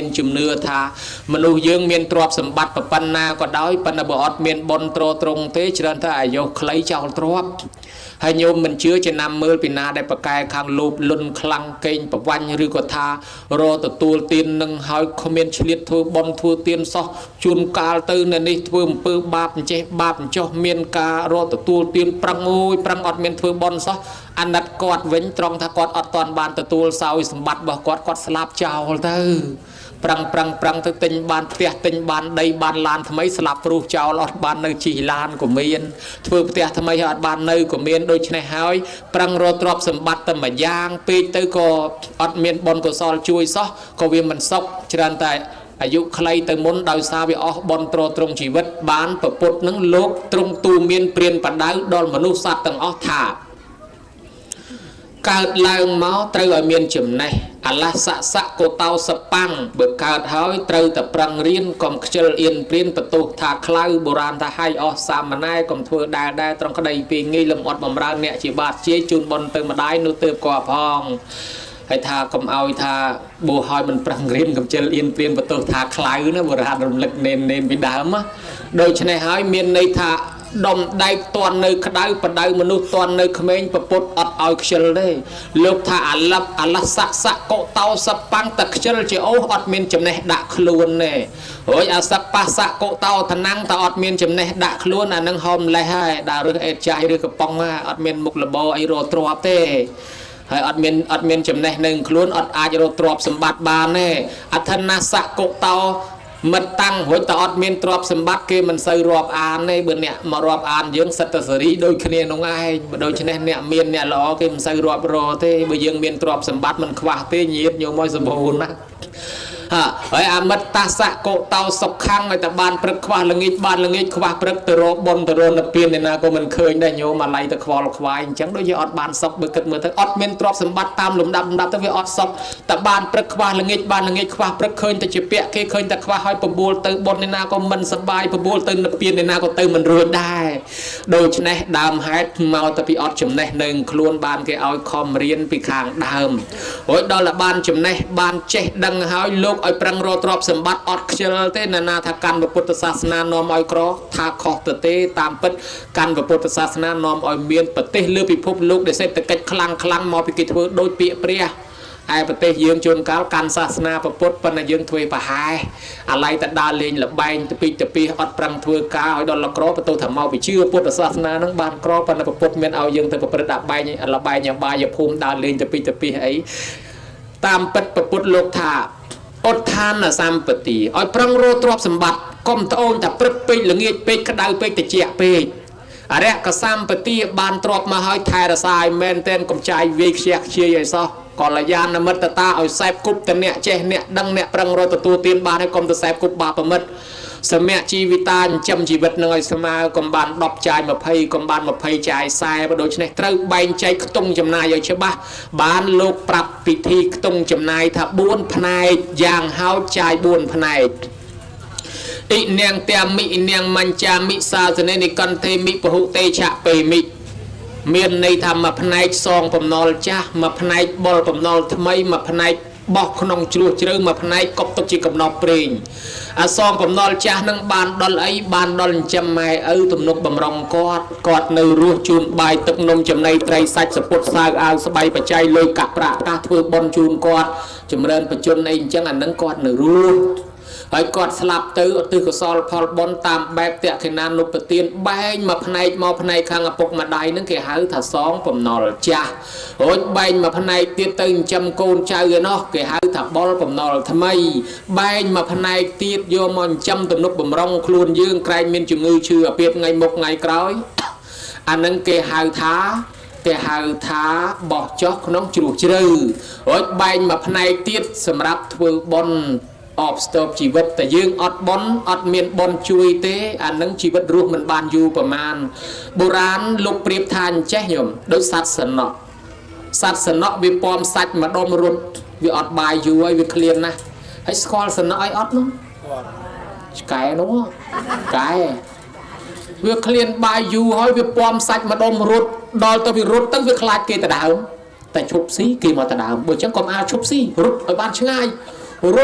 មានជំនឿថាមនុស្សយើងមានទ្រព្យសម្បត្តិប៉ុណ្ណាក៏ដោយប៉ុន្តែបើអត់មានបុណ្យត្រត្រង់ទេច្រើនតែអាយុខ្លីចោលទ្រព្យហើយញោមមិនជឿចំណាំមើលពីណាដែលប្រកែខាងលោភលន់ខ្លាំងកេងប្រវាញ់ឬក៏ថារទទួលទាននឹងហើយគ្មានឆ្លៀតធ្វើបុណ្យធ្វើទានសោះជួនកាលទៅនៅនេះធ្វើអំពើបាបអញ្ចេះបាបអញ្ចោះមានការរទទួលទានប្រឹងអូយប្រឹងអត់មានធ្វើបុណ្យសោះអាណិតគាត់វិញត្រង់ថាគាត់អត់ទាន់បានទទួលសោយសម្បត្តិរបស់គាត់ស្លាប់ចោលទៅប្រឹងទៅទិញបានផ្ទះទិញបានដីបានឡានថ្មីស្លាប់ព្រោះចោលអត់បាននៅជិះឡានក៏មានធ្វើផ្ទះថ្មីអត់បាននៅក៏មានដូច្នេះហើយប្រឹងរកទ្រព្យសម្បត្តិតែមួយយ៉ាងពេកទៅក៏អត់មានបុណ្យកុសលជួយសោះក៏វាមិនសុខច្រើនតែអាយុខ្លីទៅមុនដោយសារវាអស់បុណ្យត្រង់ជីវិតបានប្រពុតនឹងលោកទ្រង់ទូមានព្រានបដៅដល់មនុស្សសត្វទាំងអស់ថាកើតឡើងមកត្រូវឲ្យមានចំណេះអាឡាសៈកោតោសប៉ាំងបើកើតហើយត្រូវតែប្រឹងរៀនកុំខ្ជិលអៀនព្រានបន្ទោសថាខ្លៅបុរាណថាហើយអស់សាមណែកុំធ្វើដែលត្រង់ក្តីពីងាយលំអត់បំរើអ្នកជាបាតជេជូនបនទៅម្ដាយនោះទើបក៏ផងហើយថាកុំឲ្យថាបួសហើយមិនប្រឹងរៀនកុំខ្ជិលអៀនព្រានបន្ទោសថាខ្លៅណាបុរាណរំលឹកនេនពីដើមដូច្នេះហើយមានន័យថាដុំដែកតន់នៅក្តៅបដៅមនុស្សតន់នៅក្មេងប្រពុតអត់ឲ្យខ្ជិលទេលោកថាអាឡាសៈកោតោសប៉ាំងតែខ្ជិលជាអូសអត់មានចំណេះដាក់ខ្លួនទេរួចអាសប៉ាសៈកោតោឋានតែអត់មានចំណេះដាក់ខ្លួនអានឹងហោមលេះហើយដើររើសអេតចាយឬកំប៉ុងអត់មានមុខលបអីរកទ្រព្យទេហើយអត់មានចំណេះនឹងខ្លួនអត់អាចរកទ្រព្យសម្បត្តិបានទេអថនាសៈកោតោមិត្តតាំងរួចតអត់មានទ្រព្យសម្បត្តិគេមិនសូវរាប់អានទេបើអ្នកមករាប់អានយើងសិតតែសេរីដូចគ្នានោះឯងបើដូច្នេះអ្នកមានអ្នកល្អគេមិនសូវរាប់រទេបើយើងមានទ្រព្យសម្បត្តិមិនខ្វះទេញាតញោមឲ្យសម្បូរណាស់ហើយអមិតតាសៈកោតោសុខខੰឲ្យតែបានព្រឹកខ្វះល្ងាចបានល្ងាចខ្វះព្រឹកទៅរកបុណ្យទៅរកនិព្វានឯណាក៏មិនឃើញដែរញោមអាឡ័យទៅខ្វល់ខ្វាយអញ្ចឹងដូចជាអត់បានសុខបើគិតមើលទៅអត់មានទ្រព្យសម្បត្តិតាមលំដាប់ទៅវាអត់សុខតែបានព្រឹកខ្វះល្ងាចបានល្ងាចខ្វះព្រឹកឃើញតែជាពាក់គេឃើញតែខ្វះឲ្យបបួលទៅបុណ្យឯណាក៏មិនសប្បាយបបួលទៅនិព្វានឯណាក៏ទៅមិនរួចដែរដូច្នេះដើមហេតុមកទៅពីអត់ចំណេះនឹងខ្លួនបានគេឲ្យខំរៀនពីខាងដើមរួចដល់តែបានចំណេះបានចេះដឹងហើយលោកឲ្យប្រឹងរកទ្រព្យសម្បត្តិអត់ខ្ជិលទេណាថាកាន់ពុទ្ធសាសនានាំឲ្យក្រថាខុសទៅទេតាមពិតកាន់ពុទ្ធសាសនានាំឲ្យមានប្រទេសលើពិភពលោកដែលសេដ្ឋកិច្ចខ្លាំងមកពីគេធ្វើដូចពាក្យព្រះឯប្រទេសយើងជួនកាលកាន់សាសនាពុទ្ធប៉ុន្តែយើងធ្វើប្រហែសអាឡ័យតែដើរលេងលបែងទៅពីទៅពីអត់ប្រឹងធ្វើការឲ្យដល់លក្របន្ទោថាមកពីជឿពុទ្ធសាសនានឹងបានក្រប៉ុន្តែពុទ្ធមានឲ្យយើងទៅប្រព្រឹត្តអាបែងលបែងអាបាយភូមិដើរលេងទៅពីទៅពីអីតាមពិតពុទ្ធលោកថាអត់ឋានសម្បត្តិឲ្យប្រឹងរកទ្រព្យសម្បត្តិកុំត្អូញតែព្រឹកពេកល្ងាចពេកក្តៅពេកត្រជាក់ពេកអរិយកសម្បត្តិបានទ្រព្យមកឲ្យថែរក្សាឲ្យមែនតែនកុំចាយវាយខ្ជះខ្ជាយឲ្យសោះកល្យាណមិត្តតាឲ្យសែបគប់តអ្នកចេះអ្នកដឹងអ្នកប្រឹងរកទទួលទានបានឲ្យកុំទៅសែបគប់បាបមិត្តសមៈជីវិតាចិញ្ចឹមជីវិតនឹងឲ្យស្មើកុំបាន10ចាយ20កុំបាន20ចាយ40បើដូច្នេះត្រូវបែងចែកខ្ទង់ចំណាយឲ្យច្បាស់បានលោកប្រាប់ពិធីខ្ទង់ចំណាយថា4ផ្នែកយ៉ាងហោចចាយ4ផ្នែកអ៊ីនាងតាមិអ៊ីនាងមញ្ចាមិសាសនេនិកន្តេមិពហុតេឆៈពេមិមានន័យថាមួយផ្នែកសងបំណុលចាស់មួយផ្នែកបុលបំណុលថ្មីមួយផ្នែកបោះក្នុងជ្រោះជ្រៅមួយផ្នែកកប់ទុកជាកំណប់ព្រេងអាសងបំណុលចាស់នឹងបានដល់អីបានដល់ចិញ្ចឹមម៉ែឪទំនុកបំរុងគាត់នៅរស់ជូនបាយទឹកនំចំណីត្រីសាច់សពុតសាវអាវស្បៃបច្ច័យលុយកាក់ប្រាក់កាសធ្វើបុណ្យជូនគាត់ចម្រើនបជនអីអញ្ចឹងអានឹងគាត់នៅរស់ហើយគាត់ស្លាប់ទៅឧទ្ទិសកុសលផលបុណ្យតាមបែបតក្កិណានុបទានបែងមកផ្នែកមកផ្នែកខាងឪពុកម្ដាយនឹងគេហៅថាសងបំណុលចាស់រួចបែងមកផ្នែកទៀតទៅចិញ្ចឹមកូនចៅឯណោះគេហៅថាបុលបំណុលថ្មីបែងមកផ្នែកទៀតយកមកចិញ្ចឹមទំនុកបំរុងខ្លួនយើងក្រែងមានជំងឺឈឺអាពាហ៍ថ្ងៃមុខថ្ងៃក្រោយអានឹងគេហៅថាបោះចុះក្នុងជ្រោះជ្រៅរួចបែងមកផ្នែកទៀតសម្រាប់ធ្វើបុណ្យអបស្ទប់ជីវិតតែយើងអត់បន់អត់មានបន់ជួយទេអានឹងជីវិតរស់មិនបានយូរប្រមាណបុរាណលោកប្រៀបថាអញ្ចេះញោមដូចសត្វសនៈវាពំសាច់ម្ដុំរត់វាអត់បាយយូរហើយវាឃ្លានណាស់ហើយស្គាល់សនៈអីអត់នោះឆ្កែនោះកែវាឃ្លានបាយយូរហើយវាពំសាច់ម្ដុំរត់ដល់ទៅវារត់ទៅវាខ្លាចគេទៅដើមតែឈប់ស៊ីគេមកទៅដើមបើអញ្ចឹងកុំអាឈប់ស៊ីរត់ឲ្យបានឆ្ងាយ ร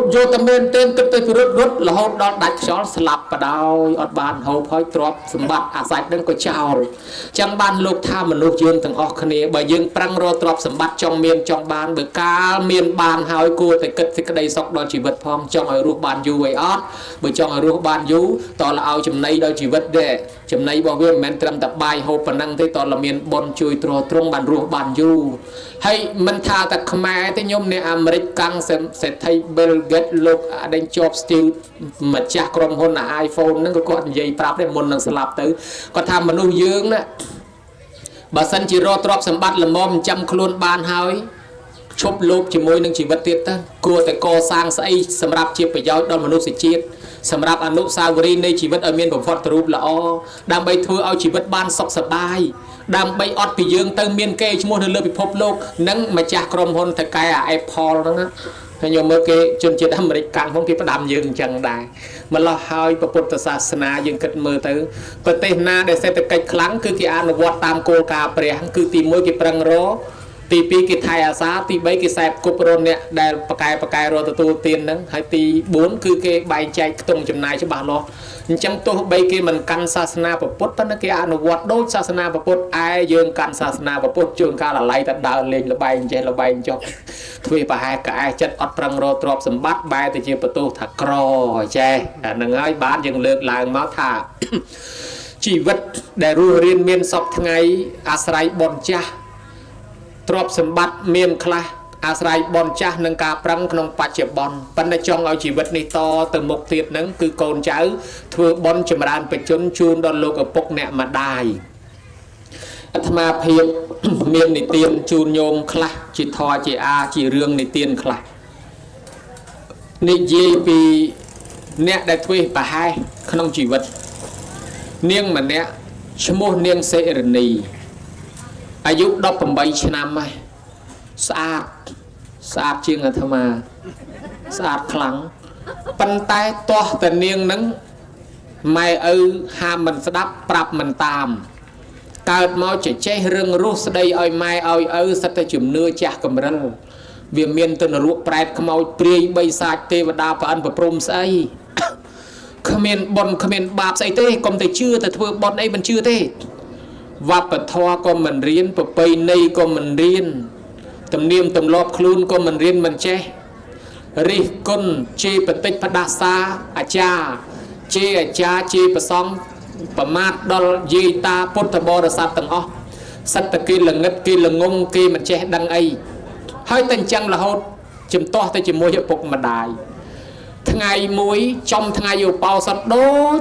ถโยตเมนเต้นตึ๊ดรถละหดดอดดัดช้อนสลับประดาวอดบานหอบห้อยตรอบสมบัติอาศัยนั่นก็เจ้าจังบ้านลูกท่ามนุษย์ยืนตั้งออกคณีบ่ยังปรังรอตรอบสมบัติจองเมียนจองบานเบิกกาเมียนบานหายกูแต่เกิดสิกระไดซอกดอนชีวิตพองจองไอ้รูปบานยูไอ้ออดเบิกจองไอ้รูปบานยูตอนเราเอาจำในดอนชีวิตเด้จำในบ่เวียนแมนเตรมตับบายหอบปนังที่ตอนเราเมียนบนจุยตรอตรงบานรูปบานยูให้มันทาแต่ขมายแต่ยมในอเมริกันเสร็จไทยเบลเกตลูกได้จอบสติลมาจากกรมคนไอโฟนนั่นก็กดใหญ่ปรับได้มนนั่งสลับตื้อก็ทำมนุษย์ยืงนะบาสันจิโรตรอบสมบัติละมอมจำคลุนบานหายชบลูกจิมวยนั่งชีวิตเตี้ยตั้งกลัวแต่ก่อสร้างใส่สำหรับเชียบไปย้อยดอนมนุษย์สิจิตสำหรับอนุสาวรีย์ในชีวิตอเมียนผมฟอดรูปละอ้อดำใบเธอเอาชีวิตบ้านสกสบายดำใบอดไปยืงเติมเมียนเกยชโมนเลือไปพบโลกนั่งมาจากกรมคนแต่ไกลไอพอลนั่นนะให้ยมเมื่อกี้จนจิตอเมริกันของที่ประดามยืงจังได้มันเราหายประพุทธศาสนายืงกัดมือตื้อประเทศนาได้เศรษฐกิจครั้งคือที่อนุวัตตามโกลกาเปรียงคือตีมวยกี่ปรังโรตีปีกิไทยอาสาตีใบกิแสบกุปรนเนี่ยได้ประกายโรตตูเตียนนั้นให้ตีบุญคือเกใบใจตรงจำนายฉบับล้อจังตัวใบเกมันกันศาสนาประพุทธปนเกอนุวัตโดยศาสนาประพุทธไอยืงกันศาสนาประพุทธจุนการอะไรแต่ดาวเล็งระบายใจระบายจบทวีปหายกายจัดอัดปรังโรตรอบสมบัติใบแต่เจียประตูถักกรอใจนั่งไอ้บ้านยังเลิกลางมาถ่าชีวิตได้รู้เรียนเมียนศพทั้งไงอาศัยบนจ้าตรอบสมบัติเมียนคลาอาศัยบอลจ้าหนังกาปรังขนมปัจเจบอลปัญจงเอาชีวิตในต่อตึงหมกเตียนนั้นคือโกนเจ้าทัวบอลจมรานไปจนจูนดอนโลกปกเนี่ยมาได้อัตมาเพียรเมียนในเตียนจูนโยมคลาจิตทอจิอาจิเรื่องในเตียนคลาในเยปีเนี่ยได้ทวีปะให้ขนมชีวิตเนียงมันเนี่ยชั่วโมงเนียงเสรณีอายุดอกผมใบชนะไหมสะอาดจริงอะธรรมาสะอาดครั้งปันไตตัวแต่เนียงนั้นไม่ห้ามมันสดับปรับมันตามเกิดมาจะเจเรื่องรู้สดอ้อยไม่สัตจุ่มเนื้อจากกำรังเวียนเมียนตนรุแปรดขมเอาเปรียใบสาเทวดาพระอันประพรมใส่ขมิ้นบนขมิ้นบาปใส่เต้กลมแต่ชื่อแต่เธอบนไอ้มันชื่อเต้วัดปะทอก็มันเรียนปะไปในก็มันเรียนตำเนียมตำลอบคลุนก็มันเรียนมันเจริกุนเจปติปดาษาอาจารเจอาจารเจประซองประมาทดอลเยตาพุทธบริษัทต่างอ๋อสัตตะกีหลังงัดกีหลังงงกีมันเจดังไอให้ตั้งจังละหดจิมต่อแต่จิมมวยปกมาได้ทั้งไงมวยจอมทั้งไงอยู่เป่าสัตว์โด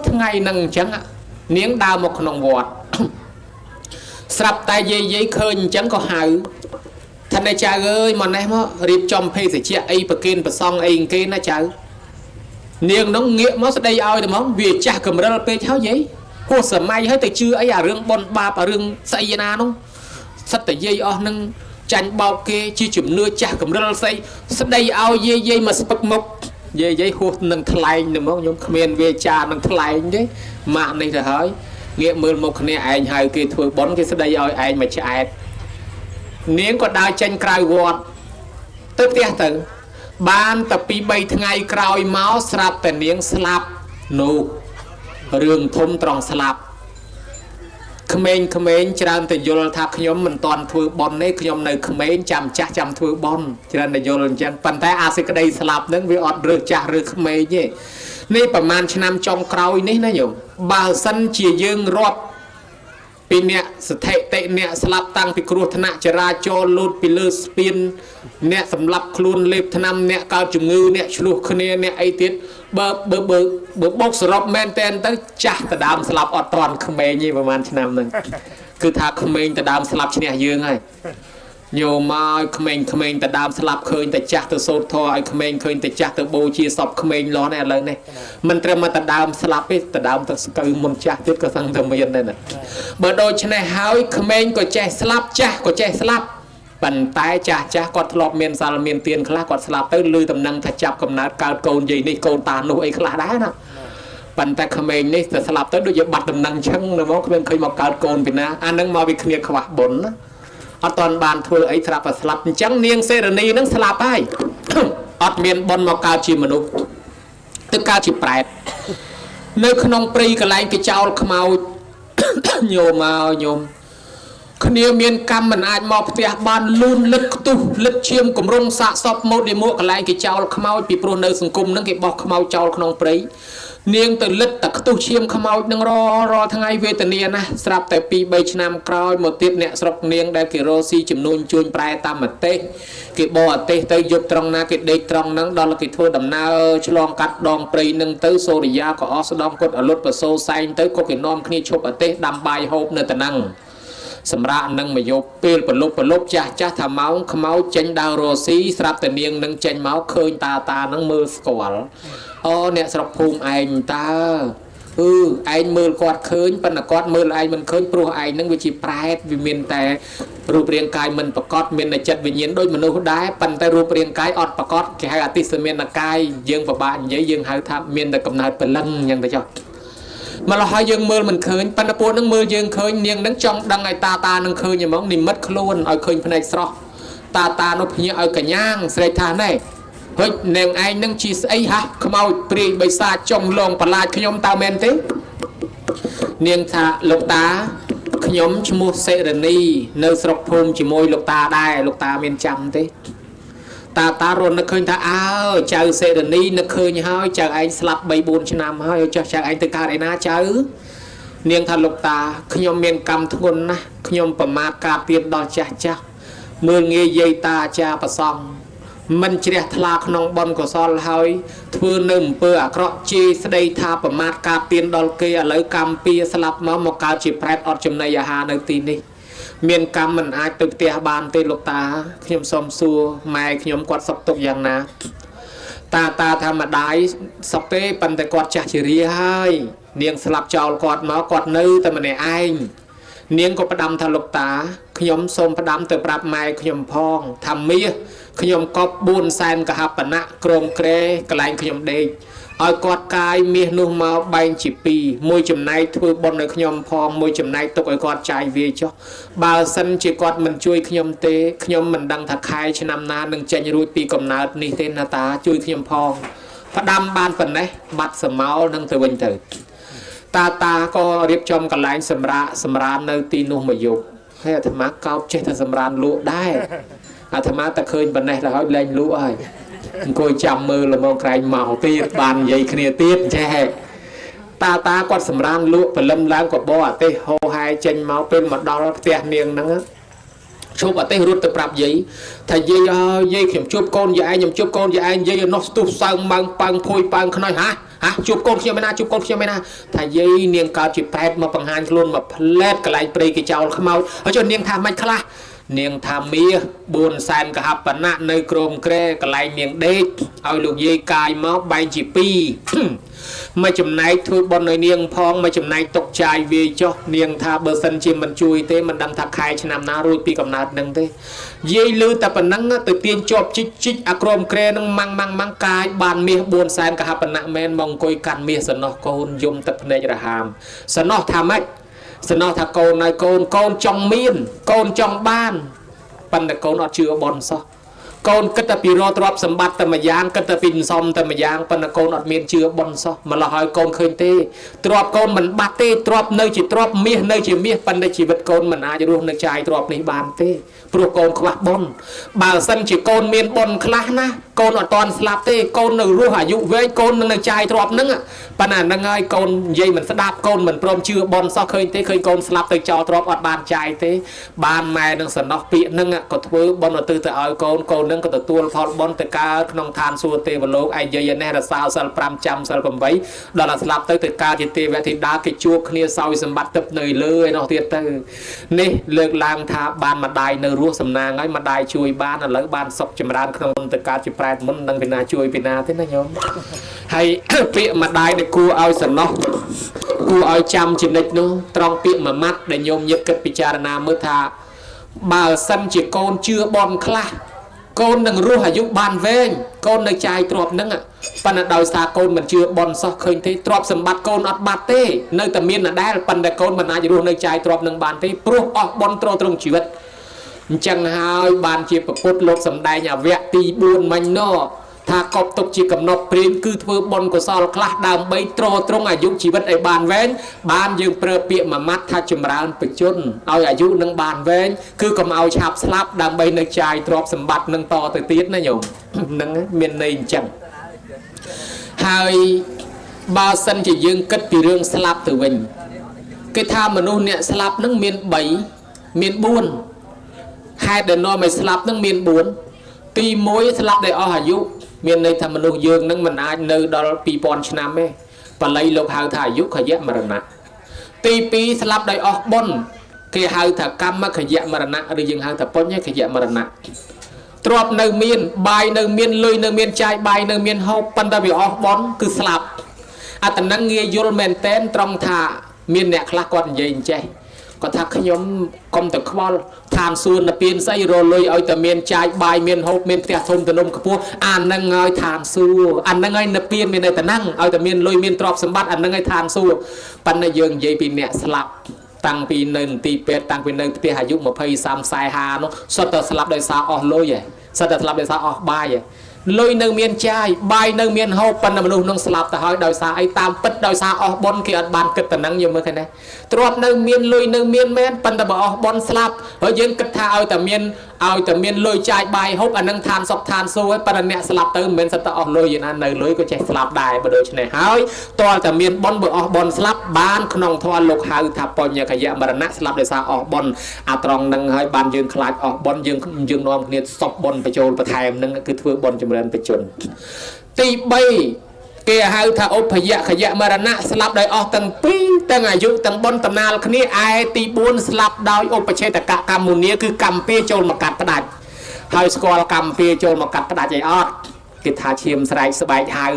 ทั้งไงนั่งจังเนี้ยงดาวมาขนมวอดสลับตายเย่เคยจังก็หายท่านในใจเอ้ยมันไหนมั้งรีบจอมเพศเชียไอ้ปะกินปะซองไอ้กินนะเจ้าเนียงน้องเงี้ยมั้งสดายเอาแต่มั้งเวียจ่ากำลังไปเท่ายี่หัวสมัยให้แต่ชื่อไอ้เรื่องบอลบาปเรื่องไซยาน้องสัตย์แต่เย่อ๋อนึงจันเบาเกชื่อจุ่มเนื้อจ่ากำลังใส่สดายเอาเย่มาสปักมกเย่หัวนึงทลายนึงมั้งยมเมียนเวียจ่านึงทลายนี่มาในเถอะเฮ้ยเงี้ยมือมกเนี่ยไอ้หายกี่ถั่วบอลกี่สดายเอาไอ้มาใช้เนียงก็ได้จันกลายวอดตึ๊บเตี้ยตึงบ้านแต่ปีใบทั้งไงกลายเมาส์สลับแต่เนียงสลับนูเรื่องทมตรองสลับเขมรจราแต่โยนทักขยมมันตอนถั่วบอลนี่ขยมในเขมรจำถั่วบอลจราแต่โยนจังปันแต่อาศิกได้สลับนั้นวิอดเรือจ่าเรือเขมรนี่ประมาณชนำจองกลายนี่นะโยมบาสันเจียยืงรอบปีเนี่ยสเตเนี่ยสลับตั้งพิกรุธนะจราจรลูดปิเลอร์สปินเนี่ยสำหรับคลุนเล็บธนำเนี่ยกาวจุงือเนี่ยชลุคเนียเนี่ยไอติดเบอร์บกสลับแมนเตนตั้งจ่าแต่ดามสลับอดตอนเขมรนี่ประมาณชนำหนึ่งคือถ้าเขมรแต่ดามสลับชนิดยืงไงโยมาเขมรแต่ดามสลับเคยแต่จ่าแต่โซทอไอเขมรเคยแต่จ่าแต่โบชีสอบเขมรล้อเนี่ยเลยเนี่ยมันเตรียมมาแต่ดามสลับไปแต่ดามแต่สกัยมันจ่าติดก็สั่งทำเมียนเนี่ยเบอร์โดยชนะหายเขมรก็แจสลับจ่าก็แจสลับปั่นตายจ่ากอดทลอบเมียนซาลเมียนเตียนคลากอดสลับตื้อลือตำนังถ้าจับกำนัดการโกนใหญ่นี่โกนตาหนูไอคลาได้นะปั่นแต่เขมรนี่แต่สลับตื้อด้วยบัตรตำนังช่างนะมั้งเคยมาการโกนไปนะอันนั้นมาวิเคราะห์ขวาบนนะตอนบานทัวไอ้สลับสลับจังเนียงเซรนีนั่งสลับไปอ อดเมียนบนมาการจีมนุษย์ตึกการจีแปดในขนมปรีกระไรกิจเอาขมเอาโยมมาโยมขณีเมียนกรรมมันอาจมอบเตียบานลุนลึกตุลึกเชียมกลมรงสะสอบโมดในมัวกระไรกิจเอาขมเอาปีโปรเนอร์สังคมนั่งเก็บบอกขมเอาเจ้าขนมปรีเนียงแต่ลึกแต่ตุเชียมขมเอานั่งรอทั้งไงเวทเนียนะสลับแต่ปีใบชนามกรอยหมดติดเนี่ยสลับเนียงได้กิโรซีจำนวนจุนปลายตามมาเตะกิบอเตะเตยยุบตรงนากิเด็กตรงนั่งดอลกิทั่วดำนาฉลองกัดดองปรีนั่งเตยโซริยาก็ออสดอมกดอรถประโซไซน์เตยก็กินนอมขณีชบเตะดำใบโฮบเนตนั่งสำราญนั่งมาโยบเปลปลบจ้าทำเมาขมเอาเจนดาวโรซีสลับแต่เนียงนั่งเจนเมาเคยตานั่งมือสกอลอ๋อเนี่ยสลับภูมิไอ้ตาไอ้มือกอดเคยปันกอดมือไอ้มันเคยปลัวไอ้นั่งวิจิปลายวิมินแต่รูปเรียงกายมันประกอบเมียนในจัดวิญญาณโดยมนุษย์ได้ปันแต่รูปเรียงกายอดประกอบแค่อติสเมียนกายยังประบาดยังยังหายทับเมียนแต่กำเนิดเป็นลังยังแต่จอดมาเราหายังมือมันเคยปันตะปูนั่งมือยังเคยเนียงนั่งจ้องดังไอ้ตานั่งเคยอย่างมองนิมัดคล้วนเอาเคยภายในสระตาโนพยเอากระย่างใส่ทานได้เฮ้ยเนียงไอ้นั่งชีสไอ้ฮะขมเอาปรีใบซาจงลงปลาขยมตาเมนติเนียงท่าลูกตาขยมชมูเซรนีเนื้อสระภูมิจมวยลูกตาได้ลูกตาเมนจำติตารนนักเคยท่าอ้าวเจ้าเซรนีนักเคยห้อยเจ้าไอ้สลับใบบุญชนามห้อยเจ้าไอ้ตะการไอ้นาเจ้าเนียงท่าลูกตาขยมเมียนกำทุนนะขยมประมาทกาเปลี่ยนดอนจ้าเมืองเงยเยตาจ้าประซองมันเจียทลาขนมบอลก็ซอลหอยทือหนึ่งเปื่อเคราะห์จีสดายทาประมาทกาเปลี่ยนดอลเกยเลยกำปีสลับมาการจีแพรอดจำนายาหาในตีนี้เมียนกรรมมันอาจตึกเตียบานเตลูกตาขยมสมซัวไม้ขยมกอดสบตกอย่างนะตาทำมาได้สเปปันแต่กอดจักรเรียให้เนียงสลับเจ้ากอดมากอดนื้อแต่มันในไอเนียงก็ประดำทะลูกตาขยมสมประดำแต่ปรับไม้ขยมพองทำเมียขยมกอบบุญแซนกะฮับปณะโกรงเกรกลายขยมเด็กเอากอดกายเมียนุ่มมาใบจีปีมวยจำนายทั่วบนในขยมพองมวยจำนายตกไอ้กอดใจเวียจ้ะบาสันจีกอดมันช่วยขยมเตขยมมันดังถักคายชนำนาหนึ่งเจนรุยปีกำนาดนิเทนาตาช่วยขยมพองพระดำบานปันไหนบัดสมาลนั่งเตวันเถิดตาก็เรียบจอมกันหลายสำราญในตีนุ่มมายุกให้ธรรมะเก้าเจตสำราญลุได้ธรรมะแต่เคยปันไหนแล้วเขาเล่นลุไอ้คอยจำมือละมองใครเมาตีบานใหญ่ขณีตีแช่ตากอดสำราญลุเป็นลำล้างกอดบ่อเตะโฮไฮเจนเมาเป็นมาดอลเตียเนียงนั่งชุบเตะรุดตะปรับใหญ่ถ้าใหญ่เข็มชุบก้นใหญ่ยำชุบก้นใหญ่ใหญ่นกตุบสังบังปังพวยปังขน้อยฮะชุบก้นเขียวไม่น่าชุบก้นเขียวไม่น่าถ้าใหญ่เนียงกาวจีแปดมาปังหันคลุนมาเพลดกระไรเปรย์กิจเอาขมเอาเอาจนเนียงทำไม่คลาเนียงทำเมียบุญแซนกะฮับปณะในกรมเกรกลายเนียงเด็กเอาลูกเยกายมาใบจีปีไม่จำนายทุบบนในเนียงพองไม่จำนายตกใจเวจ้เนียงทาเบอร์ซันจิมมันจุยเต้มันดังทักคายชนำนารุยปีกำนาดนึงเต้เยลือแต่ปนังแต่เตียนจบจิกอากรมเกรนังมังกายบานเมียบุญแซนกะฮับปณะแมนมองกอยกันเมียสนอโกนยมตับเนยระหามสนอทำไมสนอทาโกนนายโกนจองมีนโกนจองบ้านปันแต่โกนอดเชื่อบอลซะโกนก็จะปีรอตรอบสมบัติแต่มายางก็จะปินซอมแต่มายางปันแต่โกนอดเมียนเชื่อบอลซะมาละหอยโกนเคยเต้ตรอบโกนมันบัดเต้ตรอบเนยจีตรอบเมียเนยจีเมียปันแต่ชีวิตโกนมันอาจจะรู้ในใจตรอบในบานเต้ปลุกโกนขวักบอลบางสันจีโกนเมียนบอลคลานะโกนอดตอนสลับเต้โกนในรู้อายุเว้ยโกนในใจตรอบนึงอ่ะปัญหานั่งไงโกนยัยมันสดับโกนมันพร้อมเชื่อบอลซะเคยเต้เคยโกนสลับเต้จอตรอบอดบานใจเต้บานแม่นั่งสนอปีนึงอ่ะก็ถือบอลอดตื่นแต่เอาโกนนึงก็ตัวพอบอลแต่การขนมทานสัวเตวโลกไอเยยแน่ระสาวสัลปรำจำสัลปมไว้ดอลลาร์สลับเตแต่การจิตเตวทิดากิจูคเนียสาวสมบัติตับเนยเลยนอเตียเตนี่เลิกลางทาบานมาได้เนรู้สำนางไงมาได้ช่วยบ้านอะไรบ้านศพจำรานขนมแต่การจิแปรมันดังเป็นนาช่วยเป็นนาที่นั่นโยมให้เปียมาได้เด็กกูเอาสนอกูเอาจำจิตเด็กนู้ตรองเปียมามัดเดโยมยึดกิจพิจารณาเมื่อทาบ่าวสันจิโกนเชื่อบอลคลาโกนหนึ่งรู้อายุบานเวงโกนในใจตรอบนึงอ่ะปันดาวสาโกนมันเชื่อบอลซอกเคยที่ตรอบสมบัติโกนอัดบาเต้ในแต่เมียนน่ะได้ปันแต่โกนมันอาจจะรู้ในใจตรอบหนึ่งบานที่ปลุกออกบอลตรงชีวิตจังหายบานเชียบปุตโลกสำได้เนี่ยเวทีบุญมันเนาะ ថាកប់ទុកជាកំណត់ព្រៀងគឺធ្វើបន់កុសលខ្លះដើម្បីត្រត្រង់អាយុជីវិតឲ្យបានវែងបានយើងប្រើពាក្យមួយម៉ាត់ថាចម្រើនបច្ចុប្បន្នឲ្យអាយុនឹងបានវែងគឺកុំឲ្យឆាប់ស្លាប់ដើម្បីនៅចាយទ្រព្យសម្បត្តិនឹងតទៅទៀតណាញោមនឹងមានន័យអញ្ចឹងហើយបើសិនជាយើងគិតពីរឿងស្លាប់ទៅវិញគេថាមនុស្សអ្នកស្លាប់នឹងមាន3មាន4ហេតុដែលនាំឲ្យស្លាប់នឹងមាន4ទី1ស្លាប់ដោយអស់អាយុមានន័យថាមនុស្សយើងនឹងមិនអាចនៅដល់2000ឆ្នាំទេបល័យលោកហៅថាអាយុខយៈមរណៈទី2ស្លាប់ដោយអស់បុណ្យគេហៅថាកម្មខយៈមរណៈឬយើងហៅថាបញ្ញខយៈមរណៈទ្រព្យនៅមានបាយនៅមានលុយនៅមានចាយបាយនៅមានហូបប៉ុន្តែវាអស់បុណ្យគឺស្លាប់អត្តនឹងងាយយល់មែនតែនត្រង់ថាមានអ្នកខ្លះគាត់និយាយអញ្ចេះគាត់ថាខ្ញុំកុំទៅខ្វល់ឋានសួគ៌និព្វានស្អីរលុយឲ្យតែមានចាយបាយមានហូបមានផ្ទះធំទំនំខ្ពស់អានឹងឲ្យឋានសួគ៌អានឹងឲ្យនិព្វានមានតែហ្នឹងឲ្យតែមានលុយមានទ្រព្យសម្បត្តិអានឹងឲ្យឋានសួគ៌ប៉ុន្តែយើងនិយាយពីអ្នកស្លាប់តាំងពីនៅទីពេទ្យតាំងពីនៅផ្ទះអាយុ20 30 40នោះសុទ្ធតែស្លាប់ដោយសារអស់លុយឯងសុទ្ធតែស្លាប់ដោយសារអស់បាយឯងលុយនៅមានចាយបាយនៅមានហូបប៉ុន្តែមនុស្សនឹងស្លាប់ទៅហើយដោយសារអីតាមពិតដោយសារអស់បុណ្យគេអត់បានគិតទៅនឹងយើងមើលឃើញទេទ្រព្យនៅមានលុយនៅមានមែនប៉ុន្តែបើអស់បុណ្យស្លាប់ហើយយើងគិតថាឲ្យតែមានលុយចាយបាយហូបអានឹងឋានសុខឋានសួគ៌ហើយប៉ុន្តែអ្នកស្លាប់ទៅមិនមែនសិតតែអស់លុយយ៉ាងណានៅលុយក៏ចេះស្លាប់ដែរបើដូច្នេះហើយតើតែមានបុណ្យបើអស់បុណ្យស្លាប់បានក្នុងធម៌លោកហៅថាបញ្ញខយៈមរណៈស្លាប់ដោយសារអស់បុណ្យអាត្រង់នឹងហើយបានយើងខ្លាចអស់បុណ្យយើងនាំគ្នាសពបុណ្យបញ្ចូលបន្ថែមនឹងគឺធ្វើបុណ្យចម្រើនបច្ចុប្បន្នទី3គេហៅថាឧបយៈខយៈមរណៈស្លាប់ដោយអស់ទាំងពីរទាំងអាយុទាំងបុណ្យតំណាលគ្នាឯទី4ស្លាប់ដោយឧបច្ឆេតកកម្មមុនីគឺកម្មពៀចូលមកកាត់ផ្ដាច់ហើយស្គាល់កម្មពៀចូលមកកាត់ផ្ដាច់អីអត់គេថាឈាមស្រែកស្បែកហៅ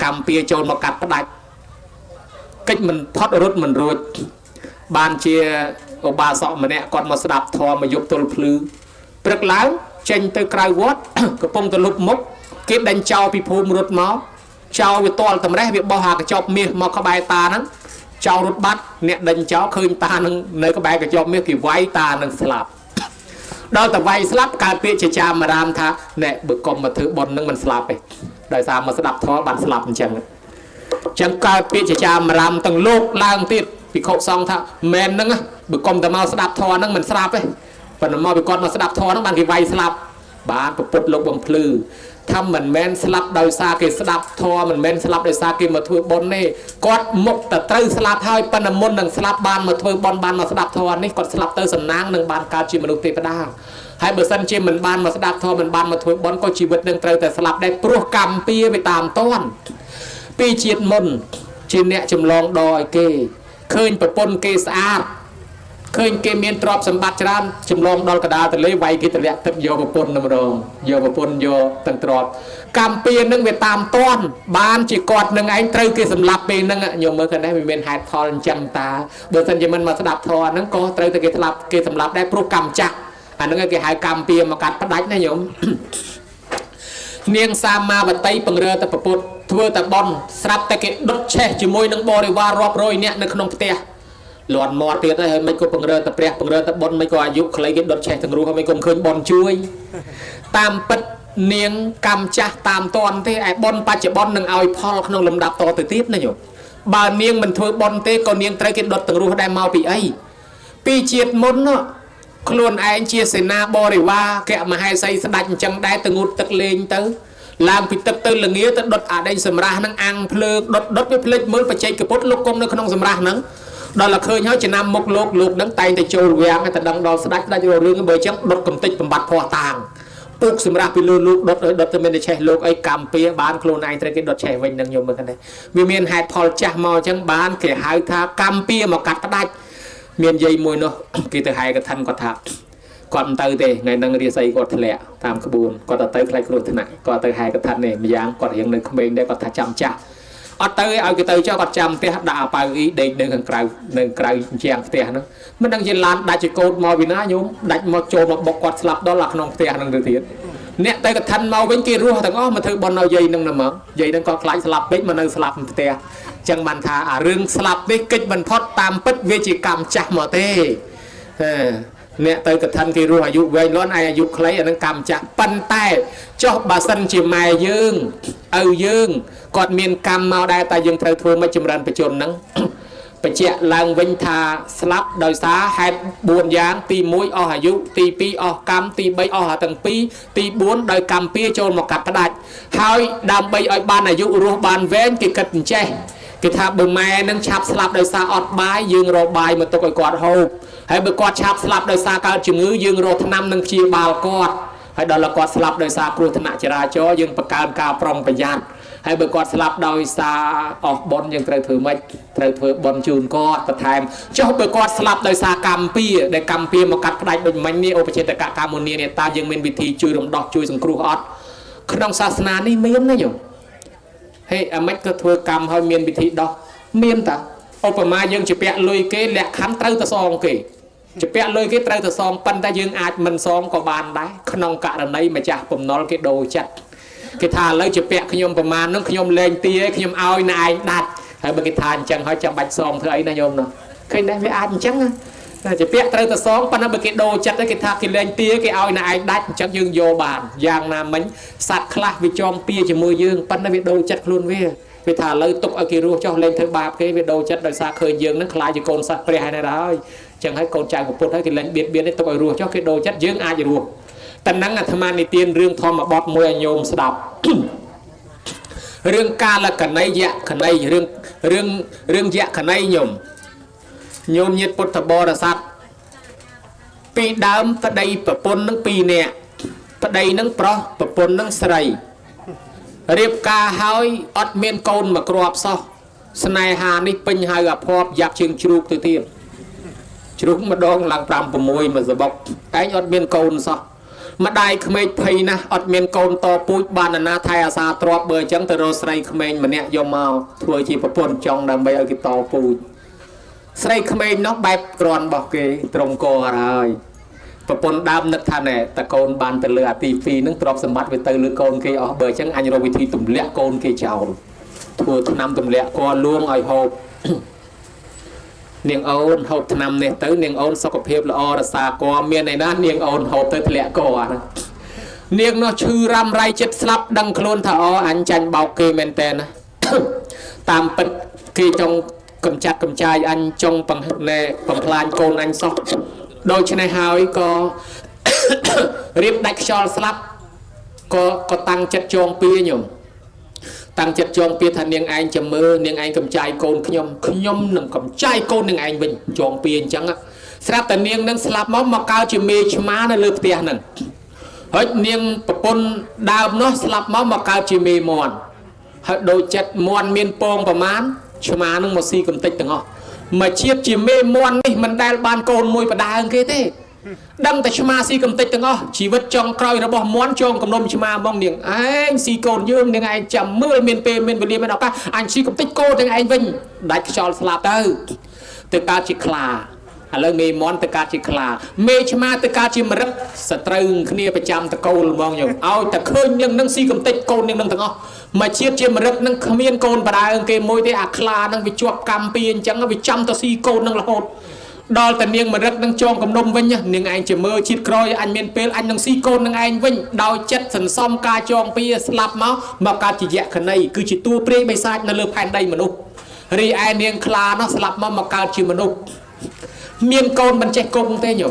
កម្មពៀចូលមកកាត់ផ្ដាច់កិច្ចមិនផុតរត់មិនរួចបានជាឧបាសកម្នាក់គាត់មកស្ដាប់ធម៌មកយប់ទល់ភ្លឺព្រឹកឡើងចេញទៅក្រៅវត្តកំពុងទៅលុបមុខគេដេញចោលពីភូមិរត់មកចោលវាទាល់តម្រេះវាបោះអាកញ្ចប់មាសមកក្បែរតាហ្នឹងចោលរត់បាត់អ្នកដេញចោលឃើញតានឹងនៅក្បែរកញ្ចប់មាសគេវាយតានឹងស្លាប់ដល់តែវាយស្លាប់កើតពាក្យជាចាមរាមថាណែបើកុំមកធ្វើបុណ្យនឹងមិនស្លាប់ទេដោយសារមកស្ដាប់ធម៌បានស្លាប់អញ្ចឹងកើតពាក្យជាចាមរាមទាំងលោកឡើងទៀតភិក្ខុសង្ឃថាមែនហ្នឹងបើកុំតែមកស្ដាប់ធម៌ហ្នឹងមិនស្លាប់ទេប៉ុន្តែមកពីគាត់មកស្ដាប់ធម៌ហ្នឹងបានគេវាយស្លាប់បានប្រពុតលោកបំភ្លឺថាមិនមែនស្លាប់ដោយសារគេស្ដាប់ធម៌មិនមែនស្លាប់ដោយសារគេមកធ្វើបុណ្យទេគាត់មុខតែត្រូវស្លាប់ហើយប៉ុន្តែមុននឹងស្លាប់បានមកធ្វើបុណ្យបានមកស្ដាប់ធម៌នេះគាត់ស្លាប់ទៅសំណាងនឹងបានកើតជាមនុស្សទេវតាហើយបើសិនជាមិនបានមកស្ដាប់ធម៌មិនបានមកធ្វើបុណ្យក៏ជីវិតនឹងត្រូវតែស្លាប់ដែរព្រោះកម្មពៀវាតាមតន់ពីជាតិមុនជាអ្នកចម្លងដឲ្យគេឃើញប្រពន្ធគេស្អាតឃើញគេមានទ្រព្យសម្បត្តិច្រើនចម្លងដល់កដាលទលេវាយគេទម្លាក់ទឹកយកប្រពន្ធម្ដងយកប្រពន្ធយកទាំងទ្រព្យកម្មពៀនឹងវាតាមតន់បានជាគាត់នឹងឯងត្រូវគេសម្លាប់ពេលហ្នឹងញោមមើលឃើញដែរវាមានហេតុផលអញ្ចឹងតាបើមិនជាមិនមកស្ដាប់ធម៌ហ្នឹងក៏ត្រូវតែគេស្លាប់គេសម្លាប់ដែរព្រោះកម្មចាស់អាហ្នឹងគេហៅកម្មពៀមកកាត់ផ្ដាច់ណាញោមនាងសាមាវតីបង្រើតែប្រពុតធ្វើតែបន់ស្រាប់តែគេដុតឆេះជាមួយនឹងបរិវាររាប់រយនាក់នៅក្នុងផ្ទះលន់មាត់ទៀតហើយមិនក៏បង្រើតែព្រះបង្រើតែបន់មិនក៏អាយុខ្លីគេដុតឆេះទាំងរស់ហើយមិនក៏ឃើញបន់ជួយតាមពិតនាងកម្មចាស់តាមតន់ទេឯបន់បច្ចុប្បន្ននឹងឲ្យផលក្នុងលំដាប់តទៅទៀតណាញោមបើនាងមិនធ្វើបន់ទេក៏នាងត្រូវគេដុតទាំងរស់ដែរមកពីអីពីជាតិមុនខ្លួនឯងជាសេនាបរិវារកៈមហេសីស្ដាច់អញ្ចឹងដែរទៅងូតទឹកលេងទៅឡើងពីទឹកទៅល្ងាទៅដុតអាដេញសម្រាប់ហ្នឹងអាំងភ្លើងដុតវាភ្លេចមើលបច្ចេកពុទ្ធលោកគង់នៅក្នុងសម្រាប់ហ្នឹងដល់តែឃើញហើយចំណាំមុខលោកហ្នឹងតែងតែចូលវាំងតែដឹងដល់ស្ដាច់ររឿងបើអញ្ចឹងដុតកំតិចបំបត្តិភ័ស្តុតាងពុកសម្រាប់ពីលើលោកដុតទៅមានតែឆេះលោកអីកម្មពៀបានខ្លួនឯងត្រូវគេដុតឆេះវិញនឹងខ្ញុំមើលហ្នឹងវាមានហេតុផលចាស់មកអញ្ចឹងបានគេហៅថាកម្មពៀមកកាត់ផ្ដាច់មានយាយមួយនោះគេទៅហែកឋិនគាត់ថាគាត់មិនទៅទេថ្ងៃហ្នឹងរាសីគាត់ធ្លាក់តាមក្បួនគាត់ទៅខ្លាចគ្រោះថ្នាក់គាត់ទៅហែកឋិននេះម្យ៉ាងគាត់រៀងនៅក្មេងដែរគាត់ថាចាំចាស់អត់ទៅឲ្យគេទៅចុះគាត់ចាំផ្ទះដាក់អាប៉ៅអ៊ីដេកនៅខាងក្រៅជាងផ្ទះហ្នឹងមិនដឹងជាឡានដាច់ជាកោតមកពីណាញោមដាច់មកចូលមកបុកគាត់ស្លាប់ដល់អាក្នុងផ្ទះហ្នឹងទៅទៀតអ្នកទៅកឋិនមកវិញគេរស់ទាំងអស់មកធ្វើបន់ឲ្យយាយហ្នឹងហ្មងយាយហ្នឹងគាត់ខ្លាចស្លាប់ពេកមកនៅស្លាប់ក្នុងផ្ទះចឹងបានថាអារឿងស្លាប់នេះកិច្ចមិនផុតតាមពិតវាជាកម្មចាស់មកទេ nè tới cái thân kia ruộtอายุ về lớn aiอายุ clay ở nâng cầm chặt pan tay cho bà sân chỉ mài dương dương còn miền cầm màu đai ta dương theo thua mấy chùm răn phải chôn nắng phải chẹt làng vinh thà slap đời xá hai buồn dáng ti mũi oอายุ ti pi o cam ti bay o tầng pi ti 4 đời cầm pia chôn một cặp đạch hai đam bay ở banอายุ ruột ban vén cái cật che cái thà bờ mè nâng chạp slap đời xa ọt bái dương rô bài mà tôi quạt hộp hay bờ quạt chạp slap đời xa cao chừng ngữ dương rô thân năm nâng chia bào quạt hay đó là quạt slap đời xa cua thân nạ chả ra cho dương bờ cao cao prong bờ giàn hay bờ quạt slap đời xa ọt bon dương trời thử mạch trời thử bon chùn quạt bờ thèm cho bờ quạt slap đời xa cầm pia để cầm pia một cặp đạch bình mạnh ni ô bờ trên tất cả cam môn ni ta dương mình vị thi chui đồng đọt chui sừng cua ọt không sa na ni miên đấy nhở hay mấy cái thưa cầm hơi miền bị thị đó miền ta ông mà dương chỉ bẹt lôi cái lẹ khám trâu ta song kì chỉ bẹt lôi cái trâu ta song pan ta dương ai mình song có bàn đấy không cả lần này mà chả cùng nó cái đồ chặt cái thà lấy chỉ bẹt khi nhom mà nó khi nhom lên tia khi nhom ao này đặt hay bên cái thàn chẳng hỏi chẳng bạch song thứ ấy là nhom nào khi này với ai chẳng chỉ bẹt trâu ta song pan nó bên cái đồ chặt cái thà cái lên tia cái ao này đặt chẳng dương vô bàn giang là mấy sạt khla vì chom pia chỉ mưa dương pan nó bị đồ chặt luôn vì thà lấy tục ở kia ruột cho lên thứ ba cái việc đồ chất đời xa khơi dương nó khai chỉ con sạt pre hay này đó chẳng hay con trai của phụ thấy thì lên biết đấy tục ở ruột cho cái đồ chất dương ai chỉ ruột tận năng là tham ăn đi tiên riêng thom mà bọt môi nhôm sập riêng ca là cần này dạ cần này riêng dạ cần này nhôm nhiệt bột thập bò là sạt pi đám ta đây bờ pôn nâng pi nè ta đây nâng pro bờ pôn nâng sài riêng ca hỏi ọt miên côn mà crop so snai hà ní pin hai gặp họp giáp trường chụp từ tiền chụp mà đong làng tram của môi mà giờ bọc cái ọt miên côn so mà đai khmei phay na ọt miên côn to pui ban na thay asa trọp bờ trắng từ rồi snai khmei mà nè do màu thua chỉ bờ pôn trong đầm bay ở cái to pui snai khmei nó bay tròn bọc cái trồng co rồi bờ pôn đam nứt than này ta côn ban từ lừa tì phi nâng trọp sầm bát về từ lừa côn kia ở bờ trắng anh rồi vị thi tụm lẹ côn kia chào thua năm tụm lẹ co luôn ở hộp niềng ôn hộp năm này tới niềng ôn sau cặp hiệp là o là xa co miền này nó niềng ôn hộp tới lẹ co niềng nó chư ram rai chết slap đăng khôn thở anh chanh bao kê men tên tam bật khi trong cầm chai anh trong bằng này bằng plan côn anh sóc đôi chân này hào có riêng đạch cho slap có tăng chất chong pia nhung tăng chất chong pia thành niềng anh chầm mơ niềng anh cầm chai côn nhom nằm cầm chai côn niềng anh bình chong pia chẳng á slapแต่ niềng nâng slap máu mà cao chỉ mê má nó lướt tia nè hết niềng pôn đào nó slap máu mà cao chỉ mê mòn hết đôi chất mòn miên pongประมาณ má nâng một xì cầm tích từng họ mà chiết chỉ mê mòn đi mình đai ban côn môi và đa hơn kia thế đăng tại chma si cầm tích từng họ chỉ vật trong coi nó bỏ món trong cầm nôm chma mong niềng anh si côn dương niềng anh chầm mưa miền pe miền bờ bên nào cả anh si cầm tích cô thì anh vinh đại cho slap tới từ ca chỉ khla lời mê món từ ca chỉ khla mê chma từ ca chỉ mà rất sờ trưng kia phải chăm từ câu mong nhiều ao từ khơi nhưng nâng si cầm tích côn nhưng nâng từng họ mà chiết chiêm mà rất nâng miên côn và đại cái môi thế khla nâng bị chuột cam pin chẳng nó bị chăm to si côn nâng là hột đo tận niềng mà rất nâng tròn cầm nôm vinh nhá niềng anh chỉ mơ chiết coi anh miên pe anh nâng si côn nâng anh vinh đau chất sần xom ca tròn pia slap máu mà ca chỉ dẹt khẩn này cứ chỉ tua pre bay sai nó lơ pan đây mà nụ ri ai niềng khla nó slap máu mà ca chỉ mà nụ miên côn mình chạy cung thế nhở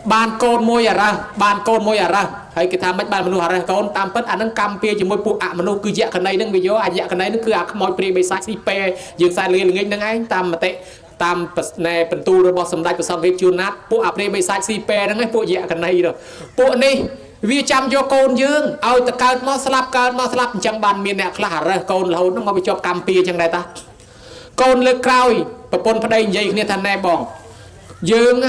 ban côn môi ra hay cái tham mấy ban mình nuôi ra côn tam pet anh nâng cam pia chỉ môi phụ ạ mà nuôi cứ dẹt khẩn này nâng video anh dẹt khẩn này nó cứ ạ môi pre bay sai si pe dừng sai liền ngay nâng anh tam mà tệ tam này phần tu rồi bỏ sầm đai của sầm việt chun nát phụ ạ pre bay sai si pe nâng anh phụ dẹt khẩn này rồi phụ này vì chăm cho côn dương ao từ cao mò slap chẳng ban miền nè khla ra côn lâu nó mà bị cho cam pia chẳng đây ta côn lơ cao pôn phải đây vậy nên thằng này bỏ dương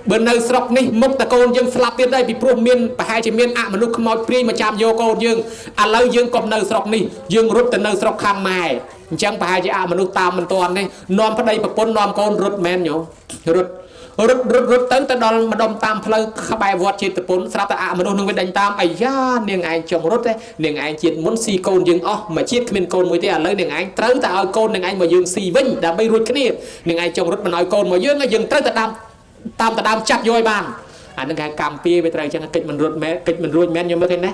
bên nơi sọc ní mốc ta côn dương slap tiến đây bị pro miên và hai chỉ miên ạ mà lúc không nói pri mà chạm vô côn dương à lâu dương còn nơi sọc ní dương rút từ nơi sọc khang mài chẳng phải hai chỉ ạ mà lúc tam mình toàn đây non phải đây và pôn non côn rút men nhổ rút tới ta đòn mà đom tam phơi khá bài vọt trên từ pôn slap ta ạ mà lúc nương bên đánh tam ấy ya niềng anh chồng rút đấy niềng anh chỉ muốn si côn dương mà chiết miên côn mới thế à lấy niềng anh tới ta ao côn niềng anh mà dương si vinh đã bay rút cái này niềng anh chồng rút mà nói côn mà dương dừng tới ta đam ta đam chặt vô bàn អានឹងគេកម្មពីវាត្រូវចឹងកិច្ចមិនរួចមែនកិច្ចមិនរួចមែនខ្ញុំមើលឃើញណា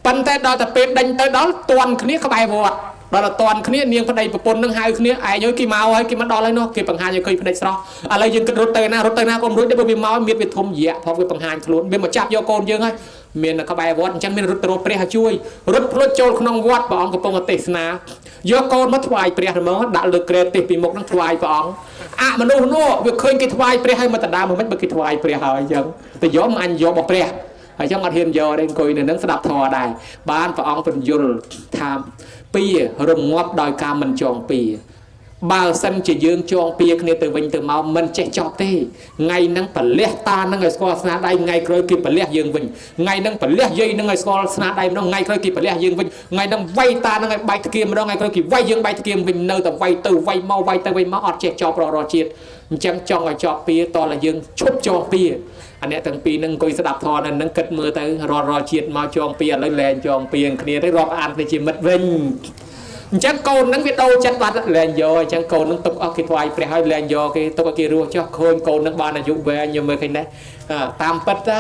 ប៉ុន្តែដល់តែពេលដេញទៅដល់តន់គ្នាក្បែរវត្តដល់តន់គ្នានាងប្តីប្រពន្ធនឹងហៅគ្នាឯងអើយគេមកហើយគេមកដល់ហើយនោះគេបង្ហាញឲ្យឃើញភ្នែកស្រស់ឥឡូវយើងគិតរត់ទៅណាក៏មិនរួចដែរបើវាមកមានវាធំរយៈផងវាបង្ហាញខ្លួនវាមកចាប់យកកូនយើងហើយមានក្បែរវត្តអញ្ចឹងមានរត់ទៅរកព្រះឲ្យជួយរត់ភ្លុចចូលក្នុងវត្តព្រះអង្គកំពុងទេសនាយកកូនមកថ្វាយព្រះហ្មងដាក់លើក្រែទេសពីមុខនឹងថ្វាយព្រះអង្គអមនុស្សនោះវាឃើញគេថ្វាយព្រះហើយមកដណ្ដើមមិនបើគេថ្វាយព្រះហើយអញ្ចឹងទៅយកមកអញយករបស់ព្រះហើយចឹងអត់ហ៊ានយកទេអង្គុយនៅនឹងស្ដាប់ធម៌ដែរបានព្រះអង្គបញ្យល់ថាពីរងាប់ដោយការមិនចងពីបើសិនជាយើងចងពៀគ្នាទៅវិញទៅមកមិនចេះចប់ទេថ្ងៃហ្នឹងប្រលះតាហ្នឹងឲ្យស្គាល់ស្នាដៃថ្ងៃក្រោយគេប្រលះយើងវិញថ្ងៃហ្នឹងប្រលះយាយហ្នឹងឲ្យស្គាល់ស្នាដៃម្ដងថ្ងៃក្រោយគេប្រលះយើងវិញថ្ងៃហ្នឹងវាយតាហ្នឹងឲ្យបែកធ្គាមម្ដងថ្ងៃក្រោយគេវាយយើងបែកធ្គាមវិញនៅតែវាយទៅវាយមកវាយទៅវាយមកអត់ចេះចប់រាល់ជាតិអញ្ចឹងចង់ឲ្យចប់ពៀតតែយើងឈប់ចងពៀអាអ្នកទាំងពីរហ្នឹងអង្គុយស្ដាប់ធម៌ហ្នឹងគិតមើលទៅរាល់ជាតិមកចងពៀឥឡូវលែងចងពៀគ្នាទៅរាប់អានគ្នាជាមិត្តវិញអញ្ចឹងកូនហ្នឹងវាដូរចិត្តបាត់លែងយកអញ្ចឹងកូនហ្នឹងទុកអស់គេថ្វាយព្រះហើយលែងយកគេទុកឲ្យគេរស់ចុះឃើញកូនហ្នឹងបានអាយុវែងខ្ញុំមើលឃើញដែរតាមពិតណា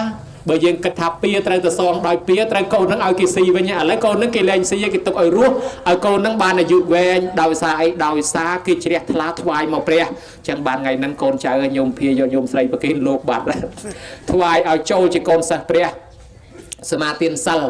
បើយើងគិតថាពៀត្រូវទៅសងដោយពៀត្រូវកូនហ្នឹងឲ្យគេស៊ីវិញឥឡូវកូនហ្នឹងគេលែងស៊ីគេទុកឲ្យរស់ឲ្យកូនហ្នឹងបានអាយុវែងដោយសារអីដោយសារគេជ្រះថ្លាថ្វាយមកព្រះអញ្ចឹងបានថ្ងៃហ្នឹងកូនចៅញោមភាយកញោមស្រីប្រគេនលោកបាត់ថ្វាយឲ្យចូលជាកូនសិស្សព្រះសមាទានសិល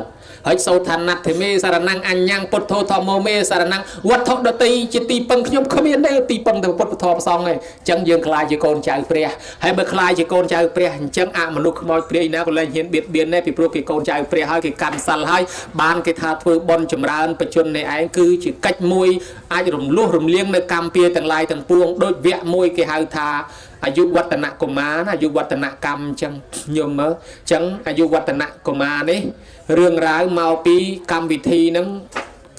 ហើយសូថាណាត់ធិមេសារណੰអញ្ញੰពុទ្ធោធម្មោមេសារណੰវត្ថុដតីជាទីពឹងខ្ញុំគ្មានទេទីពឹងតែពុទ្ធធម៌ប្រសងទេអញ្ចឹងយើងខ្លាចជាកូនចៅព្រះហើយបើខ្លាចជាកូនចៅព្រះអញ្ចឹងអមនុស្សខ្មោចព្រាយណាក៏លែងហ៊ានបៀតបៀនទេពីព្រោះគេកូនចៅព្រះហើយគេកាន់សិលហើយបានគេថាធ្វើបុណ្យចម្រើនបជននៃឯងគឺជាកិច្ចមួយអាចរំលោះរំលៀងនៅកម្មពៀទាំងឡាយទាំងពួងដូចវគ្គមួយគេហៅថាអាយុវឌ្ឍនកុមារណាអាយុវឌ្ឍនកម្មអញ្ចឹងខ្ញុំមើលអញ្ចឹងអាយុវឌ្ឍនកុមារនេះរឿងរ៉ាវមកពីកម្មវិធីហ្នឹង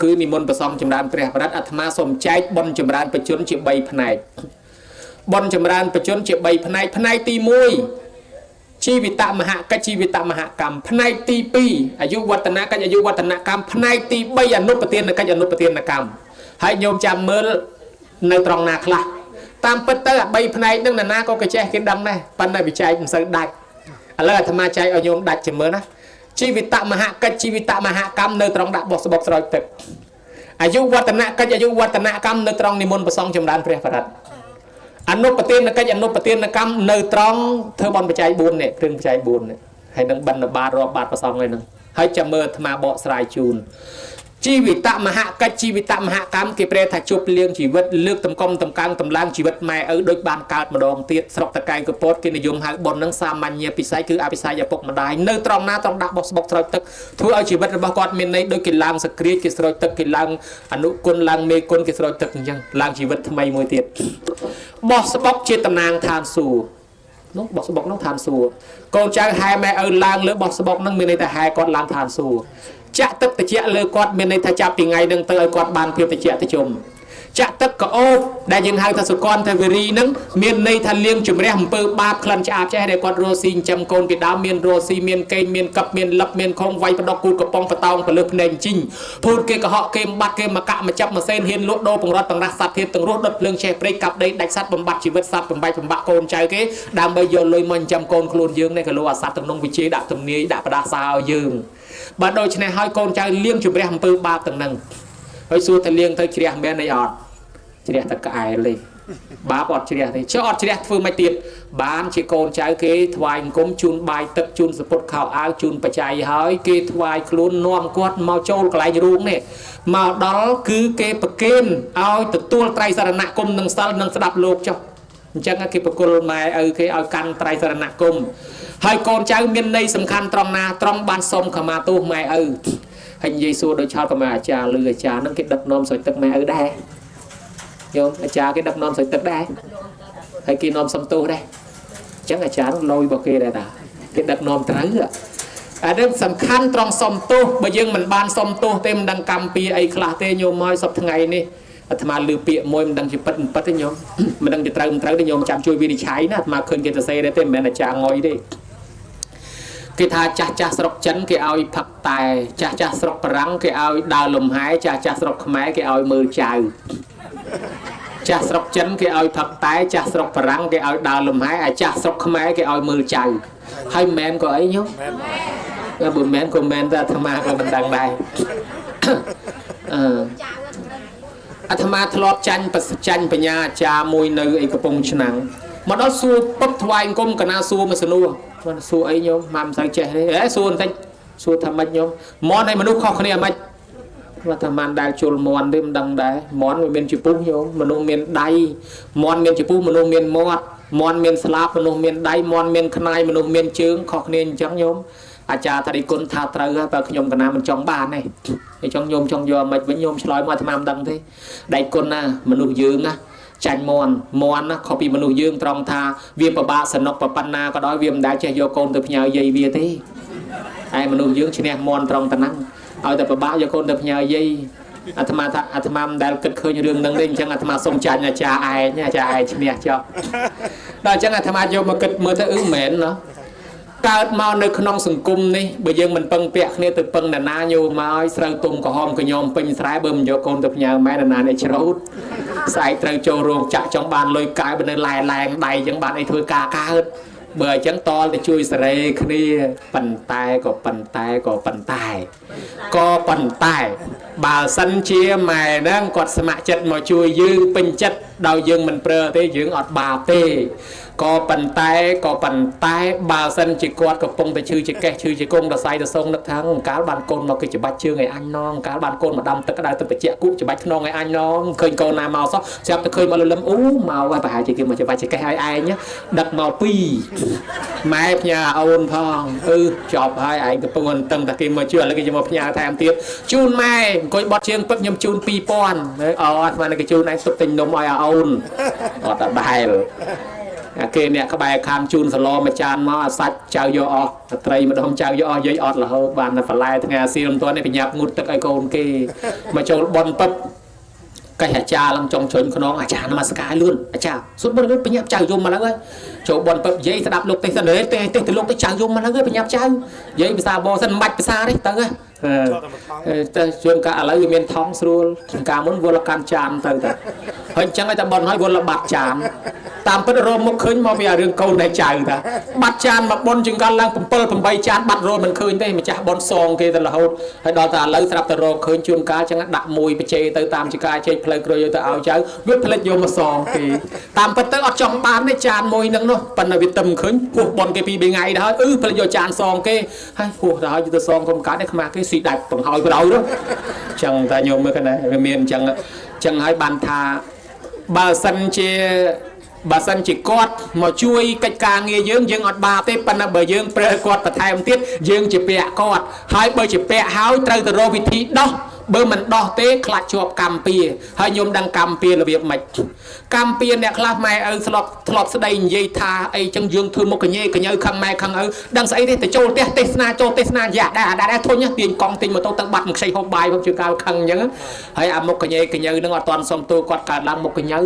គឺនិមន្តប្រសងចម្រើនព្រះបរិត្តអាត្មាសូមចែកបុណ្យចម្រើនបជនជា3ផ្នែកបុណ្យចម្រើនបជនជា3ផ្នែកផ្នែកទី1ជីវិតមហកិច្ចជីវិតមហកម្មផ្នែកទី2អាយុវឌ្ឍនកិច្ចអាយុវឌ្ឍនកម្មផ្នែកទី3អនុប្រទានកិច្ចអនុប្រទានកម្មហើយញោមចាំមើលនៅត្រង់ណាខ្លះតាមពិតទៅអា3ផ្នែកហ្នឹងណាក៏គេចេះគេដឹងដែរប៉ុន្តែវិច័យមិនសូវដាច់ឥឡូវអាត្មាចែកឲ្យញោមដាច់ជាមើលណាជីវិតមហកិច្ចជីវិតមហកម្មនៅត្រង់ដាក់បោះស្បុកស្រោចទឹកអាយុវឌ្ឍនកិច្ចអាយុវឌ្ឍនកម្មនៅត្រង់និមន្តប្រសងចម្រើនព្រះបរិត្តអនុប្រទានកិច្ចអនុប្រទានកម្មនៅត្រង់ធ្វើបន់បច្ច័យ4នេះគ្រឿងបច្ច័យ4នេះហើយនឹងបិណ្ឌបាតរាប់បាតប្រសងហ្នឹងហើយចាំមើលអាត្មាបកស្រាយជូនជីវិតមហកិច្ចជីវិតមហកម្មគេប្រែថាជប់លៀងជីវិតលើកតម្កុំតម្កើងតម្លើងជីវិតម៉ែឪដូចបានកើតម្ដងទៀតស្រុកតកែងកពតគេនិយមហៅបុណ្យនឹងសាមញ្ញពិស័យគឺអភិស័យឪពុកម្ដាយនៅត្រង់ណាត្រង់ដាក់បោះស្បុកស្រោចទឹកធ្វើឲ្យជីវិតរបស់គាត់មានន័យដូចគេឡើងសក្រាចគេស្រោចទឹកគេឡើងអនុគុណឡើងមេគុណគេស្រោចទឹកអញ្ចឹងឡើងជីវិតថ្មីមួយទៀតបោះស្បុកជាតំណាងឋានសួគ៌នោះបោះស្បុកនោះឋានសួគ៌កូនចៅហែម៉ែឪឡើងលើបោះស្បុកនឹងមានន័យថាហែគាត់ឡើងឋានសួគ៌ចាក់ទឹកត្រជាក់លើគាត់មានន័យថាចាប់ពីថ្ងៃហ្នឹងទៅឲ្យគាត់បានភាពត្រជាក់ត្រជុំចាក់ទឹកកោបដែលយើងហៅថាសុគន្ធទេវរីហ្នឹងមានន័យថាលៀងជំរះអំពើបាបក្លិនឆ្អាបចេះដែលគាត់រស់ស៊ីចិញ្ចឹមកូនពីដើមមានរស់ស៊ីមានកេងមានកັບមានលឹបមានខំវាយបដកគូកំប៉ុងបតោងពលឹះភ្នែកជីងភូតគេកុហកគេបាត់គេមកកាក់មកចាប់មកសេនហ៊ានលក់ដូរបង្រត់បង្រាស់សត្វធាតុទាំងរស់ដុតភ្លើងឆេះព្រៃកាប់ដីដាច់សត្វបំបត្តិជីវិតសត្វបំបាច់បំបាក់កូនចៅគេដើម្បីយកលុយមកចិញ្ចឹមកូនខ្លួនយើងនេះក៏លោអាសត្វទាំងនោះវិជេដាក់ទំនាយដាក់ផ្ដាសាឲ្យយើងបាទដូច្នេះហើយកូនចៅលៀងជំរះអំពើបាបទាំងហ្នឹងហើយសួរតែលៀងទៅជ្រះមែនអីអត់ជ្រះតែក្អែលទេបាបអត់ជ្រះទេចុះអត់ជ្រះធ្វើមិនទៀតបានជាកូនចៅគេថ្វាយអង្គមជូនបាយទឹកជូនសពុតខោអាវជូនបច្ច័យហើយគេថ្វាយខ្លួននាំគាត់មកចូលកន្លែងរូងនេះមកដល់គឺគេប្រគេនឲ្យទទួលត្រៃសរណគមនឹងសិលនឹងស្ដាប់លោកចុះអញ្ចឹងគេប្រគល់ម៉ែឪគេឲ្យកាន់ត្រៃសរណគមហើយកូនចៅមានន័យសំខាន់ត្រង់ណាត្រង់បានសុំខមាទោសម៉ែឪហើយនិយាយសួរដោយឆោតក៏មកអាចារ្យឬអាចារ្យហ្នឹងគេដឹកនាំស្រោចទឹកម៉ែឪដែរញោមអាចារ្យគេដឹកនាំស្រោចទឹកដែរហើយគេនាំសុំទោសដែរអញ្ចឹងអាចារ្យហ្នឹងលយរបស់គេដែរតាគេដឹកនាំត្រូវអានេះសំខាន់ត្រង់សុំទោសបើយើងមិនបានសុំទោសទេមិនដឹងកម្មពីអីខ្លះទេញោមមកសប្តាហ៍ថ្ងៃនេះអាត្មាលឺពាក្យមួយមិនដឹងជាពិតមិនពិតទេញោមមិនដឹងជាត្រូវមិនត្រូវទេញោមចាំជួយវិនិច្ឆ័យណាអាត្មាឃើញគេសរសេរទេមិនមែនអាចារ្យងុយទេគេថាចាស់ចាស់ស្រុកចិនគេឲ្យផឹកតែចាស់ចាស់ស្រុកបារាំងគេឲ្យដើរលំហែចាស់ចាស់ស្រុកខ្មែរគេឲ្យមើលចៅចាស់ស្រុកចិនគេឲ្យផឹកតែចាស់ស្រុកបារាំងគេឲ្យដើរលំហែអាចាស់ស្រុកខ្មែរគេឲ្យមើលចៅ hay men có ấy nhá bữa men của men ra tham ma của mình đằng này tham ma thọt chanh bạch nhà cha môi nơi ấy cái bông chân nắng mà đó xua bắp thoại công cả na xua mà xua ấy nhá mam sang trẻ đấy xua anh xua tham mạch nhá món này mà lúc khó khăn mạch mà tham man đại chôn món đêm đằng đấy món miền chữ pung nhá mà nông miền đầy món miền chữ pung mà nông miền món miền slap mà nông miền đầy món miền khai mà nông miền trướng khó khăn chẳng nháอาจารย์ทาริกุลทาตราไปขยมกันนามันจองบ้านไงไอ้จองโยมจองยอมันเป็นโยมฉลอยมาทำมามดังที่ได้กุลนะมนุษย์ยืงนะจันมอนนะเขาปีมนุษย์ยืงตรองทาเวียมปะบะสนกปะปันนาก็ด้อยเวียมได้เจโยโกนตัวพญาเยยเวียที่ไอ้มนุษย์ยืงชนะมอนตรองตะนั่งเอาแต่ปะบะโยโกนตัวพญาเยยอาตมาได้เกิดเคยเรื่องนึงเด้งจังอาตมาทรงจันจ่าไอ้เนี่ยจ่าไอ้ชนะเจ้าได้จังอาตมาโยมมาเกิดเมื่อถ้าอึ้งเหม็นเนาะการมาในขนมสังคมนี่เบยังมันปังเปียกเนี่ยตัวปังนานาโยมาไอ้สระตุ่มกับหอมกับยอมเป็นสายเบิ่มโยกนตัวพญาแม่นานาในชรุดใส่เตยโจโรงจะจังบานลอยกายเป็นลายแรงใดจังบานไอ้ถ้วยกาเบื่อจังตอแต่ช่วยสระคณีปั่นตายก็ปั่นตายก็ปั่นตายก็ปั่นตายบ่าวสันเชียใหม่นั่งกดสมัครจัดมาช่วยยืงเป็นจัดดาวยืงมันเปลือยเตยยืงอดบ่าวเตก็ปั่นตายบ่าวสันจิกวดกับปงแต่ชื่อจิแกชื่อจิกงแต่ใส่แต่ทรงนักทั้งการบานโกนมาคือจะบัดชื่อไงอันน้องการบานโกนมาดำตะกระดาษตะเปเจ้ากุจะบัดน้องไงอันน้องเคยโกนนาเมาซะจะตะเคยมาล้มเมาว่าไปหาจิกิมาจะบัดจิแกไอ้เนี้ยดักเมาปีแม่พญาเอาอนทองจอบให้ไอ้กับปงตั้งแต่กินมาเชื่อแล้วก็จะมาพญาแทมเตี้ยจูนแม่ก็บัดเชียงปั๊บยำจูนปีปอนมันก็จูนไอ้ตุกติงนมไอ้เอาอนแต่ได้เกเนี่ยเขาไปคางจูนสโลมาจานมาสัตเจ้าโยอไตรมาดมเจ้าโยอยัยอดละเขาบานฝรั่งทั้งอาเซียนตัวนี้เป็นยับงุดตะไอโกนเกมาโจบอลปั๊บcáiอาจารย์ลังจงชนขน้องอาจารย์มาสกายลื่นอาจารย์สุดบนลื่นเป็นยับเจ้ายมมาแล้วเลยโจบอลปั๊บยัยสดับลูกเตะเสนอเตะลูกเตะเจ้ายมมาแล้วเลยเป็นยับเจ้ายัยภาษาโบสันมัดภาษาได้ตั้งแต่ชวนการอะไรเมียนท้องสูนการมุนวัวละการจามตั้งแต่เฮ้ยจังไอ้ตาบอลให้วัวละบาดจามตามพระโรมขึ้นมาเมียเรื่องเกาในใจแต่บัดจานมาบนจึงการลังผมเปิลผมใบจานบัดโรมันขึ้นได้มาจากบนซองเกตละเขาให้ดอตาเลยสลับตะโรขึ้นชวนการจังดักมวยไปเจตตามจิกาเจเพลย์กรอยตะเอาใจวิทย์เพลย์โยมาซองเกตามพระเตออดจองบานในจานมวยนั่งเนาะปันวิตมขึ้นพวกบอลเกปีเป็นไงได้เพลย์โยจานซองเกให้พวกเราจะซองคมการได้ขมาเกสีดักปังหอยไปเราด้วยจังตาโยมเมื่อกันนะเมียนจังให้บันทาบาสันเจบาสันจิกอดมาช่วยกิจการเงี้ยยังอดบาเตปนับเบย์ยังเปรย์กอดประทายมติดยังจะเปะกอดหายเบย์จะเปะหายไตรตะโรวิธีดอกเบอร์มันดอกเตะคลาดชอบกำปีให้โยมดังกำปีระเบียบใหม่กำปีเนี่ยคลาดไม่สลบแสดงยีทาไอจังยืงทือมกเงี้ยกันเยอะขังไม่ขังดังใส่แต่โจเตสนาอยากได้ทนเนี่ยเปลี่ยนกองติงมาต้องตั้งบัตรมันใส่หกใบผมชื่อการขังยังให้อามกเงี้ยกันเยอะนึกว่าตอนส่งตัวกอดการลังมกเงี้ย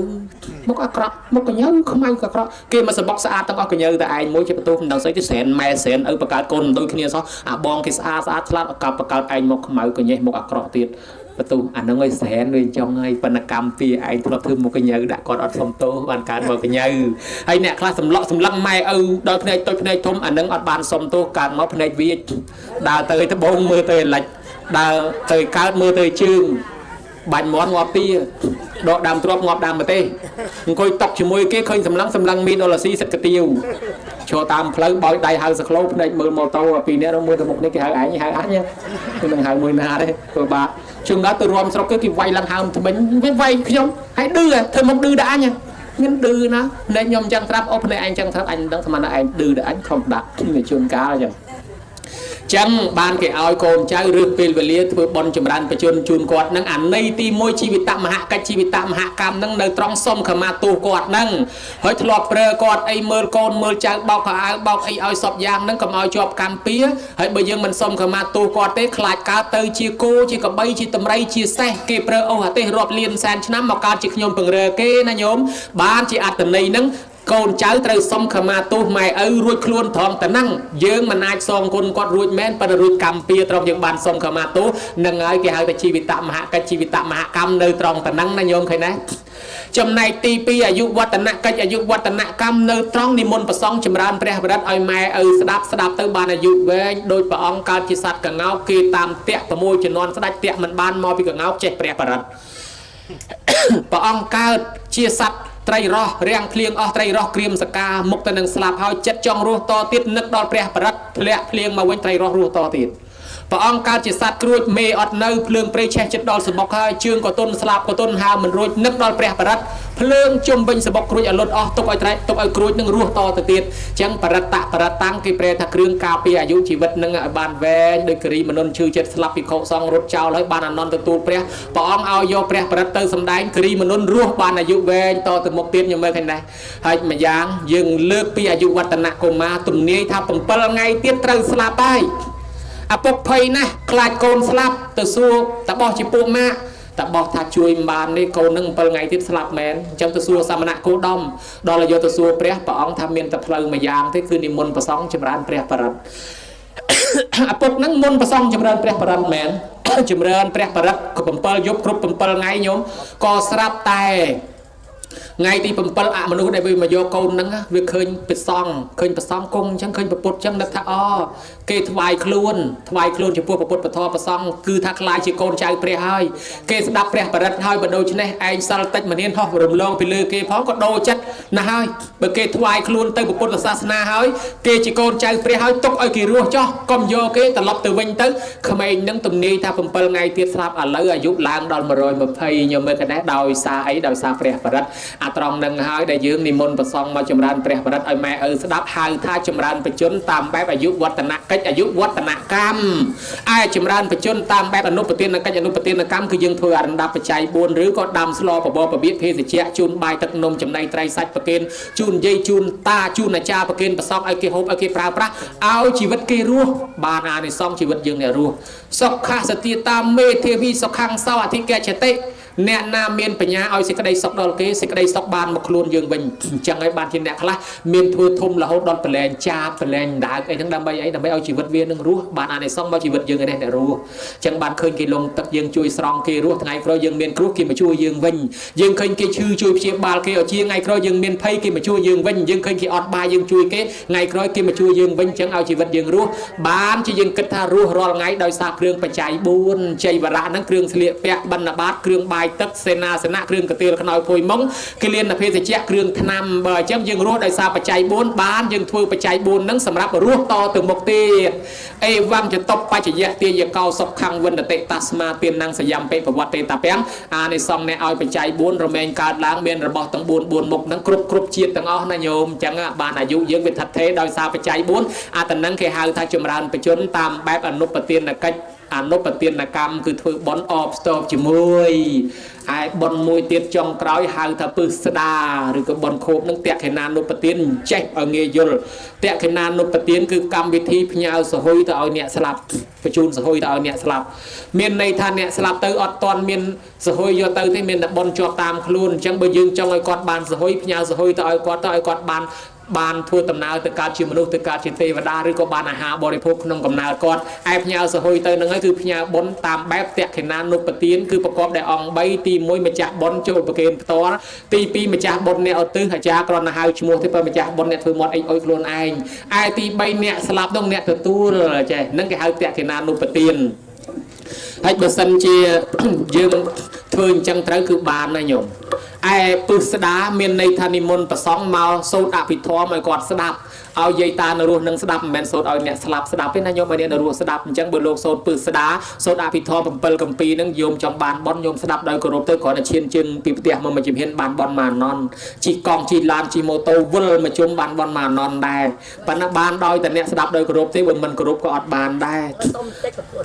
มกอักระมกเงี้ยขมายกระเกมมาสบอกสะอาดต้องเอากันเยอะแต่ไอ้มวยจะประตูดังใส่ที่แสนแม่แสนประกาศกลโดยขี้เนี่ยซอบองที่สะอาดสลัดกับประกาศไอ้มกขมายกันเยอะมกอักระตีประตูอันนั้นไอ้แสนเลยจงไอ้ปนกรรมปีไอ้ทุบทึมมกเงี้ยด่ากอดอดสมโตวันการมกเงี้ยไอ้เนี่ยคลาสสำลังไม่โดยพนัยตัวพนัยทมอันนั้นอดบานสมโตการมอพนัยวีดาวเตยตะบงมือเตยหลักดาวเตยการมือเตยชื่อบันมอนงอปีดอกดำทรวบงอบดำมาเต้คอยตกชิมวยเก้เคยสำลังมีโดลซีสกติวโชว์ตามเพลย์บอยได้หางสโคลในมือมอเตอร์ปีนี้เรามือตะมุกนี่กี่หางไอ้เนี่ยมันหางมือนาได้ตัวบ้าช่วงนั้นตัวรวมสโลก็กี่ไวลังหางทำไมไม่ไวขยมให้ดื้อเธอมันดื้อได้เนี่ยงั้นดื้อนะในยมจังทับโอปในอันจังทับอันดังสมานอันดื้อได้อันคอมดักในช่วงก้าวอย่างจังบ้านแกเอาโกนเจ้าเรื่องเป็นเวลีเพื่อบอลจำรันไปจูนกอดนั่งอันในตีมวยชีวิตมหากชีวิตมหากรรมนั่งในตรองส้มขมาตูกอดนั่งเฮ้ยทลอดเปรกอดไอ้เมื่อโกนเมื่อเจ้าบอกเขาเอาบอกไอ้เอาสอบยางนั่งกับเอาจอบกำเปี้ยเฮ้ยเบย์ยังมันส้มขมาตูกอดเตะขลาดกาเตยชีโก้ชีกับใบชีตำไรชีแซ่เกเปรโอหะเตะรอบเลียนแซนชนะมาการชีขยมเปิงเรเกนะโยมบ้านชีอัตในนั่งโกนเจ้าเตยส้มขมาตูไม่รุ่ยคลวนทองแต่นั่งเยื้องมันนายซองคนกอดรุ่ยแม่นปนรุ่ยกำเปียตรองยังบานส้มขมาตูนั่งไอ้แกหาแต่ชีวิตมหากชีวิตมหากรรมในตรองแต่นั่งนะโยมใครนะ ចំណែកទី2អាយុវឌ្ឍនៈកិច្ចអាយុវឌ្ឍនកម្មនៅត្រង់និមន្តប្រសងចម្រើនព្រះបរិត្តឲ្យម៉ែឪស្ដាប់ទៅបានអាយុវែងដោយព្រះអង្គកើតជាសត្វកង្កោកគេតាមតាក់6ជំនាន់ស្ដេចតាក់មិនបានមកពីកង្កោកចេះព្រះបរិត្តព្រះអង្គកើតជាសត្វត្រីរស់រាំងភ្លៀងអស់ត្រីរស់ក្រៀមសកាមុខទៅនឹងស្លាប់ហើយចិត្តចង់រស់តទៀតនឹកដល់ព្រះបរិត្តធ្លាក់ភ្លៀងមកវិញត្រីរស់រស់តទៀតព្រះអង្គកើតជាសត្វគ្រួចមេអត់នៅភ្លើងព្រៃឆេះចិត្តដល់សមុខហើយជើងក៏ទុនស្លាប់ក៏ទុនហើមិនរួចនឹកដល់ព្រះបរិត្តភ្លើងជុំវិញសមុខគ្រួចឲ្យលុតអស់ទុកឲ្យត្រែកទុកឲ្យគ្រួចនឹងរស់តទៅទៀតអញ្ចឹងបរិត្តតាំងគេប្រែថាគ្រឿងការពារអាយុជីវិតនឹងឲ្យបានវែងដោយគិរីមនុស្សឈឺចិត្តស្លាប់ពីខោសងរត់ចោលហើយបានអនន្តទទួលព្រះអង្គឲ្យយកព្រះបរិត្តទៅសម្ដែងគិរីមនុស្សរស់បានអាយុវែងតទៅមុខទៀតខ្ញុំមើលឃើញដែរហើយម្យ៉ាងយើងលើកពីអាយុវឌ្ឍនកុមារទំនាយថា7ថ្ងៃទៀតត្រូវស្លាប់ហើយអពុកភ័យណាស់ខ្លាចកូនស្លាប់ទៅសួរតបោះជាពួកម៉ាក់តបោះថាជួយមិនបាននេះកូននឹង7ថ្ងៃទៀតស្លាប់មែនអញ្ចឹងទៅសួរសមណៈគោដំដល់យកទៅសួរព្រះអង្គថាមានតែផ្លូវមួយយ៉ាងទេគឺនិមន្តប្រសងចម្រើនព្រះបរិត្តអពុកហ្នឹងមុនប្រសងចម្រើនព្រះបរិត្តមែនចម្រើនព្រះបរិត្តក៏7យប់គ្រប់7ថ្ងៃញោមក៏ស្រាប់តែថ្ងៃទី7អមនុស្សដែលវាមកយកកូនហ្នឹងវាឃើញប្រសងគង់អញ្ចឹងឃើញពុទ្ធអញ្ចឹងនឹកថាគេថ្វាយខ្លួនចំពោះពុទ្ធពធប្រសងគឺថាខ្លាចជាកូនចៅព្រះហើយគេស្ដាប់ព្រះបរិត្តហើយបើដូច្នេះឯងសិលតិចមនានហោះរំលងពីលើគេផងក៏ដូរចិត្តណាស់ហើយបើគេថ្វាយខ្លួនទៅពុទ្ធសាសនាហើយគេជាកូនចៅព្រះហើយទុកឲ្យគេរស់ចោះកុំយកគេត្រឡប់ទៅវិញទៅក្មេងនឹងទំនាយថា7ថ្ងៃទៀតស្លាប់ឥឡូវអាយុឡើងដល់120ខ្ញុំមើលកណេះដោយសារអីដោយសារព្រះបរិត្តត្រង់នឹងហើយដែលយើងនិមន្តប្រសងមកចម្រើនព្រះបរិត្តឲ្យម៉ែឪស្ដាប់ហៅថាចម្រើនបជនតាមបែបអាយុវឌ្ឍនកិច្ចអាយុវឌ្ឍនកម្មឯចម្រើនបជនតាមបែបអនុប្រទានកិច្ចអនុប្រទានកម្មគឺយើងធ្វើអរណ្ដាបច្ច័យ4ឬក៏ដាំស្លបបរបៀបភេសជ្ជៈជូនបាយទឹកនំចំណីត្រីសាច់ប្រគេនជូនយាយជូនតាជូនអាចារ្យប្រគេនប្រសងឲ្យគេហូបឲ្យគេប្រើប្រាស់ឲ្យជីវិតគេរស់បានអានិសង្សជីវិតយើងអ្នករស់សុខសតិតាមេធាវីសុខੰសោអធិកចតិអ្នកណាមានបញ្ញាឲ្យសេចក្តីសុខដល់គេសេចក្តីសុខបានមកខ្លួនយើងវិញអញ្ចឹងហើយបានជាអ្នកខ្លះមានធ្វើធំរហូតដល់ប្រឡែងចាបប្រឡែងដើកអីហ្នឹងដើម្បីអីដើម្បីឲ្យជីវិតវានឹងរស់បានអានិសង្សមកជីវិតយើងឯនេះអ្នករស់អញ្ចឹងបានឃើញគេលងទឹកយើងជួយស្រង់គេរស់ថ្ងៃក្រោយយើងមានគ្រោះគេមកជួយយើងវិញយើងឃើញគេឈឺជួយព្យាបាលគេឲ្យជាថ្ងៃក្រោយយើងមានភ័យគេមកជួយយើងវិញយើងឃើញគេអត់បាយយើងជួយគេថ្ងៃក្រោយគេមកជួយយើងវិញអញ្ចឹងឲ្យជីវិតយើងរស់បានជាយើងគិតថារស់រាល់ថ្ងៃដោយសារគ្រឿងបច្ច័យ4ជ័យវរៈហ្នឹងគ្រឿងស្លៀកពាក់បណ្ឌបាតគ្រឿងបាយទឹកសេនាសនៈគ្រឿងកន្ទេលខ្នើយភួយមុងគិលានភេសជ្ជៈគ្រឿងថ្នាំបើអញ្ចឹងយើងរស់ដោយសារបច្ច័យ4បានយើងធ្វើបច្ច័យ4ហ្នឹងសម្រាប់រស់តទៅមុខទៀតអេវំចតបបច្ចយៈទាយកោសុខੰវិនតិតាស្មាទានnăngសយំពេប្រវត្តិតាពាំងអានិសង្សអ្នកឲ្យបច្ច័យ4រមែងកើតឡើងមានរបស់ទាំង4មុខហ្នឹងគ្រប់ជាតិទាំងអស់ណាញោមអញ្ចឹងបានអាយុយើងវាថិតថេរដោយសារបច្ច័យ4អាតនឹងគេហៅថាចម្រើនបជនតាមបែបអនុប្រទានកិច្ចអនុប្រទានកម្មគឺធ្វើបន់អបស្ទប់ជាមួយឯបន់មួយទៀតចុងក្រោយហៅថាពឹសស្ដាឬក៏បន់ខូបនឹងតក្ខិណានុប្រទានចេះឲ្យងាយយល់តក្ខិណានុប្រទានគឺកម្មវិធីផ្ញើសហុយទៅឲ្យអ្នកស្លាប់បញ្ជូនសហុយទៅឲ្យអ្នកស្លាប់មានន័យថាអ្នកស្លាប់ទៅអត់ទាន់មានសហុយយកទៅទេមានតែបន់ជាប់តាមខ្លួនអញ្ចឹងបើយើងចង់ឲ្យគាត់បានសហុយផ្ញើសហុយទៅឲ្យគាត់បានធ្វើដំណើរទៅកើតជាមនុស្សទៅកើតជាទេវតាឬក៏បានអាហារបរិភោគក្នុងកំណើតគាត់ឯផ្ញើសហុយទៅនឹងហើយគឺផ្ញើបុណ្យតាមបែបតក្ខិណានុប្រទានគឺប្រកបដោយអង្គ3ទី1ម្ចាស់បុណ្យចូលប្រគេនផ្ទាល់ទី2ម្ចាស់បុណ្យអ្នកឧទ្ទិសអាចារ្យគ្រាន់តែហៅឈ្មោះទេបើម្ចាស់បុណ្យអ្នកធ្វើមាត់អីអុយខ្លួនឯងឯទី3អ្នកស្លាប់នោះអ្នកទទួលចេះនឹងគេហៅតក្ខិណានុប្រទានហើយបើសិនជាយើងធ្វើអញ្ចឹងត្រូវគឺបានណាញោមឯពឹសស្ដាមានន័យថានិមន្តប្រសងមកសូត្រអភិធម្មឲ្យគាត់ស្ដាប់ឲ្យយាយតានៅរស់នឹងស្ដាប់មិនមែនសូត្រឲ្យអ្នកស្លាប់ស្ដាប់ទេណាញោមឲ្យអ្នកនៅរស់ស្ដាប់អញ្ចឹងបើលោកសូត្រពឹសស្ដាសូត្រអភិធម្ម7កម្ពីហ្នឹងយោមចង់បានបន់យោមស្ដាប់ដោយគោរពទៅគ្រាន់តែឈានជើងពីផ្ទះមកជំហានបានបន់មកអណន់ជិះកង់ជិះឡានជិះម៉ូតូវិលមកជុំបានបន់មកអណន់ដែរប៉ុន្តែបានដោយតែអ្នកស្ដាប់ដោយគោរពទេបើមិនគោរពក៏អត់បានដែរសុំតិចប្រពុត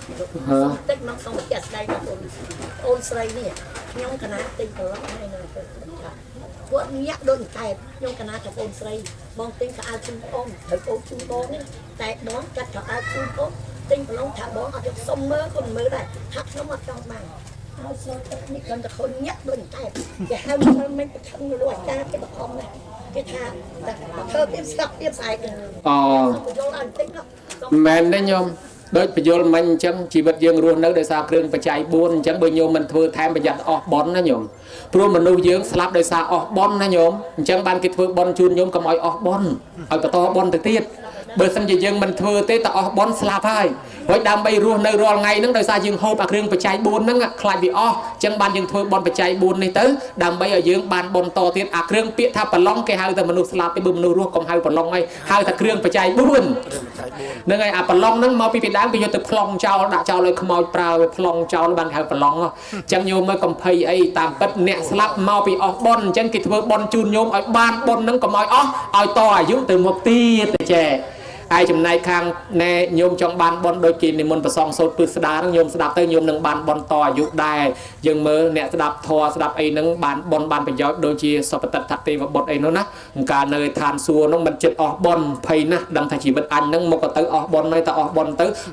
តិចមកសុំចាស់ស្ដីបងអូនស្រីនេះខ្ញុំកណាតិចប្រឡងហើយនៅពួកញាក់ដូចតែខ្ញុំកណាទៅបងស្រីបងទិញកៅអៅជូនបងហើយបងជូនបងនេះតែបងចាត់កៅអៅជូនបងទិញប្រឡងថាបងអត់យកសុំមើលគាត់មើលដែរថាខ្ញុំអត់ចង់បានហើយស្លទឹកនេះគាត់ទៅខូនញាក់ដូចតែគេហៅមិនប្រថឹងលួចតាគេបខំណាគេថាធ្វើទៀតស្ដាប់ទៀតស្អែកអូយល់អត់តិចមែនទេញោមដូចបញ្យលមិញអញ្ចឹងជីវិតយើងរស់នៅដោយសារគ្រឿងបច្ច័យ4អញ្ចឹងបើញោមមិនធ្វើថែមប្រយ័ត្នអស់បនណាញោម ព្រោះមនុស្សយើងស្លាប់ដោយសារអស់បន់ណាញោមអញ្ចឹងបានគេធ្វើបន់ជូនញោមកុំឲ្យអស់បន់ឲ្យបន្តបន់ទៅទៀតបើសិនជាយើងមិនធ្វើទេតអស់បន់ស្លាប់ហើយហើយដើម្បីរស់នៅរាល់ថ្ងៃហ្នឹងដោយសារយើងហូបអាគ្រឿងបច្ច័យ4ហ្នឹងខ្លាចវាអស់អញ្ចឹងបានយើងធ្វើបន់បច្ច័យ4នេះទៅដើម្បីឲ្យយើងបានបន់តទៀតអាគ្រឿងពាក្យថាប្រឡងគេហៅតែមនុស្សស្លាប់ទេបើមនុស្សរស់កុំហៅប្រឡងហើយហៅតែគ្រឿងបច្ច័យ4ហ្នឹងហើយអាប្រឡងហ្នឹងមកពីដើមគេយកទៅប្លង់ចោលដាក់ចោលឲ្យខ្មោចប្រើវាប្លង់ចោលបានហៅប្រឡងអញ្ចឹងញោមមើលកំភៃអីតាមពិតអ្នកស្លាប់មកពីអស់បន់អញ្ចឹងគេធ្វើបន់ជូនញោមឲ្យបានបន់ហ្នឹងកុំឲ្យអស់ឲ្យតអាយុទៅមុខទៀតទៅចេះហើយចំណែកខាងណែញោមចង់បានបនដូចគេនិមន្តប្រសងសូត្រពឹសស្ដាហ្នឹងញោមស្ដាប់ទៅញោមនឹងបានបនតអាយុដែរយើងមើលអ្នកស្ដាប់ធម៌ស្ដាប់អីហ្នឹងបានបនបានប្រយោជន៍ដូចជាសុបតិដ្ឋទេវបុត្រអីនោះណាកាលនៅឋានសួគ៌ហ្នឹងមិនចិត្តអស់បនភ័យណាស់ដឹងថាជីវិតអញហ្នឹងមកក៏ទៅអស់បនហើយតអស់បន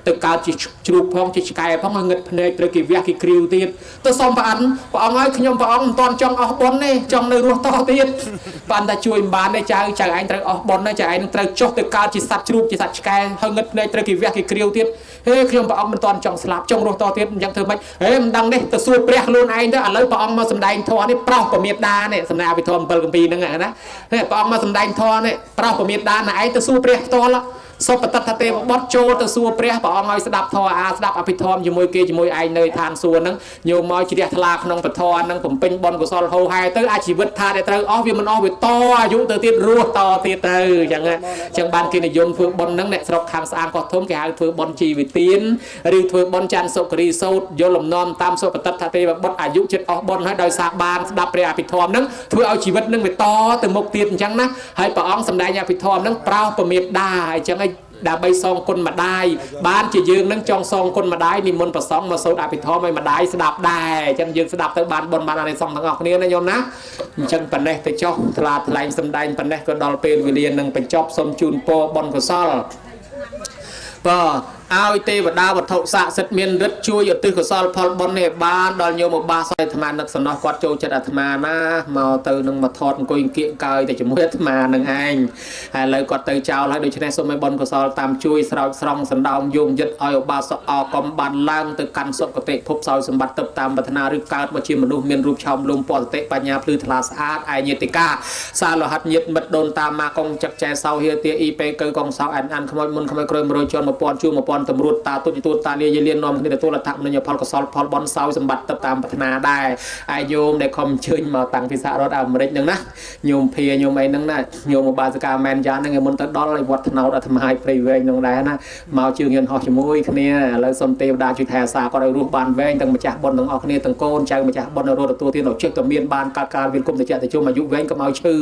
ទៅកើតជាជ្រូកផងជាឆ្កែផងងឹតភ្នែកត្រូវគេវះគេគ្រាវទៀតទៅសុំព្រះអង្គហើយខ្ញុំព្រះអង្គមិនទាន់ចង់អស់បនទេចង់នៅរស់តទៀតបានតែជួយមិនបានទេចៅឯងត្រូវអស់បនហើយចៅឯងនឹងត្រូវចុះទៅកើតជាសត្វជ្រូកជាសត្វឆ្កែហើយងឹតភ្នែកត្រូវគេវះគេគ្រាវទៀតហេខ្ញុំព្រះអង្គមិនទាន់ចង់ស្លាប់ចង់រស់តទៀតអញ្ចឹងធ្វើម៉េចហេមិនដឹងទេទៅសួរព្រះខ្លួនឯងទៅឥឡូវព្រះអង្គមកសម្ដែងធម៌នេះប្រោសពមេដានេះសម្ដែងអភិធម្ម7 កម្ពីហ្នឹងណាហេព្រះអង្គមកសម្ដែងធម៌នេះប្រោសពមេដាណែឯងទៅសួរព្រះផ្ទាល់សុបតិដ្ឋទេវបុត្រចូលទៅសួរព្រះអង្គឲ្យស្ដាប់ធម៌ស្ដាប់អភិធម្មជាមួយគេជាមួយឯងនៅឋានសួគ៌ហ្នឹងញោមមកជ្រះថ្លាក្នុងពធហ្នឹងបំពេញបុណ្យកុសលហូរហែទៅអាជីវិតថាដែលត្រូវអស់វាមិនអស់វាតអាយុទៅទៀតរស់តទៀតទៅអញ្ចឹងបានគេនិយមធ្វើបុណ្យហ្នឹងអ្នកស្រុកខាងស្អាងកោះធំគេហៅធ្វើបុណ្យជីវិទានឬធ្វើបុណ្យច័ន្ទសុគរីសោតយល់លំនាំតាមសុបតិដ្ឋទេវបុត្រអាយុចិត្តអស់បុណ្យហើយដោយសារបានស្ដាប់ព្រះអភិធម្មហ្នឹងធ្វើឲ្យជីវិតហ្នឹងវាតទៅមុខទៀតអញ្ចឹងណាហើយព្រះអង្គសម្ដែងអភិធម្មហ្នឹងប្រោសពមេដាអញ្ចឹងដើម្បីសងគុណម្ដាយបានជាយើងនឹងចង់សងគុណម្ដាយនិមន្តប្រសងមកសូត្រអភិធម្មឲ្យម្ដាយស្ដាប់ដែរអញ្ចឹងយើងស្ដាប់ទៅបានបុណ្យបានអានិសង្សទាំងអស់គ្នាណាញោមណាអញ្ចឹងប៉ុណ្ណេះទៅចុះថ្លាថ្លែងសម្ដែងប៉ុណ្ណេះក៏ដល់ពេលវេលានឹងបញ្ចប់សូមជូនពរបុណ្យកុសលឲ្យទេវតាវត្ថុស័ក្តិសិទ្ធិមានឫទ្ធិជួយឧទ្ទិសកុសលផលបុណ្យនេះបានដល់ញោមឧបាសកអាត្មានឹកសំណោះគាត់ចូលចិត្តអាត្មាណាមកទៅនឹងមកថតអង្គុយអង្គៀកកើយទៅជាមួយអាត្មានឹងឯងហើយឥឡូវគាត់ទៅចោលហើយដូច្នេះសូមឲ្យបុណ្យកុសលតាមជួយស្រោចស្រង់សណ្ដោងយោមយិត្តឲ្យឧបាសកអកំបានឡើងទៅកាន់សុគតិភពសោយសម្បត្តិទៅតាមប្រាថ្នាឬកើតមកជាមនុស្សមានរូបឆោមលំពតតិបញ្ញាភ្លឺថ្លាស្អាតឯញាតិកាសាលោហិតញាតិមិត្តដូនតាម៉ាកងចឹកចែសោហៀទាអ៊ីពេកើកងសោអានខ្មោចមុនខ្មោចក្រោយ100ជាន់1000ជួរ1000តម្រួតតាទុតិទូតាលាយលៀននាំគ្នាទទួលអត្ថមនិយផលកុសលផលបន់សោយសម្បត្តិទៅតាមប្រាថ្នាដែរអាយញោមដែលខំជើញមកតាំងពីសហរដ្ឋអាមេរិកហ្នឹងណាញោមភាញោមអីហ្នឹងណាញោមឧបាសិកាមែនយ៉ាហ្នឹងឯមុនទៅដល់ឲ្យវត្តថ្នោតអាត្មាឲ្យព្រៃវែងហ្នឹងដែរណាមកជើងយន្តហោះជាមួយគ្នាឥឡូវសុំទេវតាជួយថែអាសាគាត់ឲ្យរស់បានវែងទាំងម្ចាស់បុណ្យទាំងអស់គ្នាទាំងកូនចៅម្ចាស់បុណ្យរត់ទទួលទានឲ្យជិះតែមានបានកើតការមានគុំតិចទៅជុំអាយុវែងកុំឲ្យឈឺ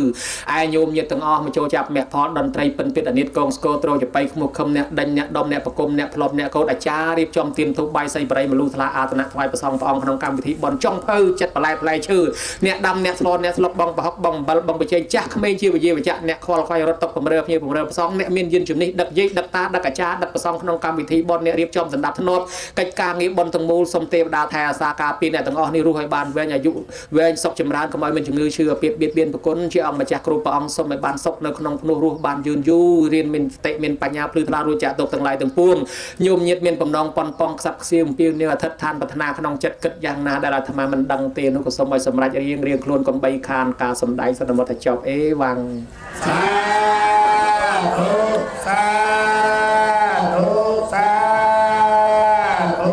អាយញោមញាតិទាំងអស់មកចូលចាប់មគ្គផលតន្ត្រីពិនពិតអានិតកងស្គរត្រោចបៃខ្មុះខឹមអ្នកដេញអ្នកដុំអ្នកប្រគុំអ្នកផ្លប់អ្នកកោតអាចារ្យរៀបចំទានធូបបាយសីបរិយមលូថ្លាអាតនៈថ្វាយប្រសងព្រះអង្គក្នុងកម្មវិធីបន់ចុងភៅចិត្តបន្លែផ្លែឈើអ្នកដាំអ្នកស្លអ្នកស្លុបបងប្រហុកបងអំបិលបងបច្ចេកចាស់ក្មេងជាវិជាវចៈអ្នកខ្វល់ខ្វាយរត់តុកបំរើភ្ញៀវបំរើប្រសងអ្នកមានយានជំនិះដឹកយាយដឹកតាដឹកអាចារ្យដឹកប្រសងក្នុងកម្មវិធីបន់អ្នករៀបចំសម្ដាប់ធ្នាប់កិច្ចការងារបន់ទាំងមូលសូមទេវតាថែអាសាការពារអ្នកទាំងអស់នេះរស់ឲ្យបានវែងអាយុវែងសុខចម្រើនកុំឲ្យមានជំងឺឈឺអាពាហ៍បៀតបៀនប្រគុណជាអង្គម្ចាស់គ្រូព្រះអង្គសូមឲ្យបានសុខនៅក្នុងភ្នោះរស់បានយូរយូររៀនមានសតិមានបញ្ញាភ្លឺថ្លារួចចាក់ទុកទាំងឡាយទាំងពួងញោមញាតមានបំណងប៉ុនប៉ងខ្សាប់ខ្សៀមពីនៅអធិដ្ឋានប្រាថ្នាក្នុងចិត្តគិតយ៉ាងណាដែលអាត្មាមិនដឹងទេនោះក៏សូមឲ្យសម្រេចរៀងខ្លួនកុំបីខានការសំដែងសន្មតចប់អេវ៉ាំងសាធុសាធុសាធុ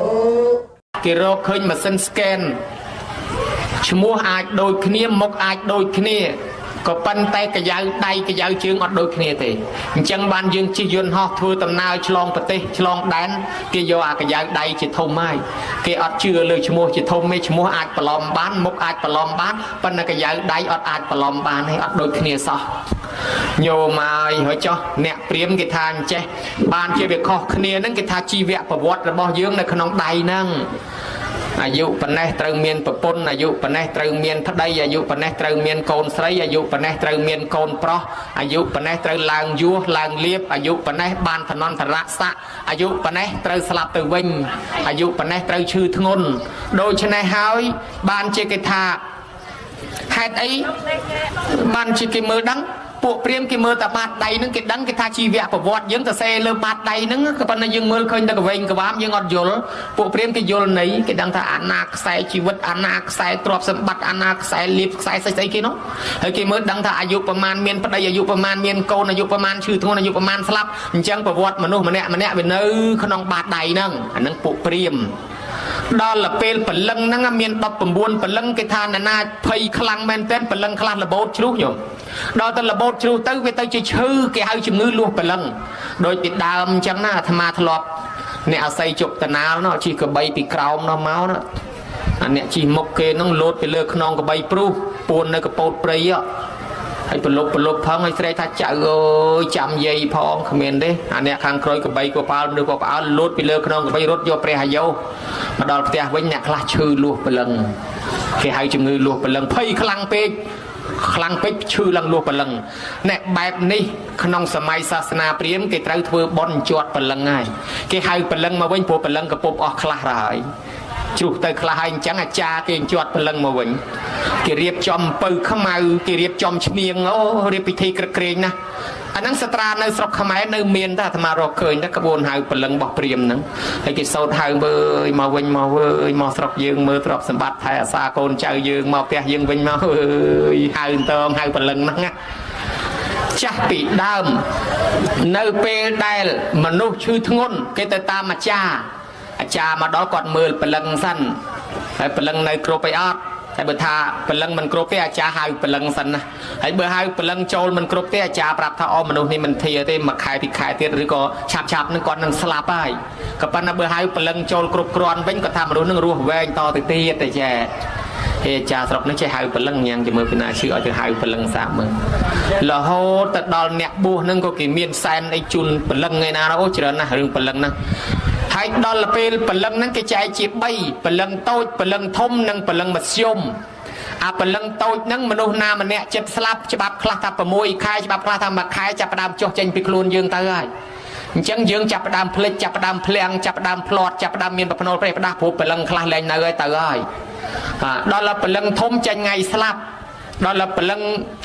គេរកឃើញម៉ាស៊ីនស្កេនឈ្មោះអាចដូចគ្នាមុខអាចដូចគ្នាក៏ប៉ុន្តែកាយដៃកាយជើងអត់ដូចគ្នាទេអញ្ចឹងបានយើងជិះយន្តហោះធ្វើដំណើរឆ្លងប្រទេសឆ្លងដែនគេយកអាកាយដៃជាធំហើយគេអត់ជឿលើឈ្មោះជាធំទេឈ្មោះអាចប្រឡំបានមុខអាចប្រឡំបានប៉ុន្តែកាយដៃអត់អាចប្រឡំបានទេអត់ដូចគ្នាសោះញោមហើយហើយចុះអ្នកព្រាហ្មណ៍គេថាអញ្ចេះបានជាវាខុសគ្នាហ្នឹងគេថាជីវៈប្រវត្តិរបស់យើងនៅក្នុងដៃហ្នឹងអាយុប៉ុណ្ណេះត្រូវមានប្រពន្ធអាយុប៉ុណ្ណេះត្រូវមានប្តីអាយុប៉ុណ្ណេះត្រូវមានកូនស្រីអាយុប៉ុណ្ណេះត្រូវមានកូនប្រុសអាយុប៉ុណ្ណេះត្រូវឡើងយោះឡើងលៀបអាយុប៉ុណ្ណេះបានឋានន្តរស័ក្តិអាយុប៉ុណ្ណេះត្រូវស្លាប់ទៅវិញអាយុប៉ុណ្ណេះត្រូវឈឺធ្ងន់ដូច្នេះហើយបានជាគេថាហេតុអីបានជាគេមើលដឹង ពួកព្រាមគេមើលតែបាតដៃហ្នឹងគេដឹងគេថាជីវៈប្រវត្តិយើងទៅសេលើបាតដៃហ្នឹងក៏ប៉ុន្តែយើងមើលឃើញតែកវែងក្បាលយើងអត់យល់ពួកព្រាមគេយល់ន័យគេដឹងថាអាណាខ្សែជីវិតអាណាខ្សែទ្រព្យសម្បត្តិអាណាខ្សែលៀបខ្សែស្អីគេនោះហើយគេមើលដឹងថាអាយុប្រមាណមានប្តីអាយុប្រមាណមានកូនអាយុប្រមាណឈឺធ្ងន់អាយុប្រមាណស្លាប់អញ្ចឹងប្រវត្តិមនុស្សម្នាក់វានៅក្នុងបាតដៃហ្នឹងអាហ្នឹងពួកព្រាមដល់ពេលព្រលឹងហ្នឹងមាន19ព្រលឹងគេថាណានាភ័យខ្លាំងមែនទែនព្រលឹងខ្លះរបូតជ្រុះញោមដល់ទៅរបូតជ្រុះទៅវាទៅជាឈឺគេហៅជំងឺលួសព្រលឹងដូចពីដើមអញ្ចឹងណាអាត្មាធ្លាប់អ្នកអស័យជប់តណាលនោះជិះកបីពីក្រោមនោះមកណាអាអ្នកជិះមុខគេហ្នឹងលោតទៅលើខ្នងកបីព្រុសពួននៅកពោតព្រៃហើយប្រលប់ផងហើយស្រែកថាចៅអើយចាំយាយផងគ្មានទេអាអ្នកខាងក្រោយកបីកប៉ាល់មនុស្សក៏ផ្អើលលោតពីលើខ្នងកបីរត់យកព្រះអាយុមកដល់ផ្ទះវិញអ្នកខ្លះឈឺលួសព្រលឹងគេហៅជំងឺលួសព្រលឹងភ័យខ្លាំងពេកឈឺឡើងលួសព្រលឹងអ្នកបែបនេះក្នុងសម័យសាសនាព្រាហ្មណ៍គេត្រូវធ្វើបន់ជាប់ព្រលឹងហើយគេហៅព្រលឹងមកវិញព្រោះព្រលឹងកពុបអស់ខ្លះហើយជ្រុះទៅខ្លះហើយអញ្ចឹងអាចារ្យគេជាប់ព្រលឹងមកវិញគេរៀបចំអំពៅខ្មៅគេរៀបចំឈ្នៀងអូរៀបពិធីក្រឹកក្រែងណាអាហ្នឹងសត្រានៅស្រុកខ្មែរនៅមានតែអាត្មារកឃើញតែក្បួនហៅព្រលឹងរបស់ព្រាហ្មណ៍ហ្នឹងហើយគេសោតហៅមើលមកវិញមកមកស្រុកយើងមើលទ្រព្យសម្បត្តិថែអាសាកូនចៅយើងមកផ្ទះយើងវិញមកអើយហៅតងហៅព្រលឹងហ្នឹងណាចាស់ពីដើមនៅពេលដែលមនុស្សឈឺធ្ងន់គេទៅតាមអាចារ្យមកដល់គាត់មើលព្រលឹងសិនហើយព្រលឹងនៅគ្រប់អីអត់ហើយបើថាព្រលឹងមិនគ្រប់ទេអាចារ្យហៅព្រលឹងសិនណាហើយបើហៅព្រលឹងចូលមិនគ្រប់ទេអាចារ្យប្រាប់ថាអូមនុស្សនេះមិនធាទេមួយខែពីរខែទៀតឬក៏ឆាប់នឹងគាត់នឹងស្លាប់ហើយក៏ប៉ុន្តែបើហៅព្រលឹងចូលគ្រប់គ្រាន់វិញគាត់ថាមនុស្សនឹងរស់វែងតទៅទៀតតែចាហេអាចារ្យស្រុកនេះចេះហៅព្រលឹងញ៉ាំជាមួយពីណាឈឺឲ្យទៅហៅព្រលឹងសាប់មើលរហូតទៅដល់អ្នកបួសនឹងក៏គេមានសែនអីជូនព្រលឹងឯណាអូច្រើនណាស់រឿងព្រលឹងហ្នឹងហើយដល់ពេលព្រលឹងហ្នឹងគេចែកជា3ព្រលឹងតូចព្រលឹងធំនិងព្រលឹងមធ្យមអាព្រលឹងតូចហ្នឹងមនុស្សណាម្នាក់ចិត្តស្លាប់ច្បាប់ខ្លះថា6ខែច្បាប់ខ្លះថា1ខែចាប់ផ្ដើមចុះចេញពីខ្លួនយើងទៅហើយអញ្ចឹងយើងចាប់ផ្ដើមភ្លេចចាប់ផ្ដើមភ្លាំងចាប់ផ្ដើមផ្លាត់ចាប់ផ្ដើមមានប្រភ្នូលប្រេះផ្ដាស់ព្រោះព្រលឹងខ្លះលែងនៅហើយទៅហើយដល់ព្រលឹងធំចេញថ្ងៃស្លាប់ដល់ព្រលឹង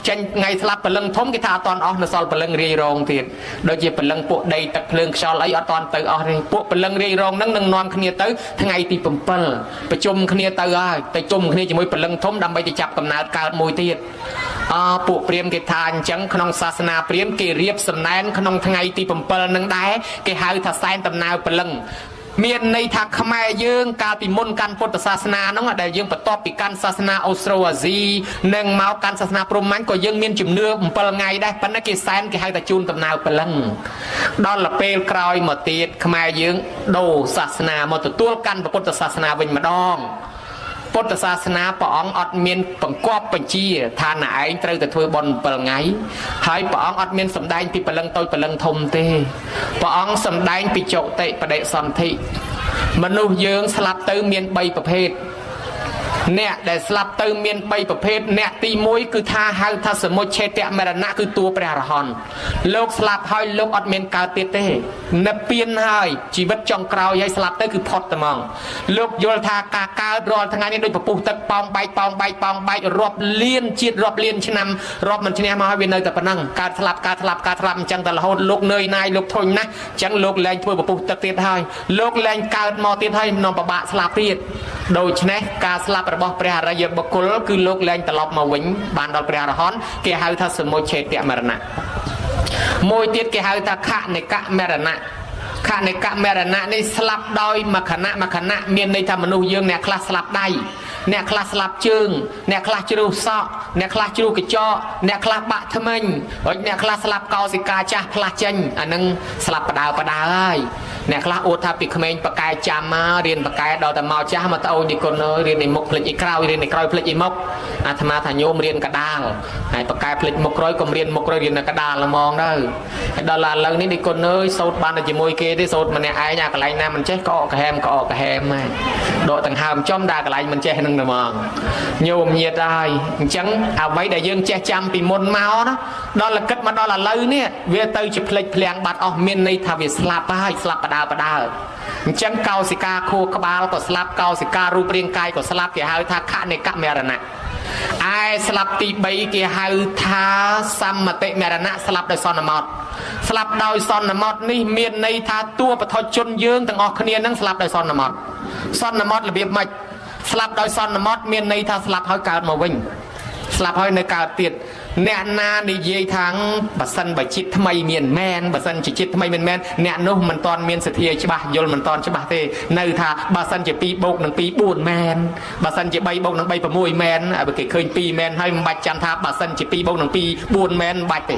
ចេញថ្ងៃស្លាប់ព្រលឹងធំគេថាអត់តាន់អស់នៅសល់ព្រលឹងរាយរងទៀតដូចជាព្រលឹងពួកដីទឹកភ្លើងខ្យល់អីអត់តាន់ទៅអស់ទេពួកព្រលឹងរាយរងហ្នឹងនឹងនាំគ្នាទៅថ្ងៃទី7ប្រជុំគ្នាទៅហើយទៅជុំគ្នាជាមួយព្រលឹងធំដើម្បីទៅចាប់កំណើតកើតមួយទៀតពួកព្រាហ្មណ៍គេថាអញ្ចឹងក្នុងសាសនាព្រាហ្មណ៍គេរៀបសំណែនក្នុងថ្ងៃទី7ហ្នឹងដែរគេហៅថាសែនដំណើរព្រលឹងមានន័យថាខ្មែរយើងកាលពីមុនកាន់ពុទ្ធសាសនាហ្នឹងដែលយើងបន្ទាប់ពីកាន់សាសនាអូស្ត្រូអាស៊ីនិងមកកាន់សាសនាព្រហ្មញ្ញក៏យើងមានជំនឿ7ថ្ងៃដែរប៉ុន្តែគេសែនគេហៅថាជូនដំណើរព្រលឹងដល់ពេលក្រោយមកទៀតខ្មែរយើងដូរសាសនាមកទទួលកាន់ពុទ្ធសាសនាវិញម្ដងពុទ្ធសាសនាព្រះអង្គអត់មានបង្គាប់បញ្ជាថាណែឯងត្រូវតែធ្វើបុណ្យ7ថ្ងៃហើយព្រះអង្គអត់មានសម្ដែងពីព្រលឹងតូចព្រលឹងធំទេព្រះអង្គសម្ដែងពីចុតិបដិសន្ធិមនុស្សយើងស្លាប់ទៅមាន3ប្រភេទអ្នកដែលស្លាប់ទៅមាន3ប្រភេទអ្នកទី1គឺថាហៅថាសមុច្ឆេតមរណៈគឺតួព្រះអរហន្តលោកស្លាប់ហើយលោកអត់មានកើតទៀតទេនិព្វានហើយជីវិតចុងក្រោយហើយស្លាប់ទៅគឺផុតតែហ្មងលោកយល់ថាការកើតរាល់ថ្ងៃនេះដូចពពុះទឹកប៉ោងបែករាប់លានជាតិរាប់លានឆ្នាំរាប់មិនឈ្នះមកហើយវានៅតែប៉ុណ្ណឹងកើតស្លាប់អញ្ចឹងតែរហូតលោកនឿយណាយលោកធុញណាស់អញ្ចឹងលោកលែងធ្វើពពុះទឹកទៀតហើយលោកលែងកើតមកទៀតហើយនាំពិបាកស្លាប់ទៀតដូច្នេះការស្លាប់របស់ព្រះអរិយបុគ្គលគឺលោកលែងត្រឡប់មកវិញបានដល់ព្រះអរហន្តគេហៅថាសមុច្ឆេតមរណៈមួយទៀតគេហៅថាខនិកមរណៈខនិកមរណៈនេះស្លាប់ដោយមួយខណៈមានន័យថាមនុស្សយើងអ្នកខ្លះស្លាប់ដៃអ្នកខ្លះស្លាប់ជើងអ្នកខ្លះជ្រុះសក់អ្នកខ្លះជ្រុះកញ្ចក់អ្នកខ្លះបាក់ធ្មេញហើយអ្នកខ្លះស្លាប់កោសិកាចាស់ផ្លាស់ចេញអានឹងស្លាប់បដាហើយអ្នកខ្លះអួតថាពីក្មេងបកែចាំមករៀនបកែដល់តែមកចាស់មកត្អូញនិគុណអើយរៀនឯមុខភ្លេចឯក្រោយរៀនឯក្រោយភ្លេចឯមុខអាត្មាថាញោមរៀនកដាលហើយបកែភ្លេចមុខក្រោយក៏រៀនមុខក្រោយរៀនតែកដាលហ្មងទៅហើយដល់ឥឡូវនេះនិគុណអើយសូត្របានតែជាមួយគេទេសូត្រម្នាក់ឯងអាកន្លែងណាមិនចេះក៏អកកហែមហើយដកដង្ហើមចំដើរកន្លែងមិនចេះនឹងតែហ្មងញោមញាតហើយអញ្ចឹងអ្វីដែលយើងចេះចាំពីមុនមកណាដល់លគិតមកដល់ឥឡូវនេះវាទៅជាភ្លេចភ្លាំងបាត់អស់មានន័យថាវាស្លាប់ហើយស្លាប់បដាអញ្ចឹងកោសិកាខួរក្បាលក៏ស្លាប់កោសិការូបរាងកាយក៏ស្លាប់គេហៅថាខនិកមរណៈ ai slap ti bay kia hau tha samate merana slapដោយសន្មតស្លាប់ដោយសន្មតនេះមានន័យថាតួបថុជនយើងទាំងអស់គ្នានឹងស្លាប់ដោយសន្មតសន្មតរបៀបម៉េចស្លាប់ដោយសន្មតមានន័យថាស្លាប់ហើយកើតមកវិញស្លាប់ហើយនៅកើតទៀតអ្នកណានិយាយថាបើសិនបើជាតិថ្មីមានមែនបើសិនជាជាតិថ្មីមិនមែនអ្នកនោះមិនតាន់មានសទ្ធាច្បាស់យល់មិនតាន់ច្បាស់ទេនៅថាបើសិនជា2បូកនឹង2 4មែនបើសិនជា3បូកនឹង3 6មែនបើគេឃើញ2មែនហើយមិនបាច់ចាំថាបើសិនជា2បូកនឹង2 4មែនមិនបាច់ទេ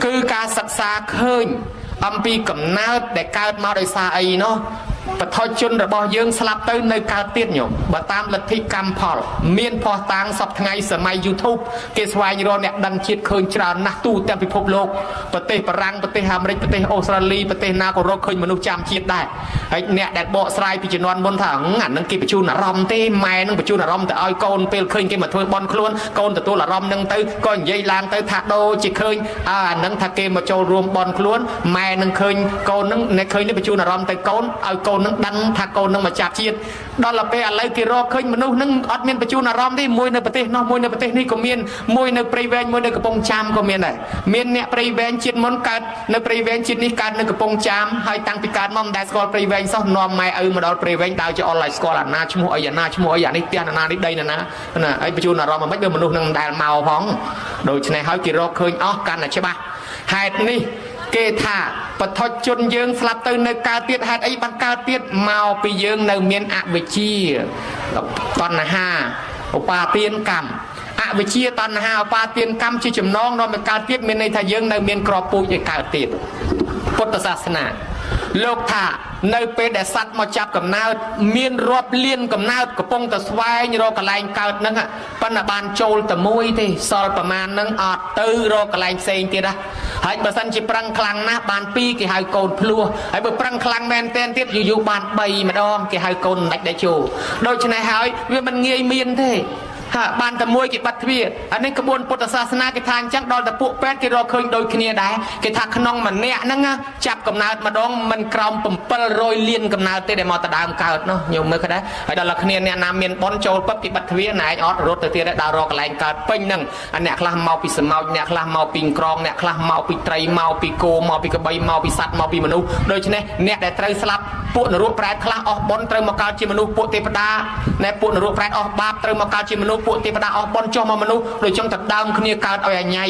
គឺការសិក្សាឃើញអំពីកំណើតដែលកើតមកដោយសារអីនោះបថុជនរបស់យើងស្លាប់ទៅនៅកើតទៀតញោមបើតាមលទ្ធិកម្មផលមានផុសតាងសពថ្ងៃសម័យ YouTube គេស្វែងរកអ្នកដឹងជាតិឃើញច្រើនណាស់ទូទាំងពិភពលោកប្រទេសបារាំងប្រទេសអាមេរិកប្រទេសអូស្ត្រាលីប្រទេសណាក៏រកឃើញមនុស្សចាំជាតិដែរហើយអ្នកដែលបកស្រាយពីជំនាន់មុនថាអានឹងគេបញ្ជូនអារម្មណ៍ទេម៉ែនឹងបញ្ជូនអារម្មណ៍ទៅឲ្យកូនពេលឃើញគេមកធ្វើបន់ខ្លួនកូនទទួលអារម្មណ៍នឹងទៅក៏និយាយឡើងទៅថាដូចជាឃើញអានឹងថាគេមកចូលរួមបន់ខ្លួនម៉ែនឹងឃើញកូននឹងអ្នកឃើញនេះបញ្ជូនអារម្មណ៍ទៅកូនឲ្យកូននឹងដឹងថាកូននឹងមកចាប់ជាតិដល់ពេលឥឡូវគេរកឃើញមនុស្សនឹងអត់មានបញ្ជូនអារម្មណ៍ទេមួយនៅប្រទេសនោះមួយនៅប្រទេសនេះក៏មានមួយនៅព្រៃវែងមួយនៅកំពង់ចាមក៏មានដែរមានអ្នកព្រៃវែងជាតិមុនកើតនៅព្រៃវែងជាតិនេះកើតនៅកំពង់ចាមហើយតាំងពីកើតមកមិនដែលស្គាល់ព្រៃវែងសោះនាំម៉ែឪមកដល់ព្រៃវែងដើរជាអនឡាញស្គាល់អាណាឈ្មោះអីអាណាឈ្មោះអីអានេះផ្ទះអាណានេះដីណាណាហើយបញ្ជូនអារម្មណ៍មិនបើមនុស្សនឹងមិនដែលមកផងដូច្នេះហើយគេរកឃើញអស់កាន់តែច្បាស់ហេតុនេះគេថាបថុជនយើងស្លាប់ទៅនៅកើតទៀតហេតុអីបានកើតទៀតមកពីយើងនៅមានអវិជ្ជាតណ្ហាឧបាទានកម្មអវិជ្ជាតណ្ហាឧបាទានកម្មជាចំណងនាំទៅកើតទៀតមានន័យថាយើងនៅមានក្របពូជឲ្យកើតទៀតពុទ្ធសាសនាលោកថានៅពេលដែលសត្វមកចាប់កំណើតមានរាប់លានកំណើតកំពុងតែស្វែងរកកន្លែងកើតហ្នឹងប៉ុន្តែបានចូលតែមួយទេសល់ប្រមាណហ្នឹងអត់ទៅរកកន្លែងផ្សេងទៀតណាហើយបើសិនជាប្រឹងខ្លាំងណាស់បាន2គេហៅកូនភ្លោះហើយបើប្រឹងខ្លាំងមែនទែនទៀតយូរបាន3ម្ដងគេហៅកូនដាច់ដេជោដូច្នេះហើយវាមិនងាយមានទេបានតែមួយគេបាត់ទ្វារអានេះក្បួនពុទ្ធសាសនាគេថាអញ្ចឹងដល់តែពួកពេទ្យគេរកឃើញដូចគ្នាដែរគេថាក្នុងម្នាក់ហ្នឹងចាប់កំណើតម្ដងមិនក្រោម700លានកំណើតទេដែលមកទៅដើមកើតនោះញោមមើលឃើញដែរហើយដល់តែគ្នាអ្នកណាមានប៉ុនចូលពឹបគេបាត់ទ្វារណែឯងអត់រត់ទៅទៀតដល់រកកន្លែងកើតពេញហ្នឹងអ្នកខ្លះមកពីសម្ោចអ្នកខ្លះមកពីក្រងអ្នកខ្លះមកពីត្រីមកពីគោមកពីក្របីមកពីសត្វមកពីមនុស្សដូច្នេះអ្នកដែលត្រូវស្លាប់ពួកនរោប្រែតខ្លះអស់ប៉ុនត្រូវមកកើតជាមនុស្សពួកទេវតាណែពួកនរោប្រែតអស់បាបត្រូវមកកើតជាមនុស្សពួកទេវតាអស់ប៉ុនចុះមកមនុស្សដូចចង់ទៅដើមគ្នាកើតឲ្យអញ្ញៃ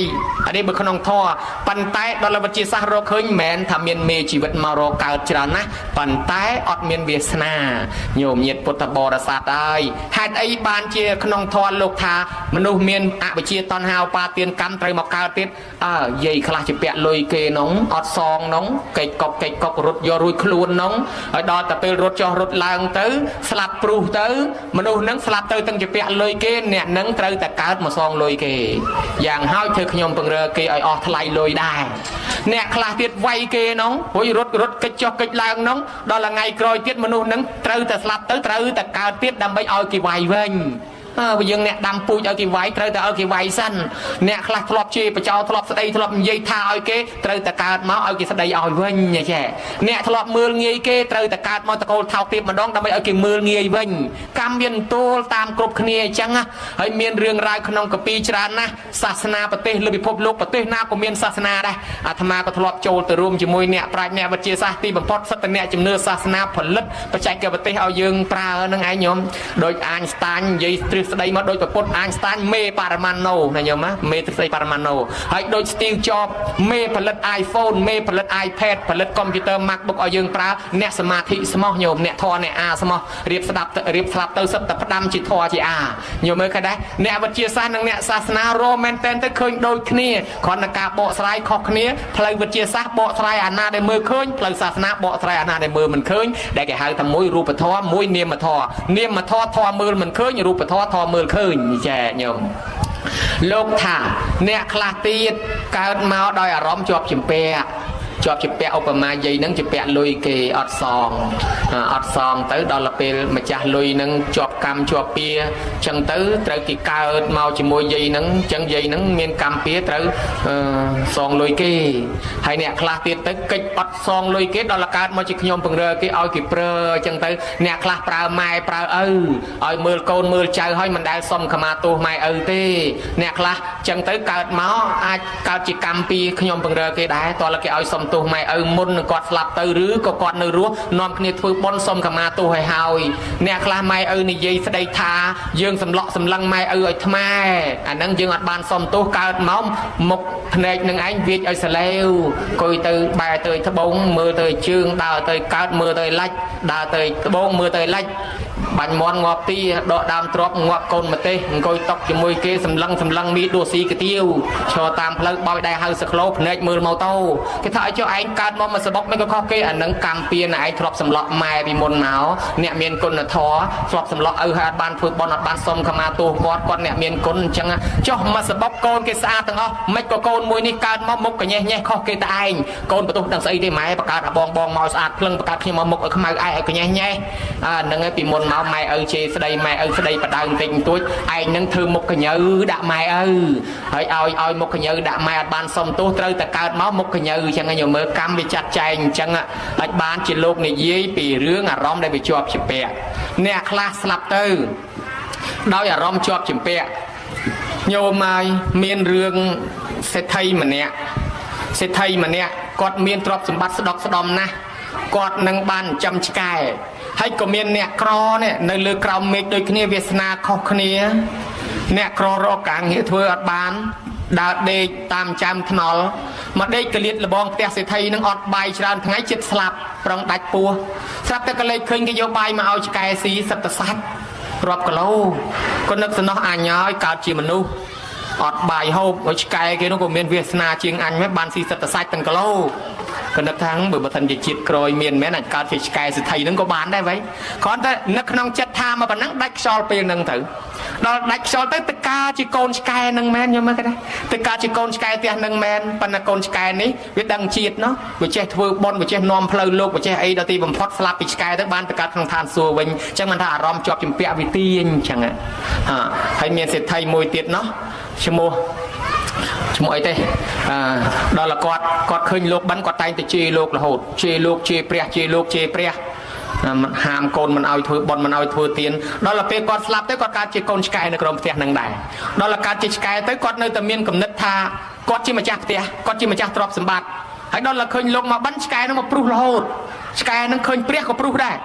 អានេះបើក្នុងធម៌ប៉ុន្តែដល់វិទ្យាសាស្ត្ររកឃើញមិនមែនថាមានមេជីវិតមករកកើតច្រើនណាស់ប៉ុន្តែអត់មានវាសនាញោមញាតិពុទ្ធបរិស័ទហើយហេតុអីបានជាក្នុងធម៌លោកថាមនុស្សមានអវិជ្ជាតណ្ហាឧបាទានកម្មត្រូវមកកើតទៀតយាយខ្លះជាពាក់លុយគេនោះអត់សងនោះកេកកុករត់យករួចខ្លួននោះហើយដល់តែពេលរត់ចុះរត់ឡើងទៅស្លាប់ព្រុសទៅមនុស្សនឹងស្លាប់ទៅទាំងជាពាក់លុយគេអ្នកនឹងត្រូវតែកើតមកសងលុយគេយ៉ាងហើយធ្វើខ្ញុំពង្រើគេឲ្យអស់ថ្លៃលុយដែរអ្នកខ្លះទៀតវាយគេនោះហួយរត់កិច្ចចុះកិច្ចឡើងនោះដល់ថ្ងៃក្រោយទៀតមនុស្សនឹងត្រូវតែស្លាប់ទៅត្រូវតែកើតទៀតដើម្បីឲ្យគេវាយវិញបើយើងអ្នកដាំពូជឲ្យគេវាយត្រូវតែឲ្យគេវាយសិនអ្នកខ្លះធ្លាប់ជេរបចោធ្លាប់ស្ដីធ្លាប់និយាយថាឲ្យគេត្រូវតែកើតមកឲ្យគេស្ដីឲ្យវិញចាអ្នកធ្លាប់មើលងាយគេត្រូវតែកើតមកតកូលថោកទៀបម្ដងដើម្បីឲ្យគេមើលងាយវិញកម្មមានទូលតាមគ្រប់គ្នាអញ្ចឹងហើយមានរឿងរ៉ាវក្នុងកាពីច្រើនណាស់សាសនាប្រទេសលើពិភពលោកប្រទេសណាក៏មានសាសនាដែរអាត្មាក៏ធ្លាប់ចូលទៅរួមជាមួយអ្នកប្រាជ្ញអ្នកវិទ្យាសាស្ត្រទីបំផុតសិទ្ធិអ្នកជំនឿសាសនាផលិតបច្ចេកវិទ្យាឲ្យយើងប្រើនឹងឯងញោមដោយអាញស្តាញនិយាយស្ដីមកដោយប្រពុតអាញស្តាញមេបរមាណូណាញោមមេទ្រឹស្ដីបរមាណូហើយដូច Steve Jobs មេផលិត iPhone មេផលិត iPad ផលិត computer MacBook ឲ្យយើងប្រើអ្នកសមាធិស្មោះញោមអ្នកធម៌អ្នកអាស្មោះរៀបស្ដាប់រៀបស្លាប់ទៅសិតតែផ្ដាំជាធម៌ជាអាញោមមើលឃើញដែរអ្នកវិទ្យាសាស្ត្រនិងអ្នកសាសនារមែនតែនទៅឃើញដូចគ្នាគ្រាន់តែការបកស្រាយខុសគ្នាផ្លូវវិទ្យាសាស្ត្របកស្រាយអាណាដែលមើលឃើញផ្លូវសាសនាបកស្រាយអាណាដែលមើលមិនឃើញដែលគេហៅថាមួយរូបធម៌មួយនាមធម៌នាមធម៌ធម៌មើលមិនឃើញរូបធម៌ធម៌មើលឃើញចាញោមលោកថាអ្នកខ្លះទៀតកើតមកដោយអារម្មណ៍ជាប់ជំពាក់ ជាប់ជាពាក់ឧបមាយាយហ្នឹងជាពាក់លុយគេអត់សងទៅដល់ទៅពេលម្ចាស់លុយហ្នឹងជាប់កម្មជាប់ពៀចឹងទៅត្រូវគេកើតមកជាមួយយាយហ្នឹងចឹងយាយហ្នឹងមានកម្មពៀត្រូវសងលុយគេហើយអ្នកខ្លះទៀតទៅកិច្ចអត់សងលុយគេដល់កើតមកជាខ្ញុំពង្រើគេឲ្យគេប្រើចឹងទៅអ្នកខ្លះប្រើម៉ែប្រើឪឲ្យមើលកូនមើលចៅឲ្យមិនដែលសុំខមាទោសម៉ែឪទេអ្នកខ្លះចឹងទៅកើតមកអាចកើតជាកម្មពៀខ្ញុំពង្រើគេដែរតើគេឲ្យសុំទោសម៉ែឪមុននឹងគាត់ស្លាប់ទៅឬក៏គាត់នៅរស់នាំគ្នាធ្វើបុណ្យសុំខមាទោសឲ្យហើយអ្នកខ្លះម៉ែឪនិយាយស្ដីថាយើងសម្លក់សម្លឹងម៉ែឪឲ្យថ្មអាហ្នឹងយើងអត់បានសុំទោសកើតមកមុខភ្នែកនឹងឯងវាចឲ្យសលេវគួយទៅបែរទៅត្បូងមើលទៅជើងដើរទៅកើតមើលទៅឡាច់ដើរទៅត្បូងមើលទៅឡាច់បាញ់មន់ងាប់ទីដកដើមទ្របងាប់កូនម្ទេសអង្គុយតុកជាមួយគេសម្លឹងមីដួស៊ីកាទៀវឈរតាមផ្លូវបោយដៃហៅសក្លោភ្នែកមើលមកទៅគេថាឲ្យចុះឯងកើតមកមួយសបុកមិនក៏ខុសគេអានឹងកម្មពៀនឯងធ្លាប់សម្លក់ម៉ែពីមុនមកអ្នកមានគុណធម៌ធ្លាប់សម្លក់ឪហើយអត់បានធ្វើបន់អត់បានសុំខមាទោសគាត់អ្នកមានគុណអញ្ចឹងចុះមួយសបុកកូនគេស្អាតទាំងអស់មិនក៏កូនមួយនេះកើតមកមុខកញ៉េះញ៉េះខុសគេតែឯងកូនបន្ទោសដឹងស្អីទេម៉ែបកើតបងមកស្អាតភ្លឹងបកើតខ្ញុំមកមុខឲ្យខ្មៅឯងឲ្យកញ៉េះញ៉េះហ្នឹងឯងពីមុនមកម៉ែឪជេរស្ដីម៉ែឪស្ដីបដៅបន្តិចបន្តួចឯងនឹងធ្វើមុខកញើដាក់ម៉ែឪហើយឲ្យមុខកញើដាក់ម៉ែអត់បានសុំទោសត្រូវតែកើតមកមុខកញើអញ្ចឹងខ្ញុំមើលកម្មវាចាត់ចែងអញ្ចឹងអាចបានជាលោកនិយាយពីរឿងអារម្មណ៍ដែលវាជាប់ជាពាក់អ្នកខ្លះស្លាប់ទៅដោយអារម្មណ៍ជាប់ជាពាក់ញោមហើយមានរឿងសេដ្ឋីម្នាក់គាត់មានទ្រព្យសម្បត្តិស្ដុកស្ដំណាស់គាត់នឹងបានចំឆ្កែហើយក៏មានអ្នកក្រនេះនៅលើក្រោមមេឃដូចគ្នាវាសនាខុសគ្នាអ្នកក្ររកការងារធ្វើអត់បានដើរដេកតាមចាំថ្នល់មកដេកកលៀតលបងផ្ទះសេដ្ឋីនឹងអត់បាយច្រើនថ្ងៃចិត្តស្លាប់ប្រងដាច់ពោះស្រាប់តែកលេចឃើញគេយកបាយមកឲ្យឆ្កែស៊ីសត្វសាច់រាប់គីឡូក៏នឹកសំណោះអញហើយកើតជាមនុស្សអត់បាយហូបឲ្យឆ្កែគេនោះក៏មានវាសនាជាងអញមែនបានស៊ីសត្វសាច់ទាំងគីឡូក៏នឹកថាបើមិនជាជាតិក្រោយមានមែនអាចកើតជាឆ្កែសិទ្ធិហ្នឹងក៏បានដែរវិញគ្រាន់តែនឹកក្នុងចិត្តថាមកប៉ុណ្ណឹងដាច់ខ្យល់ពេលហ្នឹងទៅដល់ដាច់ខ្យល់ទៅទៅការជាកូនឆ្កែហ្នឹងមែនយល់មើលគេដែរទៅការជាកូនឆ្កែផ្ទះហ្នឹងមែនប៉ុន្តែកូនឆ្កែនេះវាដឹងជាតិណោះវាចេះធ្វើបុណ្យវាចេះនាំផ្លូវលោកវាចេះអីដល់ទីបំផុតស្លាប់ពីឆ្កែទៅបានទៅកើតក្នុងឋានសួគ៌វិញអញ្ចឹងមិនថាអារម្មណ៍ជាប់ជំពាក់វិទាញអញ្ចឹងហើយមានសិទ្ធិមួយទៀតណោះឈ្មោះអីទេដល់គាត់ឃើញលោកបិណ្ឌគាត់តែងតែជេរលោករហូតជេរលោកជេរព្រះហាមកូនមិនឲ្យធ្វើបន់មិនឲ្យធ្វើទានដល់ពេលគាត់ស្លាប់ទៅគាត់កើតជាកូនឆ្កែនៅក្រោមផ្ទះនឹងដែរដល់កើតជាឆ្កែទៅគាត់នៅតែមានគំនិតថាគាត់ជាម្ចាស់ផ្ទះគាត់ជាម្ចាស់ទ្រព្យសម្បត្តិហើយដល់ឃើញលោកមកបិណ្ឌឆ្កែនឹងមកព្រុសរហូតឆ្កែនឹងឃើញព្រះក៏ព្រុសដែរ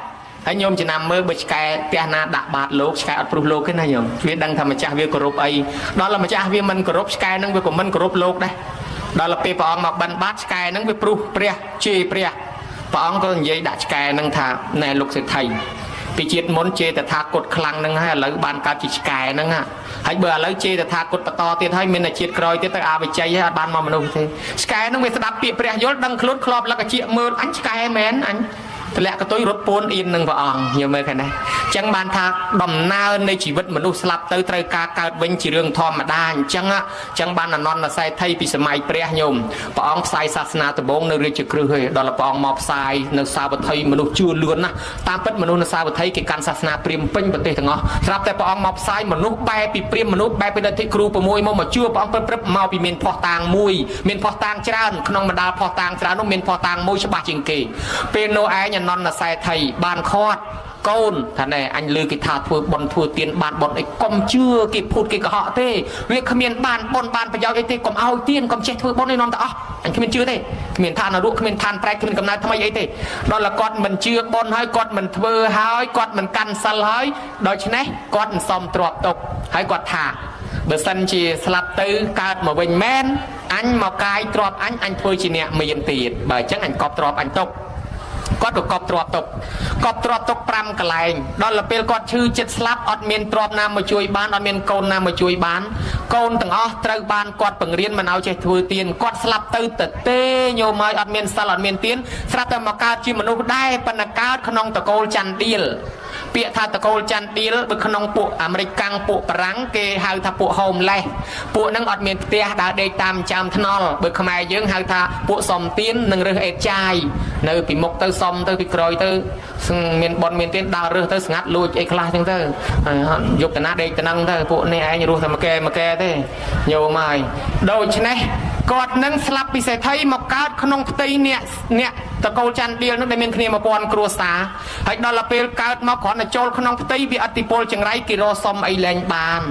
ហើយញោមចំណាំមើលបើឆ្កែផ្ទះណាដាក់បាតលោកឆ្កែអត់ព្រុសលោកទេណាញោមវាដឹងថាម្ចាស់វាគោរពអីដល់ម្ចាស់វាមិនគោរពឆ្កែនឹងវាក៏មិនគោរពលោកដែរដល់ពេលព្រះអង្គមកបិណ្ឌបាតឆ្កែនឹងវាព្រុសព្រះជេរព្រះអង្គក៏និយាយដាក់ឆ្កែនឹងថាណែលោកសេដ្ឋីពីជាតិមុនជេរតថាគតខ្លាំងនឹងហើយឥឡូវបានកើតជាឆ្កែនឹងហើយបើឥឡូវជេរតថាគតបន្តទៀតហើយមានតែជាតិក្រោយទៀតទៅអវិជ័យហើយអត់បានមកមនុស្សទេឆ្កែនឹងវាស្ដាប់ពាក្យព្រះយល់ដឹងខ្លួនធ្លាប់លកជាមើលអញឆ្កែមែនអញទម្លាក់កតុយរត់ពួនអៀននឹងព្រះអង្គញោមមើលឃើញណាអញ្ចឹងបានថាដំណើរនៃជីវិតមនុស្សស្លាប់ទៅត្រូវការកើតវិញជារឿងធម្មតាអញ្ចឹងបានអនន្តសេដ្ឋីពីសម័យព្រះញោមព្រះអង្គផ្សាយសាសនាដំបូងនៅរាជក្រឹសហើយដល់ព្រះអង្គមកផ្សាយនៅសាវត្ថីមនុស្សជួលលឿនណាស់តាមពិតមនុស្សនៅសាវត្ថីគេកាន់សាសនាព្រាហ្មណ៍ពេញប្រទេសទាំងអស់ស្រាប់តែព្រះអង្គមកផ្សាយមនុស្សបែបពីព្រាហ្មណ៍មនុស្សបែបពីលទ្ធិគ្រូ6មកជួព្រះអង្គព្រឹបមកពីមានភ័ស្តុតាងមួយមានភ័ស្តុតាងច្រើនក្នុងបណ្ដាលភ័ស្តុតាងច្រើននោះមានភ័ស្តុតាងមួយច្បាស់ជាងគេពេលនោះឯងអនន្តសេដ្ឋីបានខាត់កូនថាណែអញលើគេថាធ្វើបុណ្យធ្វើទានបានបុណ្យអីកុំជឿគេភូតគេកុហកទេវាគ្មានបានបុណ្យបានប្រយោជន៍អីទេកុំឲ្យទានកុំចេះធ្វើបុណ្យឯនាំទៅអស់អញគ្មានជឿទេគ្មានឋាននរកគ្មានឋានប្រែកគ្មានកំណើតថ្មីអីទេដល់គាត់មិនជឿបុណ្យហើយគាត់មិនធ្វើហើយគាត់មិនកាន់សិលហើយដូច្នេះគាត់មិនសមទ្រព្យទុកហើយគាត់ថាបើសិនជាស្លាប់ទៅកើតមកវិញមែនអញមកកាយទ្រព្យអញធ្វើជាអ្នកមានទៀតបើអញ្ចឹងអញកប់ទ្រព្យអញទុកគាត់ក៏កប់ទ្រព្យទុក5កន្លែងដល់ពេលគាត់ឈឺចិត្តស្លាប់អត់មានទ្រព្យណាមកជួយបានអត់មានកូនណាមកជួយបានកូនទាំងអស់ត្រូវបានគាត់បង្រៀនមិនឲ្យចេះធ្វើទានគាត់ស្លាប់ទៅទេញោមហើយអត់មានសិលអត់មានទានស្រាប់តែមកកើតជាមនុស្សដែរប៉ុន្តែកើតក្នុងតកូលចន្ទដៀល ពាក្យថាតកូលច័ន្ទឌីលបើក្នុងពួកអាមេរិកកាំងពួកបារាំងគេហៅថាពួក homeless ពួកហ្នឹងអត់មានផ្ទះដើរដេកតាមចាំថ្នល់បើខ្មែរយើងហៅថាពួកសំទៀននិងរើសអេតចាយនៅពីមុខទៅសំទៅពីក្រោយទៅមានបនមានទៀនដើររើសទៅស្ងាត់លួចអីខ្លះចឹងទៅយកតាណាដេកតានឹងទៅពួកនេះឯងរស់តែមកែទេញោមហើយដូច្នេះគាត់នឹងស្លាប់ពីសេដ្ឋីមកកើតក្នុងផ្ទៃអ្នកតកូលច័ន្ទឌីលនោះដែលមានគ្នា1000គ្រួសារហើយដល់ទៅពេលកើតមកគ្រាន់តែចូលក្នុងផ្ទៃវាអតិពលចង្រៃគេរកសុំអីលែងបាន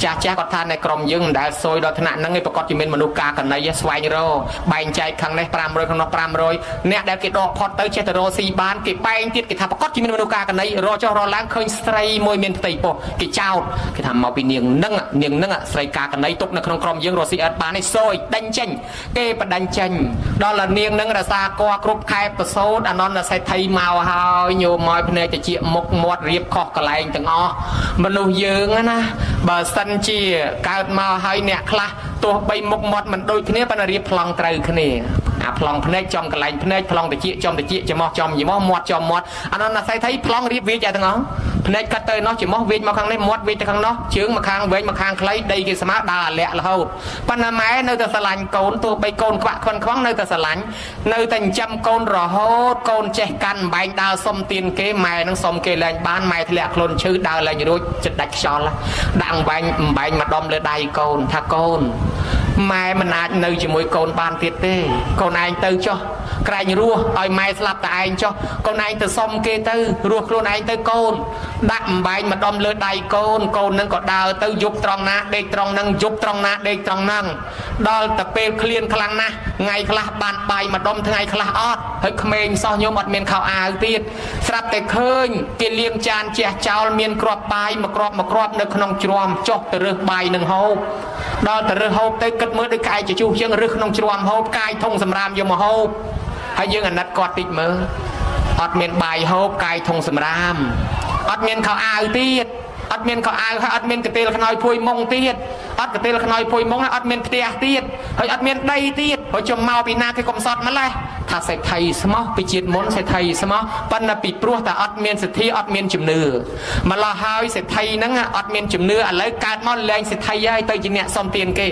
ចាស់គាត់ថានៅក្រុមយើងមិនដែលសួយដល់ថ្នាក់ហ្នឹងឯងប្រកាសជាមានមនុស្សការកណីស្វែងរកបែងចែកខាងនេះ500ខាងនោះ500អ្នកដែលគេដកផុតទៅចេះតែរកស៊ីបានគេបែងទៀតគេថាប្រកាសជាមានមនុស្សការកណីរកចុះរកឡើងឃើញស្រីមួយមានផ្ទៃពោះគេចោទគេថាមកពីនាងហ្នឹងស្រីការកណីទុកនៅក្នុងក្រុមយើងរកស៊ីអត់បានឯងសួយដេញចេញគេបដិញ្ចេញដល់នាងហ្នឹងរសាកគ្រប់ខែប្រសូតអនន្តសេដ្ឋីមកហើយញោមមកភ្នែកតិចមុខមាត់រៀបខុសកន្លែងទាំងអស់មនុស្សយើងណាបើសិនជាកើតមកហើយអ្នកខ្លះទោះបីមុខមាត់មិនដូចគ្នាប៉ុន្តែរៀបប្លង់ត្រូវគ្នាអាប្លង់ភ្នែកចំកន្លែងភ្នែកប្លង់តិចចំតិចច្រមុះចំច្រមុះមាត់ចំមាត់អនន្តសេដ្ឋីប្លង់រៀបវាចទាំងអស់ភ្នែកកាត់ទៅនោះច្រមុះវាចមកខាងនេះមាត់វាចទៅខាងនោះជើងមកខាងវែងមកខាងខ្លីដីគេស្មើដើរអាលាក់រហូតប៉ុន្តែម៉ែនៅតែស្រឡាញ់កូនទោះបីកូនខ្វាក់ខ្វិនខ្វងនៅតែស្រឡាញ់នៅតែចិញ្ចឹមកូនរហូតកូនចេះកាន់បែងដើរសុំទៀនគេម៉ែនឹងសុំគេលែងបានម៉ែធ្លាក់ខ្លួនឈឺដើរលែងរួចចិត្តដាច់ខ្យល់ដាក់បែងមកដុំលើដៃកូនថាកូនម៉ែមិនអាចនៅជាមួយកូនបានទៀតទេកូនឯងទៅចុះក្រែងរស់ឲ្យម៉ែស្លាប់តែឯងចុះកូនឯងទៅសុំគេទៅរស់ខ្លួនឯងទៅកូនដាក់អំបែងមកដុំលើដៃកូននឹងក៏ដើរទៅយប់ត្រង់ណាដេកត្រង់ហ្នឹងយប់ត្រង់ណាដេកត្រង់ហ្នឹងដល់តែពេលឃ្លានខ្លាំងណាស់ថ្ងៃខ្លះបានបាយមកដុំថ្ងៃខ្លះអត់ហើយក្មេងសោះញោមអត់មានខោអាវទៀតស្រាប់តែឃើញគេលាងចានជះចោលមានគ្រាប់បាយមួយគ្រាប់នៅក្នុងជ្រាំចុះទៅរើសបាយនឹងហូបដល់ទៅរើសហូបទៅគិតមើលដូចក្អែកជជុះជាងរើសក្នុងជ្រាំហូបកាយធុងសម្រាមយកមកហូបហើយយើងអាណិតគាត់តិចមើលអត់មានបាយហូបកាយធុងសម្រាមអត់មានខោអាវទៀតអត់មានខោអាវហើយអត់មានកន្ទេលខ្នើយភួយមុងទៀតអត់កន្ទេលខ្នើយភួយមុងហើយអត់មានផ្ទះទៀតហើយអត់មានដីទៀតហើយចំមកពីណាគេកំសត់ម្លេះថាសេដ្ឋីស្មោះពីជាតិមុនសេដ្ឋីស្មោះប៉ុន្តែពីព្រោះតែអត់មានសទ្ធាអត់មានជំនឿម្ល៉េះហើយសេដ្ឋីហ្នឹងអត់មានជំនឿឥឡូវកើតមកលែងសេដ្ឋីហើយទៅជាអ្នកសុំទានគេ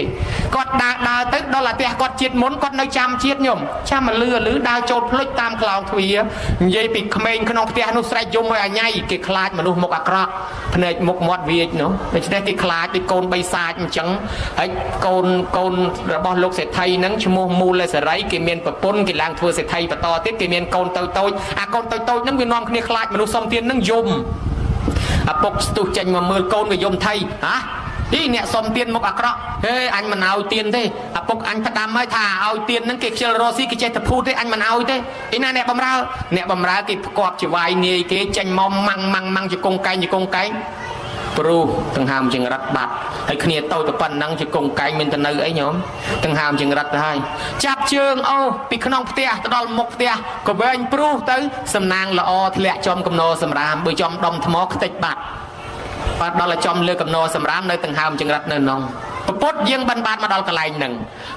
គាត់ដើរទៅដល់ផ្ទះគាត់ជាតិមុនគាត់នៅចាំជាតិញោមចាំមកលឺដើរចូលភ្លេចតាមខ្លោងទ្វារនិយាយពីក្មេងក្នុងផ្ទះនោះស្រែកយំឲ្យអាញ៉ៃគេខ្លាចមនុស្សមុខអាក្រក់ភ្នែកមុខមាត់វាចនោះដូច្នេះគេខ្លាចដូចកូនបីសាច់អញ្ចឹងហើយកូនរបស់លោកសេដ្ឋីហ្នឹងឈ្មោះមូលសេរីគេមានប្រពន្ធគេឡើងធ្វើសេដ្ឋីបន្តទៀតគេមានកូនតូចអាកូនតូចហ្នឹងវានាំគ្នាខ្លាចមនុស្សសុំទានហ្នឹងយំឪពុកស្ទុះចេញមកមើលកូនវាយំថៃហ៎នេះអ្នកសុំទានមុខអាក្រក់ហេអញមិនឲ្យទានទេឪពុកអញផ្ដាំហើយថាឲ្យទានហ្នឹងគេខ្ជិលរស់ស៊ីគេចេះតែភូតទេអញមិនឲ្យទេឯណាអ្នកបំរើគេផ្គប់ជាវាយនាយគេចេញមកម៉ាំងជាកងកែងព្រោះដង្ហើមចង្រិតបាត់ហើយគ្នាតូចទៅប៉ុណ្ណឹងជាកងកែងមានទៅនៅអីញោមដង្ហើមចង្រិតទៅហើយចាប់ជើងអូពីក្នុងផ្ទះទៅដល់មុខផ្ទះក៏វែងព្រោះទៅសំណាងល្អធ្លាក់ចំកំណោសម្រាមបើចំដុំថ្មខ្ទេចបាត់ដល់ឲ្យចំលើកំណោសម្រាមនៅដង្ហើមចង្រិតនៅក្នុងពពុតយើងបិណ្ឌបាតមកដល់កន្លែងហ្នឹង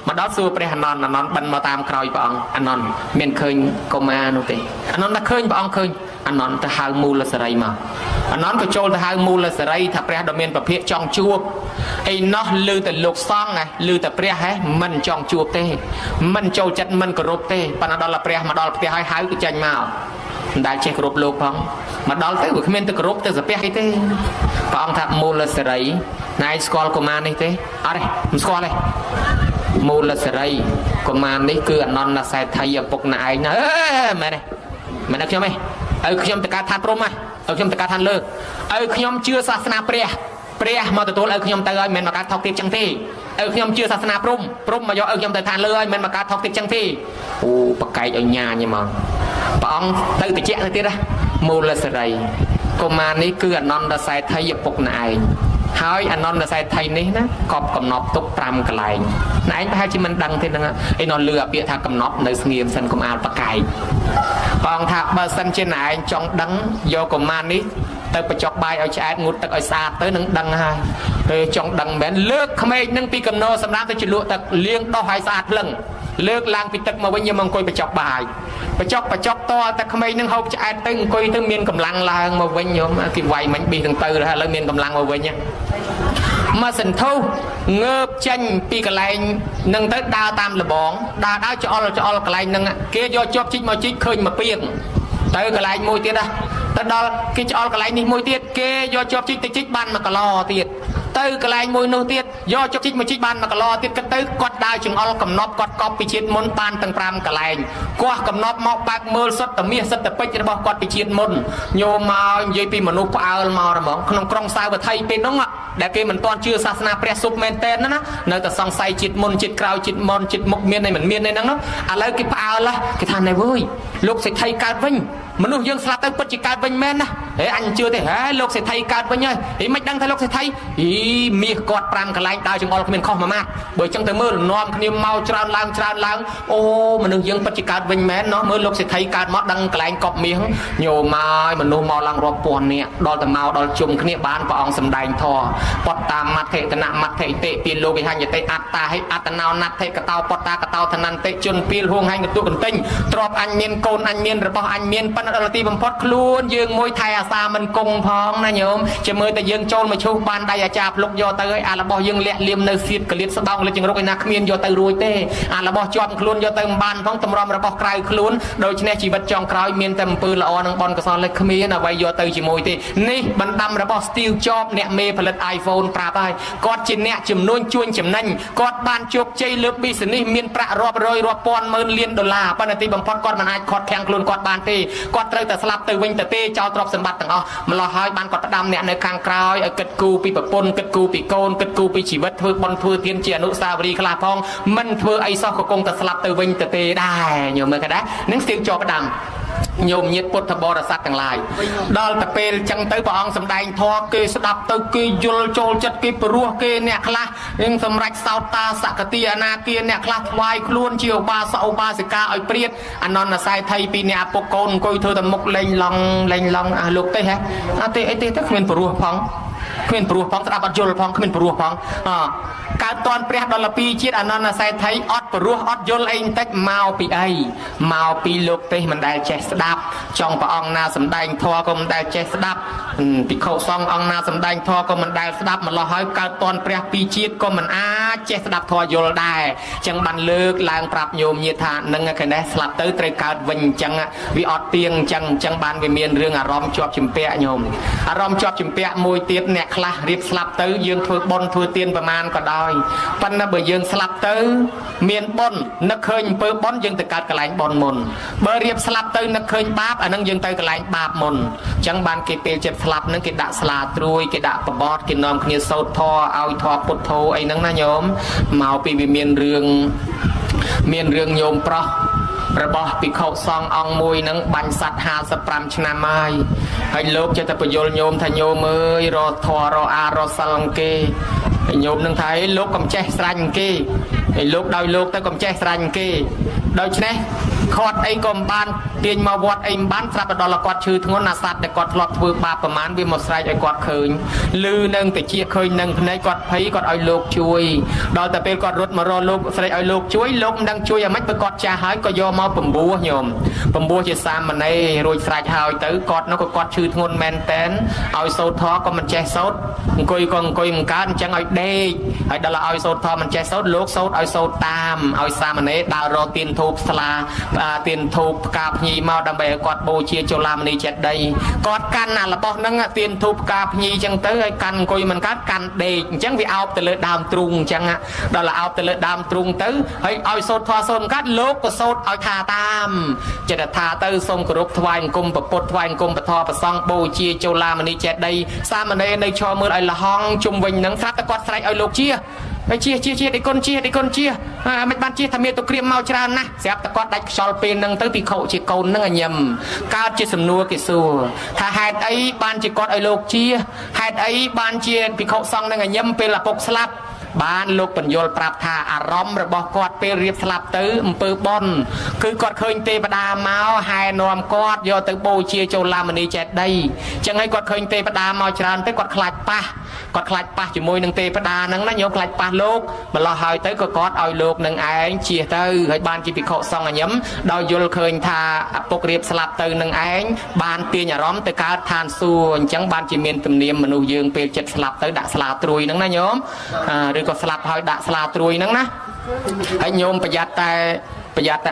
មកដល់សួរព្រះអនន្តបិណ្ឌមកតាមក្រោយព្រះអង្គអនន្តមានឃើញកុមារនោះទេអនន្តថាឃើញព្រះអង្គឃើញអនន្តទៅហៅមូលសេរីមកអនន្តក៏ចូលទៅហៅមូលសេរីថាព្រះដ៏មានពភៈចង់ជួបអីណោះឮតែលោកសង្ឃឮតែព្រះហ៎មិនចង់ជួបទេមិនចូលចិត្តមិនគោរពទេប៉ុន្តែដល់ព្រះមកដល់ផ្ទះហើយហៅក៏ចេញមកមិនដែលចេះគោរពលោកផងមកដល់ទៅវាគ្មានទៅគោរពទៅសាពះអីទេព្រះអង្គថាមូលសេរីណែស្គាល់កុមារនេះទេអត់ទេមិនស្គាល់ទេមូលសេរីកុមារនេះគឺអនន្តសេដ្ឋីឪពុកណែឯងណាមែនទេមែនទេខ្ញុំទេឲ្យខ្ញុំទៅកើតឋានព្រំហ៎ឲ្យខ្ញុំទៅកើតឋានលើឲ្យខ្ញុំជឿសាសនាព្រះមកទទួលឲ្យខ្ញុំទៅឲ្យមិនមកកើតថោកទាបចឹងទេឲ្យខ្ញុំជឿសាសនាព្រំមកយកឲ្យខ្ញុំទៅឋានលើឲ្យមិនមកកើតថោកទាបចឹងទេអូបកែកឲ្យញ៉ាញហ្មងព្រះអង្គទៅតិចទៅទៀតណាមូលសេរីកុមារនេះគឺអនន្តសេដ្ឋីឪពុកណែឯងហើយអនន្តសេដ្ឋីនេះណាកប់កំណប់ទុក5កន្លែងណែឯងប្រហែលជាមិនដឹងទេហ្នឹងឯនោះលឺអាពាក្យថាកំណប់នៅស្ងៀមសិនកុំអាលបកែកព្រះអង្គថាបើសិនជាណែឯងចង់ដឹងយកកុមារនេះ ទៅបញ្ចុកបាយឲ្យឆ្អែតងូតទឹកឲ្យស្អាតទៅនឹងដឹងហើយទៅចង់ដឹងមែនលើកក្មេងនឹងពីកំណោសម្រាប់ទៅជ្រលក់ទឹកលាងដោះឲ្យស្អាតភ្លឹងលើកឡើងពីទឹកមកវិញយកមកអង្គុយបញ្ចុកបាយបញ្ចុកតតែក្មេងនឹងហូបឆ្អែតទៅអង្គុយទៅមានកម្លាំងឡើងមកវិញញោមគេវាយមិញប៊ីទាំងទៅឥឡូវមានកម្លាំងមកវិញមកសន្ធុងើបចេញពីកន្លែងនឹងទៅដើរតាមលបងដើរច្អល់កន្លែងនឹងគេយកជាប់ជីកមកជីកឃើញមកពីងទៅកន្លែងមួយទៀតទៅដល់គេច្អល់កន្លែងនេះមួយទៀតគេយកជាប់ជីកទៅជីកបាន1គីឡទៀតទៅកន្លែងមួយនោះទៀតយកជាប់ជីកមកជីកបាន1គីឡទៀតទៅគាត់ដើរចង្អុលកំណប់គាត់កប់ពីជាតិមុនបានទាំង5កន្លែងគាស់កំណប់មកបើកមើលសុទ្ធតែមាសសុទ្ធតែពេជ្ររបស់គាត់ពីជាតិមុនញោមមកនិយាយពីមនុស្សផ្អើលមកហ្មងក្នុងក្រុងសាវត្ថីពេលនោះដែលគេមិនទាន់ជឿសាសនាព្រះសុបមែនតែនណានៅតែសង្ស័យជាតិមុនជាតិក្រោយជាតិមុនជាតិមុខមានហើយមិនមានទេហ្នឹងឥឡូវគេផ្អើលគេថាណែវើយលោកសេដ្ឋីកើតវិញមនុស្សយើងស្លាប់ទៅពិតជាកើតវិញមែនណាហេអញជឿទេហេលោកសេដ្ឋីកើតវិញហើយហេមិនដឹងថាលោកសេដ្ឋីមាសគាត់5កន្លែងដើរចង្អុលគ្មានខុសមួយម៉ាត់បើអញ្ចឹងទៅមើលនាំគ្នាមកច្រើនឡើងអូមនុស្សយើងពិតជាកើតវិញមែនណោះមើលលោកសេដ្ឋីកើតមកដឹងកន្លែងកប់មាសញោមមកមនុស្សមកឡើងរាប់ពាន់នាក់ដល់ទៅមកដល់ជុំគ្នាបានព្រះអង្គសម្ដែងធម៌បតតាមមត្ថិតនមត្ថិតិពីលោកវិហញ្ញតិអត្តាហិអត្តណោណដ្ឋិកតោបតាកតោធនន្តិជនពីលហួងហែងកតុកន្ទិញទ្របអញមានកូនអញមានរបស់អញមានប៉ុន្តែដល់ទីបំផុតខ្លួនយើងមួយថៃអាសាមិនគង់ផងណាញោមជាមើលតែយើងចូលមកឈូសបានដៃអាចារ្យភ្លុកយកទៅហើយអារបស់យើងលាក់លៀមនៅសៀតកលៀតស្បោងលេចចង្រុកឯណាគ្មានយកទៅរួចទេអារបស់ជាប់ខ្លួនយកទៅមិនបានផងតម្រាំរបស់ក្រៅខ្លួនដូច្នេះជីវិតចុងក្រោយមានតែអំពើល្អនិងបនកសលលេចគ្មានអ្វីយកទៅជាមួយទេនេះបណ្ដាំរបស់ Steve Jobs អ្នកមេផលិត iPhone ប្រាប់ហើយគាត់ជាអ្នកចំនួនជួញចំណេញគាត់បានជោគជ័យលើ business មានប្រាក់រាប់រយរាប់ពាន់ម៉ឺនលានដុល្លារប៉ុន្តែទីបំផុតគាត់មិនអាចខាត់ខាំងខ្លួនគាត់បានទេគាត់ត្រូវតែស្លាប់ទៅវិញទៅទេចោលទ្រព្យសម្បត្តិទាំងអស់ម្លោះហើយបានគាត់ផ្ដាំអ្នកនៅខាងក្រោយឲ្យគិតគូរពីប្រពន្ធគិតគូរពីកូនគិតគូរពីជីវិតធ្វើបុណ្យធ្វើទានជាអនុស្សាវរីយ៍ខ្លះផងមិនធ្វើអីសោះក៏គង់តែស្លាប់ទៅវិញទៅទេដែរញោមមើលគេដែរនឹងស្ទៀងជាប់ផ្ដាំញោមញាតពុទ្ធបរិស័ទទាំងឡាយដល់តែពេលចឹងទៅព្រះអង្គសម្ដែងធម៌គេស្ដាប់ទៅគេយល់ចូលចិត្តគេព្រោះគេអ្នកខ្លះនឹងសម្រេចសោតាសកតិអនាគាអ្នកខ្លះថ្វាយខ្លួនជាឧបាសកឧបាសិកាឲ្យព្រាតអនន្តស័យថៃពីអ្នកពុកកូនអង្គុយធ្វើតែមុខលេងឡងអាលោកទេហ៎អត់ទេអីទេទៅគ្មានព្រោះផងគ្មានព្រោះផងស្ដាប់អត់យល់ផងគ្មានព្រោះផងកើតតនព្រះដល់ពីជាតិអនន្តស័យថៃអត់ព្រោះអត់យល់អីបន្តិចមកពីអីមកពីលោកទេសមិនដែលចេះស្ដាប់ចង់ព្រះអង្គណាសម្ដែងធម៌ក៏មិនដែលចេះស្ដាប់ភិក្ខុសង្ឃអង្គណាសម្ដែងធម៌ក៏មិនដែលស្ដាប់ម្ល៉េះហើយកើតតនព្រះពីជាតិក៏មិនអាចចេះស្ដាប់ធម៌យល់ដែរអញ្ចឹងបានលើកឡើងប្រាប់ញោមញាថានឹងកណេះស្លាប់ទៅត្រូវកើតវិញអញ្ចឹងវាអត់ទៀងអញ្ចឹងបានវាមានរឿងអារម្មណ៍ជាប់ជំពាក់ញោមអារម្មណ៍ជាប់ជំពាក់មួយទៀតអ្នកខ្លះរៀបស្លាប់ទៅយើងធ្វើបុណ្យធ្វើទានប្រមាណក៏ដោយប៉ុន្តែបើយើងស្លាប់ទៅមានបុណ្យនឹកឃើញអំពើបុណ្យយើងទៅកើតកន្លែងបុណ្យមុនបើរៀបស្លាប់ទៅនឹកឃើញបាបអានឹងយើងទៅកន្លែងបាបមុនអញ្ចឹងបានគេពេលចិត្តស្លាប់ហ្នឹងគេដាក់ស្លាត្រួយគេដាក់បបតគេនាំគ្នាសូត្រធម៌ឲ្យធម៌ពុទ្ធោអីហ្នឹងណាញោមមកពីវាមានរឿងញោមប្រុសរបស់ភិក្ខុសង្ឃអង្គមួយហ្នឹងបាញ់សត្វ55ឆ្នាំហើយលោកចេះតែបញ្យល់ញោមថាញោមអើយរកធម៌រកអារកសិលគេហើយញោមនឹងថាឯងលោកកំចេះស្រាញ់គេហើយលោកដោយលោកទៅកំចេះស្រាញ់គេដូច្នេះខាត់អីក៏មិនបានទាញមកវត្តអីមិនបានស្រាប់ដល់គាត់ឈឺធ្ងន់អាសត្វដែលគាត់ធ្លាប់ធ្វើបាបប្រមាណវាមកស្រែកឲ្យគាត់ឃើញឮនឹងតិចឃើញនឹងភ្នែកគាត់ភ័យគាត់ឲ្យលោកជួយដល់តែពេលគាត់រត់មករកលោកស្រែកឲ្យលោកជួយលោកមិនដឹងជួយយ៉ាងម៉េចព្រោះគាត់ចាស់ហើយក៏យកមកបំពោះញោមបំពោះជាសាមណេររួចស្រេចហើយទៅគាត់នោះក៏គាត់ឈឺធ្ងន់មែនតែនឲ្យសូត្រធម៌ក៏មិនចេះសូត្រអង្គុយមិនកើតអញ្ចឹងឲ្យដេកហើយដល់ឲ្យសូត្រធម៌មិនចេះសូត្រលោកសូត្រឲ្យសូត្រតាមឲ្យសាមណេរដើររកទៀនធូបស្លាទៀនធូបផ្កាភ្ញីមកដើម្បីឲ្យគាត់បូជាចុលាមនីចេតិយគាត់កាន់អារបស់ហ្នឹងទៀនធូបផ្កាភ្ញីអញ្ចឹងទៅឲ្យកាន់អង្គុយមិនកើតកាន់ដេកអញ្ចឹងវាអោបទៅលើដើមទ្រូងអញ្ចឹងដល់អោបទៅលើដើមទ្រូងទៅហើយឲ្យសូត្រធម៌សូត្រកាត់លោកក៏សូត្រឲ្យថាតាមចិត្តថាទៅសូមគោរពថ្វាយអង្គមពុទ្ធថ្វាយអង្គមពធប្រសង់បូជាចុលាមនីចេតិយសាមណេរនៅឈរមើលឲ្យលហងជុំវិញហ្នឹងស្រាប់តែគាត់ស្រែកឲ្យលោកជាហើយជាដេកគុណជាមិនបានជាថាមានទៅក្រៀមមកច្រើនណាស់ស្រាប់តែគាត់ដាច់ខ្យល់ពេលហ្នឹងទៅភិក្ខុជាកូនហ្នឹងញឹមកើតជាសំណួរគេសួរថាហេតុអីបានជាគាត់ឲ្យលោកជាហេតុអីបានជាភិក្ខុសង្ឃហ្នឹងញឹមពេលឪពុកស្លាប់ បានលោកបញ្យល់ប្រាប់ថាអារម្មណ៍របស់គាត់ពេលរៀបស្លាប់ទៅអំពើបន់គឺគាត់ឃើញទេវតាមកហែនាំគាត់យកទៅបូជាចូលឡាមនីចេតិយចឹងហើយគាត់ឃើញទេវតាមកច្រើនទៅគាត់ខ្លាចប៉ះជាមួយនឹងទេវតាហ្នឹងណាញោមខ្លាចប៉ះលោកម្លោះហើយទៅក៏គាត់ឲ្យលោកនឹងឯងជៀសទៅហើយបានជាភិក្ខុសង្ឃញឹមដោយយល់ឃើញថាពុករៀបស្លាប់ទៅនឹងឯងបានទាញអារម្មណ៍ទៅកើតឋានសួគ៌អញ្ចឹងបានជាមានទំនៀមមនុស្សយើងពេលចិត្តស្លាប់ទៅដាក់ស្លាត្រួយហ្នឹងណាញោមឬក៏ស្លាប់ហើយដាក់ស្លាត្រួយហ្នឹងណាហើយញោមប្រយ័ត្នតែ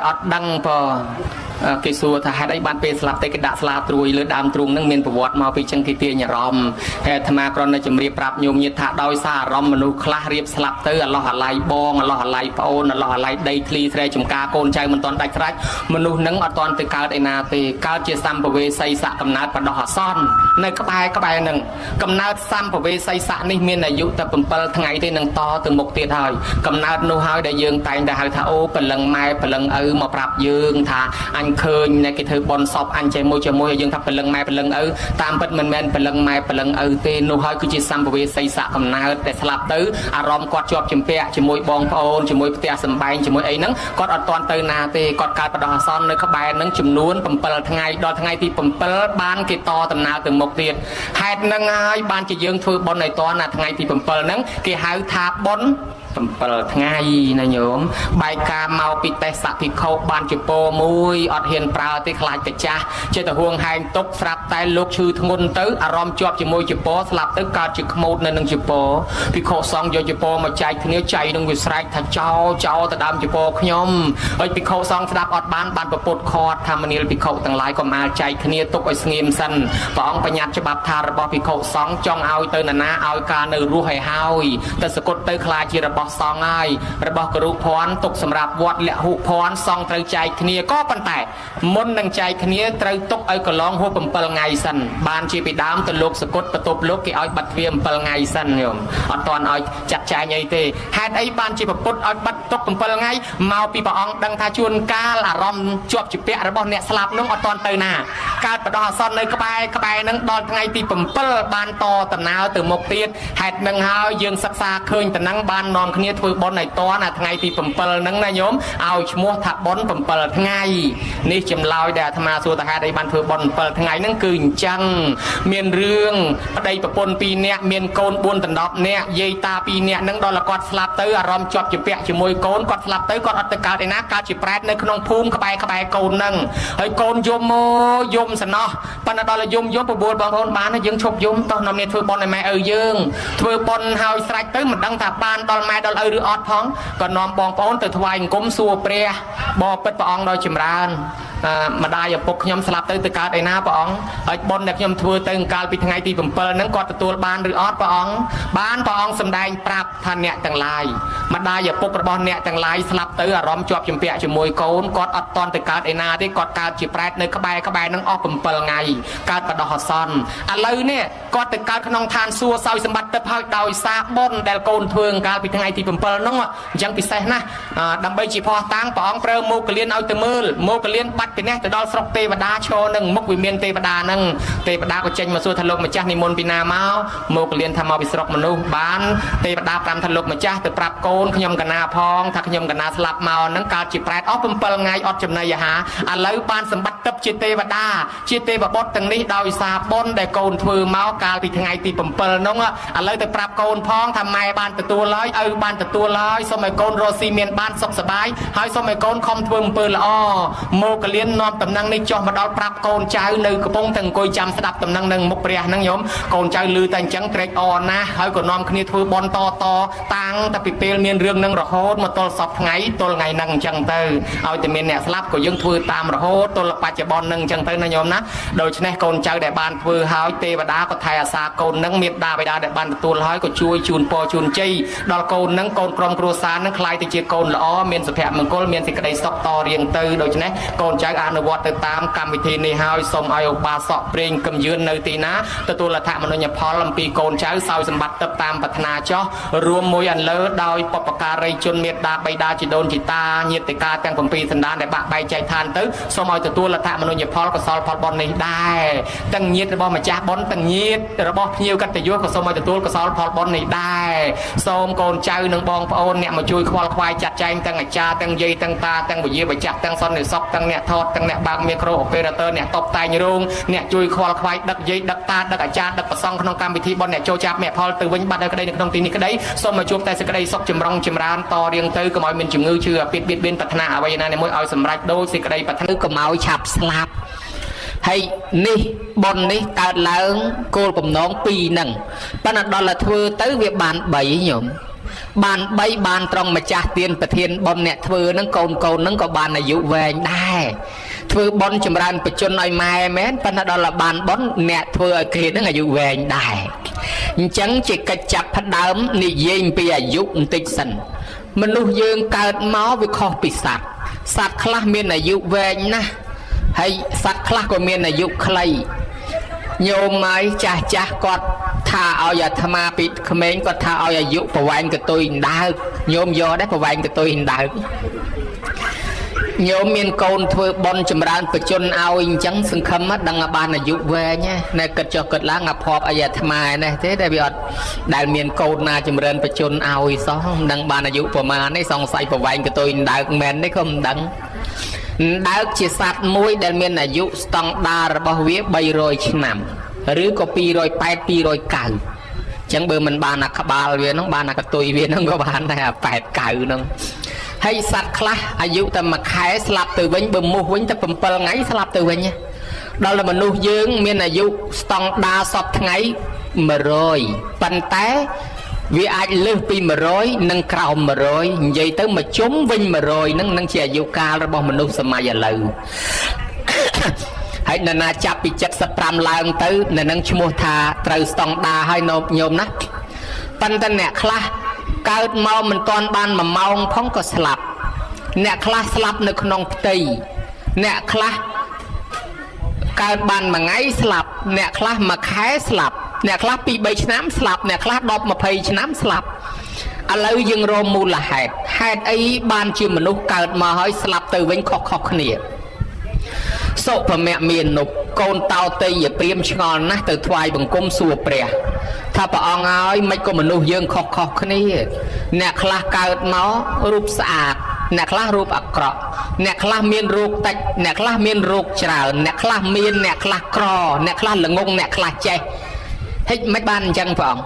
អត់ដឹងព្រោះគេសួរថាហេតុអីបានពេលស្លាប់ទៅគេដាក់ស្លាត្រួយលើដើមទ្រូងហ្នឹងមានប្រវត្តិមកពីចឹងគេទាញអារម្មណ៍ហើយអាត្មាគ្រាន់តែជម្រាបប្រាប់ញោមញាតិថាដោយសារអារម្មណ៍មនុស្សខ្លះរៀបស្លាប់ទៅអឡោះអាល័យបងអឡោះអាល័យប្អូនអឡោះអាល័យដីធ្លីស្រែចម្ការកូនចៅមិនទាន់ដាច់ស្រេចមនុស្សហ្នឹងអត់ទាន់ទៅកើតឯណាទេកើតជាសម្ភវេសីស័កកំណើតបដោះអាសន្ននៅក្បែរហ្នឹងកំណើតសម្ភវេសីស័កនេះមានអាយុតែ7ថ្ងៃទេនឹងតទៅមុខទៀតហើយកំណើតនោះហើយដែលយើងតែងតែហៅថាអូព្រលឹងម៉ែព្រលឹងឪមកប្រាប់យើងថាអញឃើញអ្នកគេធ្វើបន់សពអញជាមួយយើងថាព្រលឹងម៉ែព្រលឹងឪតាមពិតមិនមែនព្រលឹងម៉ែព្រលឹងឪទេនោះហើយគឺជាសម្ភវេសីស័កកំណើតតែស្លាប់ទៅអារម្មណ៍គាត់ជាប់ជំពាក់ជាមួយបងប្អូនជាមួយផ្ទះសម្បែងជាមួយអីហ្នឹងគាត់អត់ទាន់ទៅណាទេគាត់កើតបដោះអាសន្ននៅក្បែរហ្នឹងចំនួន7ថ្ងៃដល់ថ្ងៃទី7បានគេតដំណើរទៅមុខទៀតហេតុហ្នឹងហើយបានជាយើងធ្វើបុណ្យឲ្យតណាថ្ងៃទី7ហ្នឹងគេហៅថាបុណ្យ7ថ្ងៃណាញោមបែកការមកពីទេសភិក្ខុបានជាពោមួយអត់ហ៊ានប្រើទេខ្លាចតែចាស់ចេះតែហួងហែងទុកស្រាប់តែលោកឈឺធ្ងន់ទៅអារម្មណ៍ជាប់ជាមួយជាពោស្លាប់ទៅកើតជាខ្មោចនៅនឹងជាពោភិក្ខុសង្ឃយកជាពោមកចែកគ្នាចៃនឹងវាស្រែកថាចោទៅដើមជាពោខ្ញុំហើយភិក្ខុសង្ឃស្ដាប់អត់បានប្រពុតខាត់ថាមនាលភិក្ខុទាំងឡាយកុំអាលចែកគ្នាទុកឲ្យស្ងៀមសិនព្រះអង្គបញ្ញត្តិច្បាប់ថារបស់ភិក្ខុសង្ឃចង់ឲ្យទៅណាឲ្យការនៅរស់ឲ្យហើយតែសគត់ទៅខ្លាចជារបស់សង្ឃហើយរបស់គរុភ័ណ្ឌទុកសម្រាប់វត្តលះហុភ័ណ្ឌសង្ឃត្រូវចែកគ្នាក៏ប៉ុន្តែមុននឹងចែកគ្នាត្រូវទុកឲ្យកន្លងហួស7ថ្ងៃសិនបានជាពីដើមទៅលោកសគត់បន្ទប់លោកគេឲ្យបាត់ទ្វារ7ថ្ងៃសិនញោមអត់ទាន់ឲ្យចាត់ចែងអីទេហេតុអីបានជាពុទ្ធឲ្យបាត់ទុក7ថ្ងៃមកពីព្រះអង្គដឹងថាជួនកាលអារម្មណ៍ជាប់ជាពាក់របស់អ្នកស្លាប់នោះអត់ទាន់ទៅណាកើតបដោះអាសន្ននៅក្បែរហ្នឹងដល់ថ្ងៃទី7បានតដំណើរទៅមុខទៀតហេតុនឹងហើយយើងសិក្សាឃើញតំណឹងបាននាំគ្នាធ្វើបុណ្យឲ្យតណាថ្ងៃទី7ហ្នឹងណាញោមឲ្យឈ្មោះថាបុណ្យ7ថ្ងៃនេះចម្លើយដែលអាត្មាសួរតើហេតុអីបានធ្វើបុណ្យ7ថ្ងៃហ្នឹងគឺអញ្ចឹងមានរឿងប្តីប្រពន្ធ2នាក់មានកូន4ដល់10នាក់យាយតា2នាក់ហ្នឹងដល់គាត់ស្លាប់ទៅអារម្មណ៍ជាប់ជាពាក់ជាមួយកូនគាត់ស្លាប់ទៅគាត់អត់ទៅកើតឯណាកើតជាប្រែតនៅក្នុងភូមិក្បែរកូនហ្នឹងហើយកូនយំមកយំសំណោះប៉ុន្តែដល់យំប្របួលបងប្អូនបានយើងឈប់យំតោះនាំគ្នាធ្វើបុណ្យឲ្យម៉ែឪយើងធ្វើបុណ្យហើយស្រេចទៅមិនដឹងថាបានដល់ម៉ែដល់ឪឬអត់ផងក៏នាំបងប្អូនទៅថ្វាយអង្គមសួរព្រះបបិទ្ធព្រះអង្គដោយចម្រើនម្ដាយឪពុកខ្ញុំស្លាប់ទៅកើតឯណាព្រះអង្គហើយបុណ្យដែលខ្ញុំធ្វើទៅកាលពីថ្ងៃទី7ហ្នឹងគាត់ទទួលបានឬអត់ព្រះអង្គបានព្រះអង្គសម្ដែងប្រាប់ថាអ្នកទាំងឡាយម្ដាយឪពុករបស់អ្នកទាំងឡាយស្លាប់ទៅអារម្មណ៍ជាប់ជំពាក់ជាមួយកូនគាត់អត់តន់ទៅកើតឯណាទេគាត់កើតជាប្រែតនៅក្បែរហ្នឹងអស់7ថ្ងៃកើតបដោះអាសន្នឥឡូវនេះគាត់ទៅកើតក្នុងឋានសួគ៌សោយសម្បត្តិទឹកហើយដោយសារបុណ្យដែលកូនធ្វើកាលពីថ្ងៃទី7ហ្នឹងអញ្ចឹងពិសេសណាស់ដើម្បីជាផោះតាំងព្រះអង្គប្រើមោគលានឲ្យទៅមើលមោគលានបាត់ពីនេះទៅដល់ស្រុកទេវតាឈរនឹងមុខវិមានទេវតាហ្នឹងទេវតាក៏ចេញមកសួរថាលោកម្ចាស់និមន្តពីណាមកមកគលៀនថាមកពីស្រុកមនុស្សបានទេវតាប្រាប់ថាលោកម្ចាស់ទៅប្រាប់កូនខ្ញុំកណាផងថាខ្ញុំកណាស្លាប់មកហ្នឹងកើតជាប្រែតអស់7ថ្ងៃអត់ចំណីអាហារឥឡូវបានសម្បត្តិទឹកជាទេវតាជាទេវបុត្រទាំងនេះដោយសារបុណ្យដែលកូនធ្វើមកកាលពីថ្ងៃទី7ហ្នឹងឥឡូវទៅប្រាប់កូនផងថាម៉ែបានទទួលហើយឪបានទទួលហើយសូមឲ្យកូនរស់ស៊ីមានបានសុខសប្បាយហើយសូមឲ្យកូនខំធ្វើអំពើល្អមកគលៀននាំតំណែងនេះចុះមកដល់ប្រាប់កូនចៅនៅកំពុងតែអង្គុយចាំស្ដាប់តំណែងនឹងមុខព្រះហ្នឹងញោមកូនចៅឮតែអញ្ចឹងត្រេកអរណាស់ហើយក៏នាំគ្នាធ្វើបន់តតាំងតែពីពេលមានរឿងហ្នឹងរហូតមកទល់សពថ្ងៃទល់ថ្ងៃហ្នឹងអញ្ចឹងទៅឲ្យតែមានអ្នកស្លាប់ក៏យើងធ្វើតាមរហូតទល់បច្ចុប្បន្នហ្នឹងអញ្ចឹងទៅណាញោមណាដូច្នេះកូនចៅដែលបានធ្វើហើយទេវតាក៏ថែអាសាកូនហ្នឹងមេត្តាបិតាដែលបានទទួលហើយក៏ជួយជូនពរជូនជ័យដល់កូនហ្នឹងកូនក្រុមគ្រួសារហ្នឹងខ្លាយទៅជាកូនល្អមានសុភមង្គលមានសេចក្តីសុខតរៀងទៅដូច្នេះកូនចៅ អនុវត្តទៅតាមកម្មវិធីនេះហើយសូមឲ្យឧបាសកព្រេងកំយឿននៅទីណាទទួលអត្ថមនោញ្ញផលអំពីកូនចៅសោយសម្បត្តិទៅតាមប្រាថ្នាចោះរួមមួយអន្លើដោយបុព្វការីជនមេត្តាបិតាជីដូនជីតាញាតិកាទាំង7សន្តានដែលបាក់បែកចែកឋានទៅសូមឲ្យទទួលអត្ថមនោញ្ញផលកុសលផលបុណ្យនេះដែរទាំងញាតិរបស់ម្ចាស់បុណ្យទាំងញាតិរបស់ភ្ញៀវកតញ្ញូក៏សូមឲ្យទទួលកុសលផលបុណ្យនេះដែរសូមកូនចៅនិងបងប្អូនអ្នកមកជួយខ្វល់ខ្វាយចាត់ចែងទាំងអាចារ្យទាំងយាយទាំងតាទាំងវិយាបច្ចាស់ទាំងសន្និស័កទាំងអ្នកថតទាំងអ្នកបើកមីក្រូអូប៉េរ៉ាទ័រអ្នកតុបតែងរោងអ្នកជួយខ្វល់ខ្វាយដឹកយាយដឹកតាដឹកអាចារ្យដឹកប្រសង់ក្នុងកម្មវិធីបុណ្យអ្នកចូលចាប់មេផលទៅវិញបាត់ហើយក្តីនៅក្នុងទីនេះក្តីសូមមកជួបតែសេចក្តីសុខចម្រុងចម្រើនតរៀងទៅកុំឲ្យមានជំងឺឈឺអាពាហ៍បៀតបៀនប្រាថ្នាអ្វីណាមួយឲ្យសម្រេចដោយសេចក្តីប្រាថ្នាកុំឲ្យឆាប់ស្លាប់ហើយនេះបុណ្យនេះកើតឡើងគោលបំណង2ហ្នឹងប៉ុន្តែដល់តែធ្វើទៅវាបាន3ញោមបាន3បានត្រង់ម្ចាស់ទានប្រធានបុណ្យអ្នកធ្វើហ្នឹងកូនហ្នឹងក៏បានអាយុវែងដែរធ្វើបុណ្យចម្រើនបជនឲ្យម៉ែមែនប៉ុន្តែដល់តែបានបុណ្យអ្នកធ្វើឲ្យគេហ្នឹងអាយុវែងដែរអញ្ចឹងជាកិច្ចចាប់ផ្ដើមនិយាយអំពីអាយុបន្តិចសិនមនុស្សយើងកើតមកវាខុសពីសត្វខ្លះមានអាយុវែងណាស់ហើយសត្វខ្លះក៏មានអាយុខ្លីញោមហើយចាស់គាត់ថាឲ្យអាត្មាពីក្មេងគាត់ថាឲ្យអាយុប្រវែងកតុយដើកញោមយកដែរប្រវែងកតុយដើកញោមមានកូនធ្វើបុណ្យចម្រើនបជនឲ្យអញ្ចឹងសង្ឃឹមដឹងបានអាយុវែងណាគិតចុះគិតឡើងអាភ័ព្វអីអាត្មានេះទេតែវាអត់ដែលមានកូនណាចម្រើនបជនឲ្យសោះមិនដឹងបានអាយុប្រមាណនេះសង្ស័យប្រវែងកតុយដើកមែនទេក៏មិនដឹងដើកជាសត្វមួយដែលមានអាយុស្តង់ដាររបស់វា300ឆ្នាំឬក៏280 290អញ្ចឹងបើមិនបានអាក្បាលវាហ្នឹងបានអាកតុយវាហ្នឹងក៏បានដែរអា80 90ហ្នឹងហើយសត្វខ្លះអាយុតែមួយខែស្លាប់ទៅវិញបើមូសវិញតែ7ថ្ងៃស្លាប់ទៅវិញដល់តែមនុស្សយើងមានអាយុស្តង់ដារសពថ្ងៃ100ប៉ុន្តែវាអាចលើសពី100និងក្រោម100និយាយទៅមកជុំវិញ100ហ្នឹងជាអាយុកាលរបស់មនុស្សសម័យឥឡូវហើយនរណាចាប់ពី75ឡើងទៅនៅនឹងឈ្មោះថាត្រូវស្តង់ដារហើយញោមណាប៉ុន្តែអ្នកខ្លះកើតមកមិនទាន់បាន1ម៉ោងផងក៏ស្លាប់អ្នកខ្លះស្លាប់នៅក្នុងផ្ទៃអ្នកខ្លះកើតបាន1ថ្ងៃស្លាប់អ្នកខ្លះ1ខែស្លាប់អ្នកខ្លះ2 3ឆ្នាំស្លាប់អ្នកខ្លះ10 20ឆ្នាំស្លាប់ឥឡូវយើងរកមូលហេតុអីបានជាមនុស្សកើតមកហើយស្លាប់ទៅវិញខុសគ្នាសុភមៈមាននុបកូនតោតេយព្រាមឆ្ងល់ណាស់ទៅថ្វាយបង្គំសួរព្រះថាព្រះអង្គហើយមិនក៏មនុស្សយើងខុសគ្នាអ្នកខ្លះកើតមករូបស្អាតអ្នកខ្លះរូបអាក្រក់អ្នកខ្លះមានរោគតិចអ្នកខ្លះមានរោគច្រើនអ្នកខ្លះមានអ្នកខ្លះក្រអ្នកខ្លះល្ងងអ្នកខ្លះចេះហិចមិនបានអញ្ចឹងព្រះអង្គ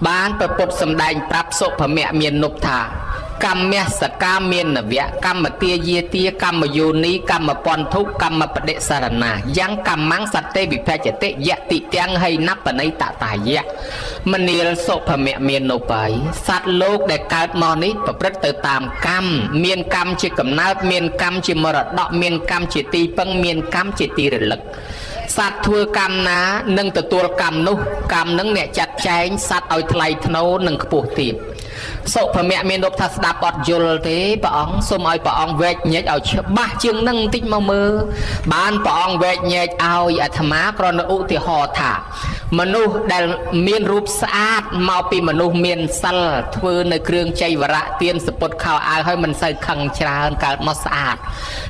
បានប្រពុតសម្ដែងប្រាប់សុភមៈមាននុបថាកម្មសកាមាននវៈកម្មទាយាទាកម្មយោនីកម្មពន្ធុកម្មបដិសរណាយ៉ាងកម្មងសតេវិភច្ចតិយតិទាំងហីណបណៃតតាយៈមនាលសុភមៈមាននុបាយសត្វលោកដែលកើតមកនេះប្រព្រឹត្តទៅតាមកម្មមានកម្មជាកំណើតមានកម្មជាមរតកមានកម្មជាទីពឹងមានកម្មជាទីរលឹកសត្វធ្វើកម្មណានឹងទទួលកម្មនោះកម្មនឹងអ្នកចាត់ចែងសត្វឲ្យថ្លៃថ្នូរនិងខ្ពស់ទៀតសុភមៈមានរូបថាស្ដាប់អត់យល់ទេព្រះអង្គសូមឲ្យព្រះអង្គវែកញែកឲ្យច្បាស់ជាងនឹងបន្តិចមកមើលបានព្រះអង្គវែកញែកឲ្យអាត្មាគ្រាន់តែឧទាហរណ៍ថាមនុស្សដែលមានរូបស្អាតមកពីមនុស្សមានសិលធ្វើនៅគ្រឿងចៃវរៈទានសពុតខោអាវឲ្យមិនសូវខឹងច្រើនកើតមកស្អាត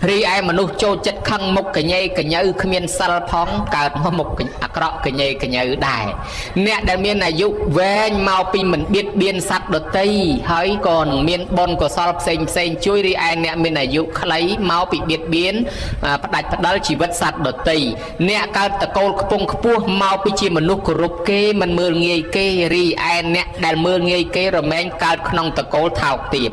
រីឯមនុស្សចូលចិត្តខឹងមុខកញ៉េកញើគ្មានសិលផងកើតមកមុខអាក្រក់កញ៉េកញើដែរអ្នកដែលមានអាយុវែងមកពីមិនបៀតបៀនសត្វដទៃហើយក៏នឹងមានបុណ្យកុសលផ្សេងជួយរីឯអ្នកមានអាយុខ្លីមកពីបៀតបៀនផ្ដាច់ផ្ដាល់ជីវិតសត្វដទៃអ្នកកើតតកូលខ្ពង់ខ្ពស់មកពីជាមនុស្សគោរពគេមិនមើលងាយគេរីឯអ្នកដែលមើលងាយគេរមែងកើតក្នុងតកូលថោកទាប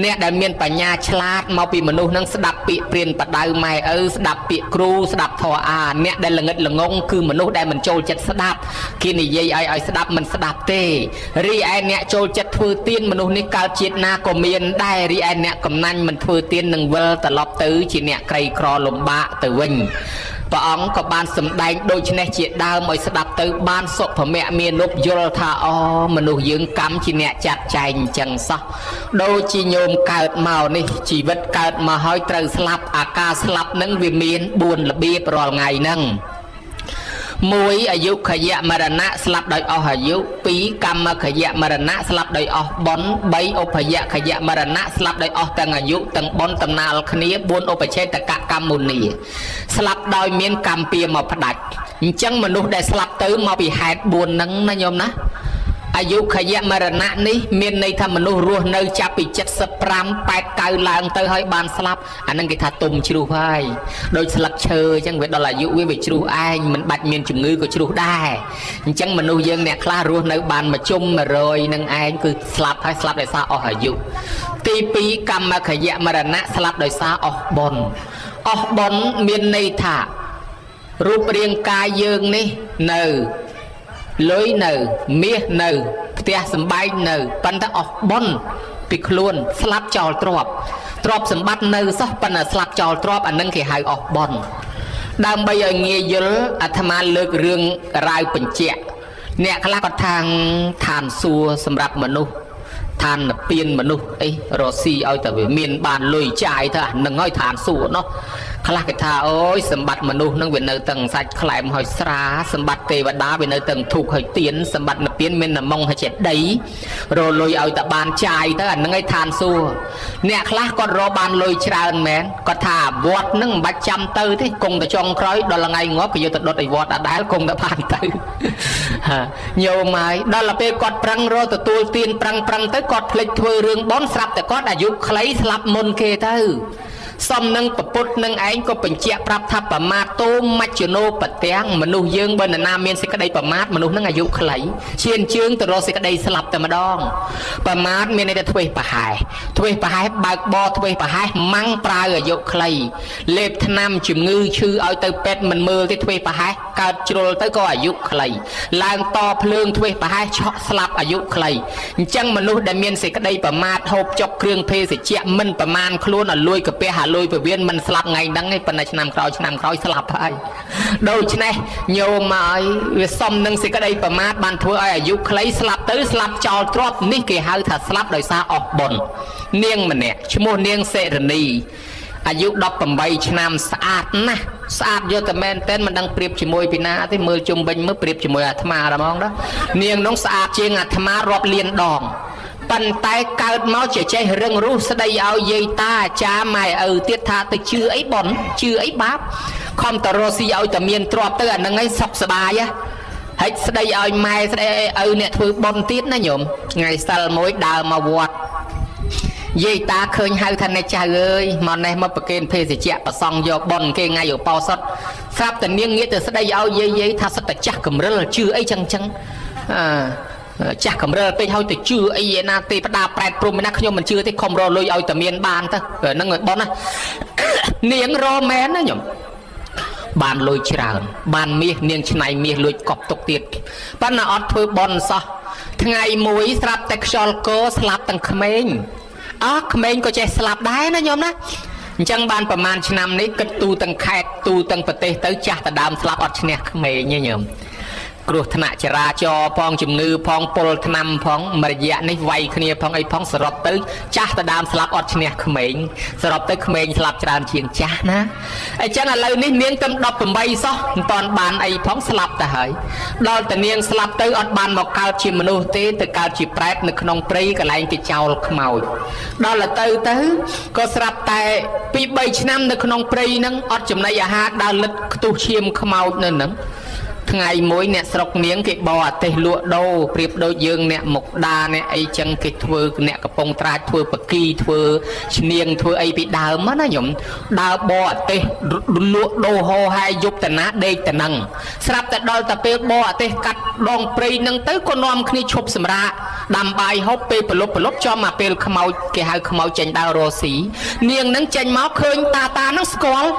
អ្នកដែលមានបញ្ញាឆ្លាតមកពីមនុស្សនឹងស្ដាប់ពាក្យព្រានបដៅម៉ែឪស្ដាប់ពាក្យគ្រូស្ដាប់ធម៌អាអ្នកដែលល្ងិតល្ងងគឺមនុស្សដែលមិនចូលចិត្តស្ដាប់គេនិយាយឲ្យស្ដាប់មិនស្ដាប់ទេរីឯអ្នកចូលចិត្តធ្វើទានមនុស្សនេះកើតជាតិណាក៏មានដែររីឯអ្នកកំណាញ់មិនធ្វើទាននឹងវិលត្រឡប់ទៅជាអ្នកក្រីក្រលំបាកទៅវិញ ព្រះអង្គក៏បានសម្ដែងដូចនេះជាដើមឲ្យស្ដាប់ទៅបានសុភមគ្គមានប់យល់ថាអូមនុស្សយើងកម្មជាអ្នកចាត់ចែងអញ្ចឹងសោះដូចជាញោមកើតមកនេះជីវិតកើតមកហើយត្រូវស្លាប់អាការស្លាប់នឹងវាមាន4របៀបរាល់ថ្ងៃហ្នឹង1អាយុខយៈមរណៈស្លាប់ដោយអស់អាយុ2កម្មខយៈមរណៈស្លាប់ដោយអស់បុណ្យ3ឧបយៈខយៈមរណៈស្លាប់ដោយអស់ទាំងអាយុទាំងបុណ្យតំណាលគ្នា4ឧបច្ឆេតកកម្មមុនីស្លាប់ដោយមានកម្មពៀមកផ្ដាច់អញ្ចឹងមនុស្សដែលស្លាប់ទៅមកពីហេតុ4ហ្នឹងណាញោមណាអាយុខយៈមរណៈនេះមានន័យថាមនុស្សរស់នៅចាប់ពី75 89ឡើងទៅហើយបានស្លាប់អានឹងគេថាទុំជ្រុះហើយដូចស្លឹកឈើអញ្ចឹងវាដល់អាយុវាជ្រុះឯងមិនបាច់មានជំងឺក៏ជ្រុះដែរអញ្ចឹងមនុស្សយើងអ្នកខ្លះរស់នៅបានមួយជុំ100នឹងឯងគឺស្លាប់ហើយស្លាប់ដោយសារអស់អាយុទី2កម្មខយៈមរណៈស្លាប់ដោយសារអស់បុណ្យអស់បុណ្យមានន័យថារូបរាងកាយយើងនេះនៅលុយនៅមាសនៅផ្ទះសម្បែងនៅប៉ុន្តែអស់បុណ្យពីខ្លួនស្លាប់ចោលទ្រព្យសម្បត្តិនៅសោះប៉ុន្តែស្លាប់ចោលទ្រព្យអានឹងគេហៅអស់បុណ្យដើម្បីឲ្យងាយយល់អាត្មាលើករឿងរាវបញ្ជាក់អ្នកខ្លះក៏ថាឋានសួគ៌សម្រាប់មនុស្សឋានពៀនមនុស្សអីរស់ស៊ីឲ្យតែវាមានបានលុយចាយទៅអានឹងឲ្យឋានសួគ៌នោះខ្លះគេថាអូយសម្បត្តិមនុស្សនឹងវានៅទាំងសាច់ខ្លែមហើយស្រាសម្បត្តិទេវតាវានៅទាំងធូបហើយទៀនសម្បត្តិនិព្វានមានតែម៉ងហើយចេដីរលុយឲ្យតែបានចាយទៅអានឹងឲ្យឋានសួគ៌អ្នកខ្លះគាត់រកបានលុយច្រើនមែនគាត់ថាវត្តនឹងមិនបាច់ចាំទៅទេគង់តែចុងក្រោយដល់ថ្ងៃងាប់គេយកទៅដុតឲ្យវត្តដដែលគង់តែបានទៅញោមហើយដល់ពេលគាត់ប្រឹងរកទទួលទានប្រឹងទៅគាត់ភ្លេចធ្វើរឿងបន់ស្រាប់តែគាត់អាយុខ្លីស្លាប់មុនគេទៅសំនឹងប្រពុតនឹងឯងក៏បញ្ជាក់ប្រាប់ថាប្រមាទតោមច្ចនោបទាំងមនុស្សយើងបើនរណាមានសេចក្តីប្រមាទមនុស្សនឹងអាយុខ្លីឈានជើងទៅរកសេចក្តីស្លាប់តែម្ដងប្រមាទមានន័យថាធ្វេសប្រហែសបើកបរធ្វេសប្រហែសម៉ាំងប្រើអាយុខ្លីលេបថ្នាំជំងឺឈឺឲ្យទៅពេទ្យមិនមើលទេធ្វេសប្រហែសកើតជ្រុលទៅក៏អាយុខ្លីឡើងតភ្លើងធ្វេសប្រហែសឆក់ស្លាប់អាយុខ្លីអញ្ចឹងមនុស្សដែលមានសេចក្តីប្រមាទហូបចុកគ្រឿងភេសជ្ជៈមិនប្រមាណខ្លួនឲ្យលួយកាពះលុយពវៀនមិនស្លាប់ថ្ងៃហ្នឹងទេប៉ុន្តែឆ្នាំក្រោយស្លាប់ហើយដូច្នេះញោមមកឲ្យវាសំនឹងសេចក្តីប្រមាទបានធ្វើឲ្យអាយុខ្លីស្លាប់ទៅស្លាប់ចោលទ្រព្យនេះគេហៅថាស្លាប់ដោយសារអស់បុណ្យនាងម្នាក់ឈ្មោះនាងសេរនីអាយុ18ឆ្នាំស្អាតណាស់ស្អាតយកតែមែនតែនមិនដឹងប្រៀបជាមួយពីណាទេមើលជុំវិញមើលប្រៀបជាមួយអាត្មាហ្មងណានាងនោះស្អាតជាងអាត្មារាប់លានដងប៉ុន្តែកើតមកជាចេះរឹងរូសស្ដីឲ្យយាយតាអាចារ្យម៉ែឪទៀតថាទៅជឿអីប៉ុនជឿអីបាបខំតរស៊ីឲ្យតែមានទ្រព្យទៅអាហ្នឹងឯងសុខសบายហិចស្ដីឲ្យម៉ែស្ដីឲ្យឪអ្នកធ្វើប៉ុនទៀតណាញោមថ្ងៃសិលមួយដើរមកវត្តយាយតាឃើញហៅថាអ្នកចៅអើយមកនេះមកប្រគេនភេសជ្ជៈប្រសង់យកប៉ុនគេថ្ងៃឧបោសថស្រាប់តែនាងងាកទៅស្ដីឲ្យយាយថាសិតតែចាស់កំរិលជឿអីចឹងចាស់កំរិលពេកហើយទៅជឿអីឯណាទេផ្ដាប្រែតព្រំឯណាខ្ញុំមិនជឿទេខំរលុយឲ្យតែមានបានទៅហ្នឹងឲ្យប៉ុនណានាងរមែនណាញោមបានលុយច្រើនបានមាសនាងឆ្នៃមាសលួចកប់ទុកទៀតប៉ុន្តែអត់ធ្វើប៉ុនសោះថ្ងៃមួយស្រាប់តែខ្យល់កោស្លាប់ទាំងក្មេងក្មេងក៏ចេះស្លាប់ដែរណាញោមណាអញ្ចឹងបានប្រហែលឆ្នាំនេះគិតទូទាំងខេត្តទូទាំងប្រទេសទៅចាស់តដើមស្លាប់អត់ឈ្នះក្មេងទេញោមគ្រោះថ្នាក់ចរាចរណ៍ផងជំងឺផងពុលថ្នាំផងមរយៈនេះវាយគ្នាផងអីផងសរុបទៅចាស់តដើមស្លាប់អត់ឈ្នះក្មេងសរុបទៅក្មេងស្លាប់ច្រើនជាងចាស់ណាអញ្ចឹងឥឡូវនេះនាងទៅ18សោះមិនតាន់បានអីផងស្លាប់ទៅហើយដល់តែនាងស្លាប់ទៅអត់បានមកកើតជាមនុស្សទេទៅកើតជាប្រែតនៅក្នុងព្រៃកន្លែងគេចោលខ្មោចដល់ទៅក៏ស្រាប់តែពី3ឆ្នាំនៅក្នុងព្រៃហ្នឹងអត់ចំណីអាហារដើរលិតខ្ទុះឈាមខ្មោចនៅហ្នឹងថ្ងៃមួយអ្នកស្រុកនាងគេបោអាទេសលក់ដូរប្រៀបដូចយើងអ្នកមុខដាអ្នកអីចឹងគេធ្វើអ្នកកំប៉ុងត្រាចធ្វើបកីធ្វើឈ្នៀងធ្វើអីពីដើមណាញោមដើរបោអាទេសលក់ដូរហោហាយយប់តាណាដេកតានឹងស្រាប់តែដល់តែពេលបោអាទេសកាត់ដងព្រៃនឹងទៅក៏នាំគ្នាឈប់សម្រាកដាំបាយហូបពេលប្រលប់ចំមកពេលខ្មោចគេហៅខ្មោចចេញដើររស់ស៊ីនាងនឹងចេញមកឃើញតានឹងស្គាល់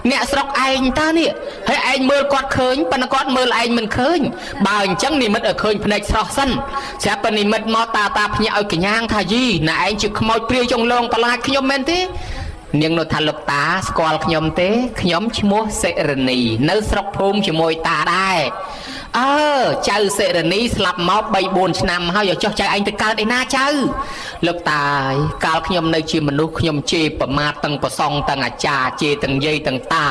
អ្នកស្រុកឯងតានេះហើយឯងមើលគាត់ឃើញប៉ុន្តែគាត់មើលឯងមិនឃើញបើអញ្ចឹងនិមិត្តឲ្យឃើញភ្នែកស្រស់សិនស្រាប់តែនិមិត្តមកតាភ្ញាក់ឲ្យកញ្ញាងថាយីណែឯងជាខ្មោចព្រាយចុងលងប្រឡាចខ្ញុំមែនទេ នាងនោះថាលោកតាស្គាល់ខ្ញុំទេខ្ញុំឈ្មោះសិរនីនៅស្រុកភូមិជាមួយតាដែរចៅសិរនីស្លាប់មក 3-4 ឆ្នាំហើយចុះចៅឯងទៅកើតឯណាចៅលោកតាកាលខ្ញុំនៅជាមនុស្សខ្ញុំជេរប្រមាថទាំងប្រសងទាំងអាចារ្យជេរទាំងយាយទាំងតា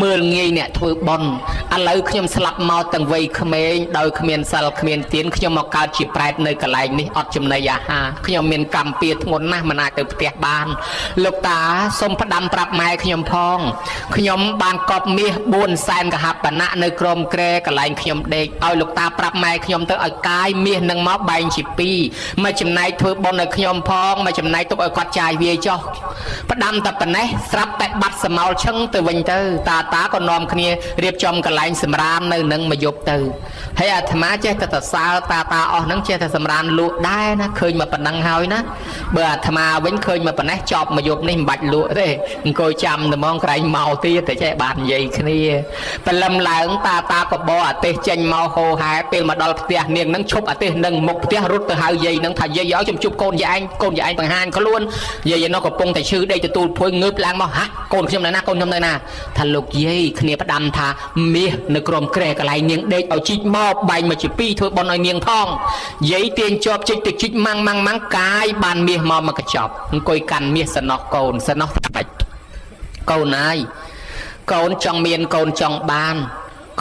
មើលងាយអ្នកធ្វើបុណ្យឥឡូវខ្ញុំស្លាប់មកទាំងវ័យក្មេងដោយគ្មានសិលគ្មានទានខ្ញុំមកកើតជាប្រែតនៅកន្លែងនេះអត់ចំណីអាហារខ្ញុំមានកម្មពៀធ្ងន់ណាស់មិនអាចទៅផ្ទះបានលោកតាសូមផ្ដាំប្រាប់ម៉ែខ្ញុំផងខ្ញុំបានកប់មាស4សែនកហបណៈនៅក្រមក្រែកន្លែងខ្ញុំដេកឲ្យលោកតាប្រាប់ម៉ែខ្ញុំទៅឲ្យកាយមាសនឹងមកបែងជា2មួយចំណែកធ្វើបុណ្យឲ្យខ្ញុំផងមួយចំណែកទុកឲ្យគាត់ចាយវាចុះផ្ដាំតែប៉ុណ្ណេះស្រាប់តែបាត់សមោលឈឹងទៅវិញទៅតាក៏នាំគ្នារៀបចំកន្លែងសម្រាមនៅនឹងមកយប់ទៅហើយអាត្មាចេះតែសរសើរតាអស់ហ្នឹងចេះតែសម្រានលក់ដែរណាឃើញមកប៉ុណ្ណឹងហើយណាបើអាត្មាវិញឃើញមកប៉ុណ្ណេះចប់មកយប់នេះមិនបាច់លក់ទេអង្គុយចាំតែហ្មងក្រែងមកទៀតតែចេះបាននិយាយគ្នាព្រលឹមឡើងតាក៏បោអាទេសចេញមកហោហែពេលមកដល់ផ្ទះនាងហ្នឹងឈប់អាទេសនឹងមុខផ្ទះរត់ទៅហៅយាយហ្នឹងថាយាយឲ្យខ្ញុំជួបកូនយាយឯងបង្ហាញខ្លួនយាយនោះកំពុងតែឈឺដេកទទួលភួយងើបឡើងមកហាកូនខ្ញុំនៅណាថាលោកយាយគ្នាផ្ដាំថាមាសនៅក្រោមក្រែកន្លែងនាងដេកឲ្យជីកមកបែងមកជា2ធ្វើបន់ឲ្យនាងផងយាយទាញជាប់ជីកទៅជីកម៉ាំងកាយបានមាសមកកញ្ចប់អង្គុយកាន់មាសសំណោះកូនសំណោះបាច់កូនហើយកូនចង់មានកូនចង់បាន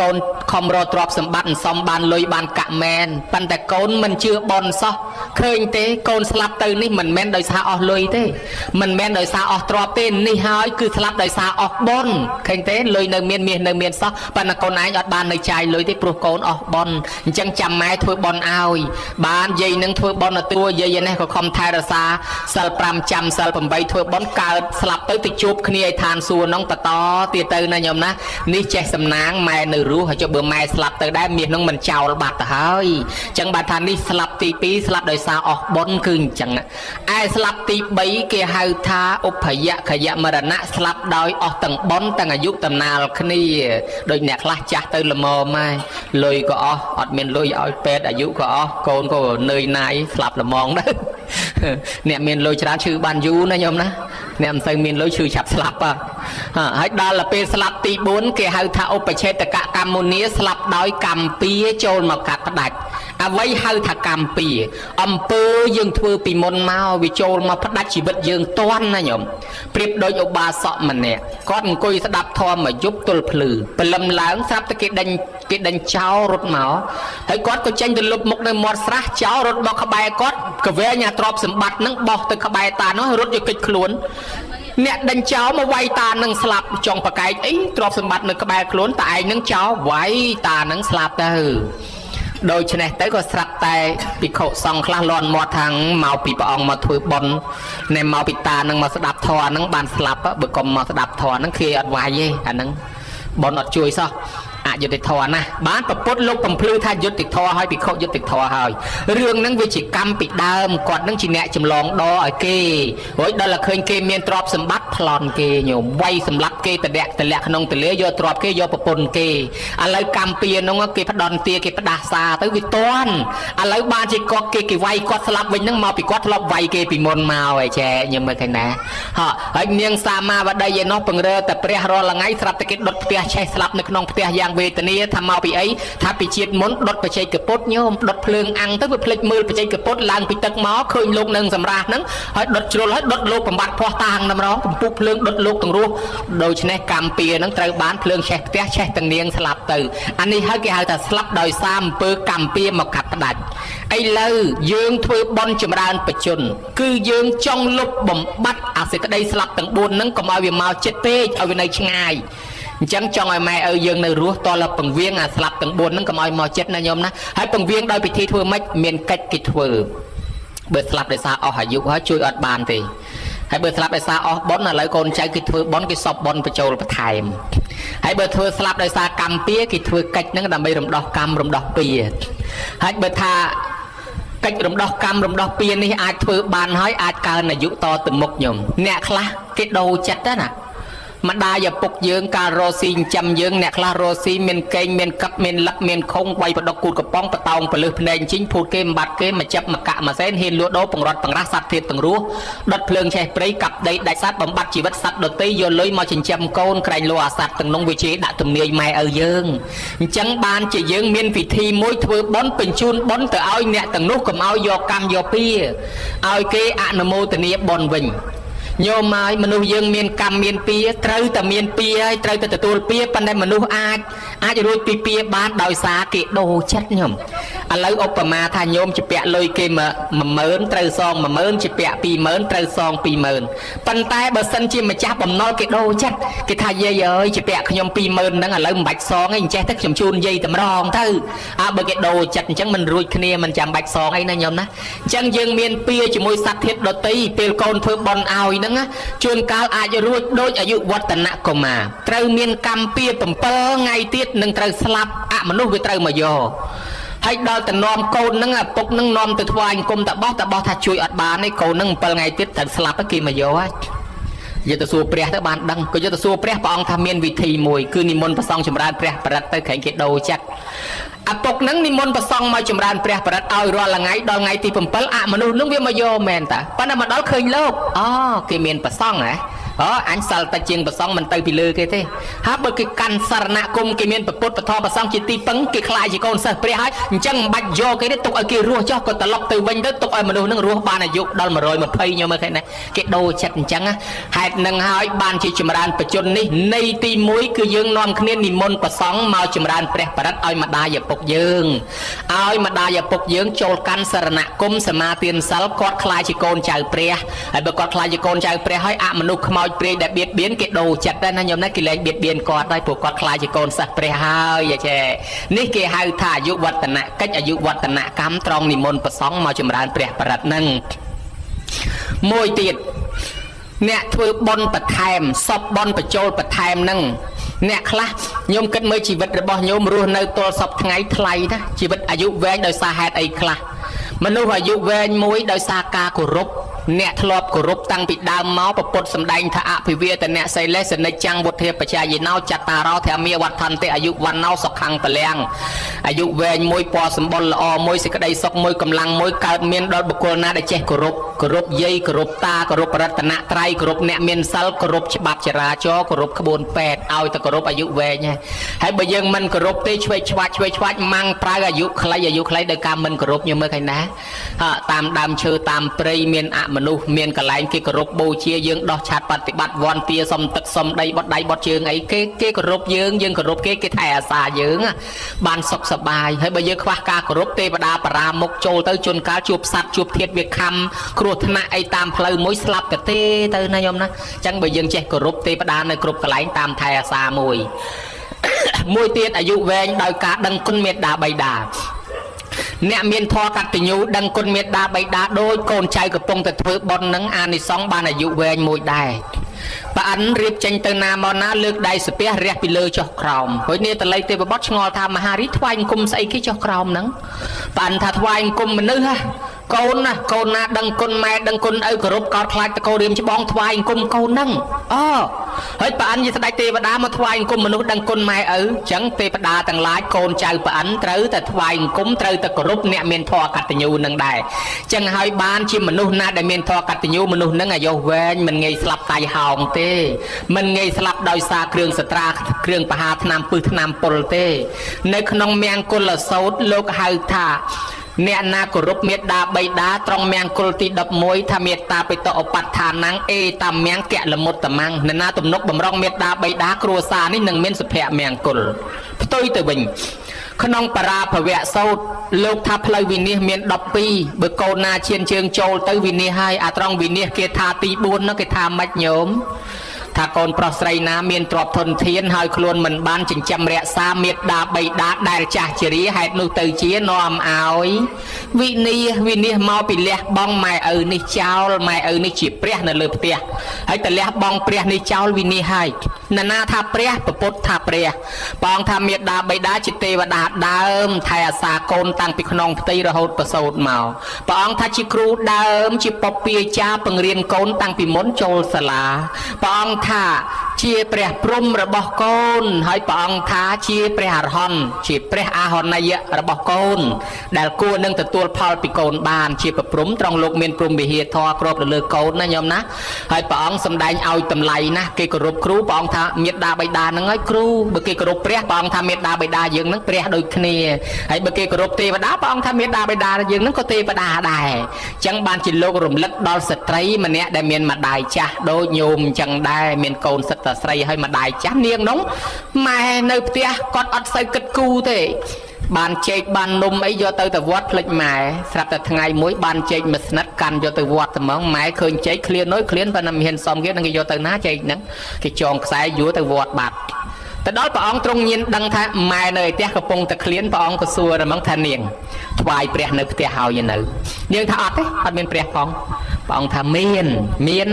កូនខំរកទ្រព្យសម្បត្តិសំបានលុយបានកាក់មែនប៉ុន្តែកូនមិនជឿបនសោះឃើញទេកូនស្លាប់ទៅនេះមិនមែនដោយសារអស់លុយទេមិនមែនដោយសារអស់ទ្រព្យទេនេះហើយគឺស្លាប់ដោយសារអស់បនឃើញទេលុយនៅមានមាសនៅមានសោះប៉ុន្តែកូនឯងអត់បាននៅចាយលុយទេព្រោះកូនអស់បនអញ្ចឹងចាំម៉ែធ្វើបនឲ្យបានយាយនឹងធ្វើបនទៅទួយាយនេះក៏ខំថែរក្សាសិល5ចាំសិល8ធ្វើបនកើតស្លាប់ទៅជួបគ្នាឯឋានសួគ៌នោះបន្តទៀតទៅណាញោមណានេះចេះសំណាងម៉ែនៅរស់ហើយចុះបើម៉ែស្លាប់ទៅដែរមាសនឹងមិនចោលបាត់ទៅហើយអញ្ចឹងបាទថានេះស្លាប់ទី2ស្លាប់ដោយសារអស់បុណ្យគឺអញ្ចឹងឯស្លាប់ទី3គេហៅថាឧបយខយមរណៈស្លាប់ដោយអស់ទាំងបុណ្យទាំងអាយុតំណាលគ្នាដូចអ្នកខ្លះចាស់ទៅល្មមហើយលុយក៏អស់អត់មានលុយឲ្យពេទ្យអាយុក៏អស់កូនក៏នឿយណាយស្លាប់ល្មងដែរអ្នកមានលុយច្រើនឈឺបានយូរណាញោមណាអ្នកមិនសូវមានលុយឈឺឆាប់ស្លាប់ហើយដល់ពេលស្លាប់ទី4គេហៅថាឧបឆេតកកម្មមុនីស្លាប់ដោយកម្មពៀចូលមកកាត់ផ្ដាច់អ្វីហៅថាកម្មពៀអំពើយើងធ្វើពីមុនមកវាចូលមកផ្ដាច់ជីវិតយើងតន់ណាញោមប្រៀបដូចឧបាសកម្នាក់គាត់អង្គុយស្ដាប់ធម៌មួយយប់ទល់ភ្លឺព្រលឹមឡើងស្រាប់តែគេដេញចោលរត់មកហើយគាត់ក៏ចេញទៅលុបមុខនៅមាត់ស្រះចោលរត់មកក្បែរគាត់ក៏វែងអាទ្រព្យសម្បត្តិនឹងបោះទៅក្បែរតានោះរត់យកកិច្ចខ្លួនអ្នកដេញចោលមកវាយតានឹងស្លាប់ចង់ប្រកែកអីទ្រព្យសម្បត្តិនៅក្បែរខ្លួនតែឯងនឹងចោលវាយតានឹងស្លាប់ទៅដូច្នេះទៅក៏ស្រាប់តែភិក្ខុសង្ឃខ្លះលាន់មាត់ថាងមកពីព្រះអង្គមកធ្វើបុណ្យណែមកពីតានឹងមកស្ដាប់ធម៌ហ្នឹងបានស្លាប់បើកុំមកស្ដាប់ធម៌ហ្នឹងគេអត់វាយទេអាហ្នឹងបុណ្យអត់ជួយសោះអយុត្តិធម៌ណាបានប្រពុតលោកបំភ្លឺថាយុត្តិធម៌ហើយភិក្ខុយុត្តិធម៌ហើយរឿងហ្នឹងវាជាកម្មពីដើមគាត់ហ្នឹងជាអ្នកចម្លងដឲ្យគេរួចដល់តែឃើញគេមានទ្រព្យសម្បត្តិប្លន់គេញោមវាយសម្លាប់គេតម្លាក់ក្នុងទលាយកទ្រព្យគេយកប្រពន្ធគេឥឡូវកម្មពីហ្នឹងគេផ្ដន់ទាគេផ្ដាសាទៅវាតន់ឥឡូវបានជាគាត់គេវាយគាត់ស្លាប់វិញហ្នឹងមកពីគាត់ធ្លាប់វាយគេពីមុនមកហើយចែញោមមើលឃើញណាហើយនាងសាមាវតីឯនោះពង្រើតែព្រះរាល់ថ្ងៃស្រាប់តែគេដុតផ្ទះឆេះស្លាប់នៅក្នុងផ្ទះយ៉ាងវេទនាថាមកពីអីថាពីជាតិមុនដុតបច្ចេកពុទ្ធញោមដុតភ្លើងអាំងទៅវាភ្លេចមើលបច្ចេកពុទ្ធឡើងពីទឹកមកឃើញលោកនឹងសម្រាប់ហ្នឹងហើយដុតជ្រុលហើយដុតលោកបំបត្តិភ័ស្តុតាងតែម្ដងកំពុះភ្លើងដុតលោកទាំងរស់ដូច្នេះកម្មពៀហ្នឹងត្រូវបានភ្លើងឆេះផ្ទះឆេះទាំងនាងស្លាប់ទៅអានេះហើយគេហៅថាស្លាប់ដោយសារអំពើកម្មពៀមកកាត់ផ្ដាច់ឥឡូវយើងធ្វើបន់ចម្រើនបជនគឺយើងចង់លុបបំបត្តិអាសេចក្តីស្លាប់ទាំង4ហ្នឹងកុំឲ្យវាមកចិត្តពេកឲ្យវានៅឆ្ងាយអញ្ចឹងចង់ឲ្យម៉ែឪយើងនៅរស់តលពង្វៀងអាស្លាប់ទាំង4ហ្នឹងកុំឲ្យមកចិត្តណាញោមណាហើយពង្វៀងដោយពិធីធ្វើម៉េចមានកិច្ចគេធ្វើបើស្លាប់ដោយសារអស់អាយុហើយជួយអត់បានទេហើយបើស្លាប់ដោយសារអស់បុណ្យឥឡូវកូនចៅគេធ្វើបុណ្យគេសពបុណ្យបញ្ចូលបន្ថែមហើយបើធ្វើស្លាប់ដោយសារកម្មពៀគេធ្វើកិច្ចហ្នឹងដើម្បីរំដោះកម្មរំដោះពៀហើយបើថាកិច្ចរំដោះកម្មរំដោះពៀនេះអាចធ្វើបានហើយអាចកើនអាយុតទៅមុខញោមអ្នកខ្លះគេដូរចិត្តណា ម្ដាយឪពុកយើងការរស់ស៊ីចាំយើងអ្នកខ្លះរស់ស៊ីមានកេងមានកឹបមានលឹកមានខុងវាយបដុកគូតកំប៉ុងបតោងពលឹះភ្នែកជីងភូតគេមិនបាត់គេមកចាប់មកកាក់មកសែនហ៊ានលួដោបង្រត់បង្រាស់សត្វធាតុទាំងរស់ដុតភ្លើងឆេះព្រៃកាប់ដីដាច់សត្វបំបត្តិជីវិតសត្វដទៃយកលុយមកចិញ្ចឹមកូនក្រែងលោអាសត្វទាំងនោះវាជេរដាក់ទំនាយម៉ែឪយើងអញ្ចឹងបានជាយើងមានពិធីមួយធ្វើបុណ្យបញ្ជូនបុណ្យទៅឲ្យអ្នកទាំងនោះកុំឲ្យយកកម្មយកពៀឲ្យគេអនុមោទនាបុណ្យវិញញោមហើយមនុស្សយើងមានកម្មមានពៀត្រូវតែមានពៀហើយត្រូវតែទទួលពៀប៉ុន្តែមនុស្សអាចរួចពីពៀបានដោយសារគេដូរចិត្តញោមឥឡូវឧបមាថាញោមជាពាក់លុយគេ10000ត្រូវសង10000ជាពាក់20000ត្រូវសង20000ប៉ុន្តែបើសិនជាម្ចាស់បំណុលគេដូរចិត្តគេថាយាយអើយជាពាក់ខ្ញុំ20000ហ្នឹងឥឡូវមិនបាច់សងអីអញ្ចេះទៅខ្ញុំជូនយាយតម្រងទៅបើគេដូរចិត្តអញ្ចឹងមិនរួចគ្នាមិនចាំបាច់សងអីណាញោមណាអញ្ចឹងយើងមានពៀជាមួយសត្វធាតុដទៃពេលកូនធ្វើបន់ឲ្យជួនកាលអាចរួចដូចអាយុវឌ្ឍនកុមារត្រូវមានកម្មពៀ7ថ្ងៃទៀតនឹងត្រូវស្លាប់អមនុស្សវាត្រូវមកយកហើយដល់ទៅនាំកូនហ្នឹងឪពុកហ្នឹងនាំទៅថ្វាយអង្គមតបោះថាជួយអត់បានទេកូនហ្នឹង7ថ្ងៃទៀតត្រូវស្លាប់គេមកយកហើយយកទៅសួរព្រះទៅបានដឹងក៏យកទៅសួរព្រះអង្គថាមានវិធីមួយគឺនិមន្តព្រះសង្ឃចម្រើនព្រះបរិត្តទៅក្រែងគេដូរចិត្តឪពុកហ្នឹងនិមន្តព្រះសង្ឃមកចម្រើនព្រះបរិត្តឲ្យរាល់ថ្ងៃដល់ថ្ងៃទី7អមនុស្សហ្នឹងវាមកយកមែនតាប៉ុន្តែមកដល់ឃើញលោកគេមានព្រះសង្ឃហ៎អញសិលតែជាងព្រះសង្ឃមិនទៅពីលើគេទេហើយបើគេកាន់សរណគមគេមានពុទ្ធពធព្រះសង្ឃជាទីពឹងគេខ្លាចជាកូនសិស្សព្រះហើយអញ្ចឹងមិនបាច់យកគេទេទុកឲ្យគេរស់ចុះក៏ត្រឡប់ទៅវិញទៅទុកឲ្យមនុស្សនឹងរស់បានអាយុដល់120ញោមមើលឃើញណាគេដូរចិត្តអញ្ចឹងហេតុនឹងហើយបានជាចម្រើនបច្ចុប្បន្ននេះនៃទី1គឺយើងនាំគ្នានិមន្តព្រះសង្ឃមកចម្រើនព្រះបរិត្តឲ្យម្ដាយឪពុកយើងឲ្យម្ដាយឪពុកយើងចូលកាន់សរណគមសមាទានសិលគាត់ខ្លាចជាកូនចៅព្រះហើយបើគាត់ខ្លាចជាកូនចៅព្រះហើយអមនុស្សខ្មោចព្រាយដែលបៀតបៀនគេដូរចិត្តដែរណាញោមណាគេលែងបៀតបៀនគាត់ហើយព្រោះគាត់ខ្លាចជាកូនសិស្សព្រះហើយចេះនេះគេហៅថាអាយុវឌ្ឍនកិច្ចអាយុវឌ្ឍនកម្មត្រង់និមន្តព្រះសង្ឃមកចម្រើនព្រះបរិត្តនឹងមួយទៀតអ្នកធ្វើបុណ្យបន្ថែមសពបុណ្យបញ្ចូលបន្ថែមនឹងអ្នកខ្លះញោមគិតមើលជីវិតរបស់ញោមរស់នៅទល់សពថ្ងៃថ្លៃណាជីវិតអាយុវែងដោយសារហេតុអីខ្លះមនុស្សអាយុវែងមួយដោយសារការគោរពអ្នកធ្លាប់គោរពតាំងពីដើមមកប្រពុតសម្ដែងថាអភិវាទនៈសិលេសនិច្ចាំងវុធាបជាយិណោចតារោធម្មាវត្ថន្តិអាយុវណ្ណោសុខੰបលាំងអាយុវែងមួយពណ៌សម្បុរល្អមួយសេចក្តីសុខមួយកម្លាំងមួយកើតមានដល់បុគ្គលណាដែលចេះគោរពយាយគោរពតាគោរពរតនត្រ័យគោរពអ្នកមានសិលគោរពច្បាប់ចរាចរណ៍គោរពក្បួនពេទ្យឲ្យតែគោរពអាយុវែងហើយបើយើងមិនគោរពទេឆ្វេងឆ្វាច់ម៉ាំងប្រៅអាយុខ្លីដោយការមិនគោរពញមើលឃើញណាតាមដើមឈើតាមព្រៃមានមនុស្សមានកន្លែងគេគោរពបូជាយើងដោះឆាត់បប្រតិបត្តិវន្ទាសុំទឹកសុំដីបត់ដៃបត់ជើងអីគេគោរពយើងគោរពគេថែអាសាយើងបានសុខសប្បាយហើយបើយើងខ្វះការគោរពទេវតាបរាមុខចូលទៅជួនកាលជួបសត្វជួបធាតុវាខំគ្រោះថ្នាក់អីតាមផ្លូវមួយស្លាប់ទៅទៅណាញោមណាអញ្ចឹងបើយើងចេះគោរពទេវតានៅគ្រប់កន្លែងតាមថែអាសាមួយទៀតអាយុវែងដោយការដឹងគុណមេត្តាបិតាអ្នកមានធម៌កតញ្ញូដឹងគុណមេត្តាបិតាដោយកូនចៅកំពុងតែធ្វើបុណ្យនឹងអានិសង្សបានអាយុវែងមួយដែរប៉ានរៀបចេញទៅណាមកណាលើកដៃស្ពះរះពីលើចុះក្រោមហើយនេះតល័យទេវបុត្រឆ្ងល់ថាមហារីថ្វាយអង្គមស្អីគេចុះក្រោមហ្នឹងប៉ានថាថ្វាយអង្គមមនុស្សកូនណាដឹងគុណម៉ែដឹងគុណឪគោរពកោតខ្លាចតកោរៀមច្បងថ្វាយអង្គមកូនហ្នឹងហើយប៉ានយស្ដេចទេវតាមកថ្វាយអង្គមមនុស្សដឹងគុណម៉ែឪអញ្ចឹងទេវតាទាំងឡាយកូនចៅប៉ានត្រូវតែថ្វាយអង្គមត្រូវតែគោរពអ្នកមានធម៌កតញ្ញូនឹងដែរអញ្ចឹងហើយបានជាមនុស្សណាដែលមានធម៌កតញ្ញូមនុស្សហ្នឹងអាយុវែងមិនងាយស្លាប់តៃហោងទេមិនងាយស្លាប់ដោយសារគ្រឿងសត្រាគ្រឿងបហាថ្នាំពឹសថ្នាំពុលទេនៅក្នុងមង្គលសោតលោកហៅថាអ្នកណាគោរពមេត្តាបិតាត្រង់មង្គលទី11ថាមេត្តាបិតឧបฏដ្ឋានังអេតាមង្គលមុតតមੰអ្នកណាទំនុកបំរុងមេត្តាបិតាគ្រួសារនេះនឹងមានសុភមង្គលផ្ទុយទៅវិញក្នុងបរាភវៈសោតលោកថាផ្លូវវិនិច្ឆ័យមាន12បើកូនណាឈានជើងចូលទៅវិនិច្ឆ័យហើយអាត្រង់វិនិច្ឆ័យគេថាទី4នោះគេថាម៉េចញោមថាកូនប្រុសស្រីណាមានទ្រព្យធនធានហើយខ្លួនមិនបានចិញ្ចឹមរក្សាមេត្តាបិតាដែលចាស់ជរាហេតុនោះទៅជានាំឲ្យវិនិច្ឆ័យមកពីលះបង់ម៉ែឪនេះចោលម៉ែឪនេះជាព្រះនៅលើផ្ទះហើយតែលះបង់ព្រះនេះចោលវិនិច្ឆ័យហើយណាថាព្រះពុទ្ធថាព្រះបងថាមេត្តាបិតាជាទេវតាដើមថែអាសាកូនតាំងពីក្នុងផ្ទៃរហូតប្រសូតមកព្រះអង្គថាជាគ្រូដើមជាពពាចាបង្រៀនកូនតាំងពីមុនចូលសាលាព្រះអង្គថា ជាព្រះព្រំរបស់កូនហើយព្រះអង្គថាជាព្រះអរហន្តជាព្រះអាហនយៈរបស់កូនដែលគួរនឹងទទួលផលពីកូនបានជាព្រះព្រំត្រង់លោកមានព្រំវិហារធម៌គ្របទៅលើកូនណាញោមណាហើយព្រះអង្គសម្ដែងឲ្យតម្លៃណាគេគោរពគ្រូព្រះអង្គថាមេត្តាបិតានឹងហើយគ្រូបើគេគោរពព្រះព្រះអង្គថាមេត្តាបិតាយើងនឹងព្រះដូចគ្នាហើយបើគេគោរពទេវតាព្រះអង្គថាមេត្តាបិតាយើងនឹងក៏ទេវតាដែរអញ្ចឹងបានជាលោករំលឹកដល់ស្ត្រីម្នាក់ដែលមានម្ដាយចាស់ដូចញោមអញ្ចឹងដែរមានកូនសិតតែស្រីហើយម្ដាយចាស់នាងនោះម៉ែនៅផ្ទះគាត់អត់សូវគិតគូរទេបានចេកបាននំអីយកទៅវត្តភ្លេចម៉ែស្រាប់តែថ្ងៃមួយបានចេកមួយស្និតកាន់យកទៅវត្តត្មងម៉ែឃើញចេកឃ្លាននោះឃ្លានប៉ុន្តែមិនហ៊ានសមគេនឹងគេយកទៅណាចេកហ្នឹងគេចងខ្សែយួរទៅវត្តបាត់ទៅដល់ព្រះអង្គទ្រង់ញៀនដឹងថាម៉ែនៅឯផ្ទះកំពុងតែឃ្លានព្រះអង្គក៏សួរហ្មងថានាងថ្វាយព្រះនៅផ្ទះហើយនៅនាងថាអត់ទេអត់មានព្រះផងព្រះអង្គថាមាន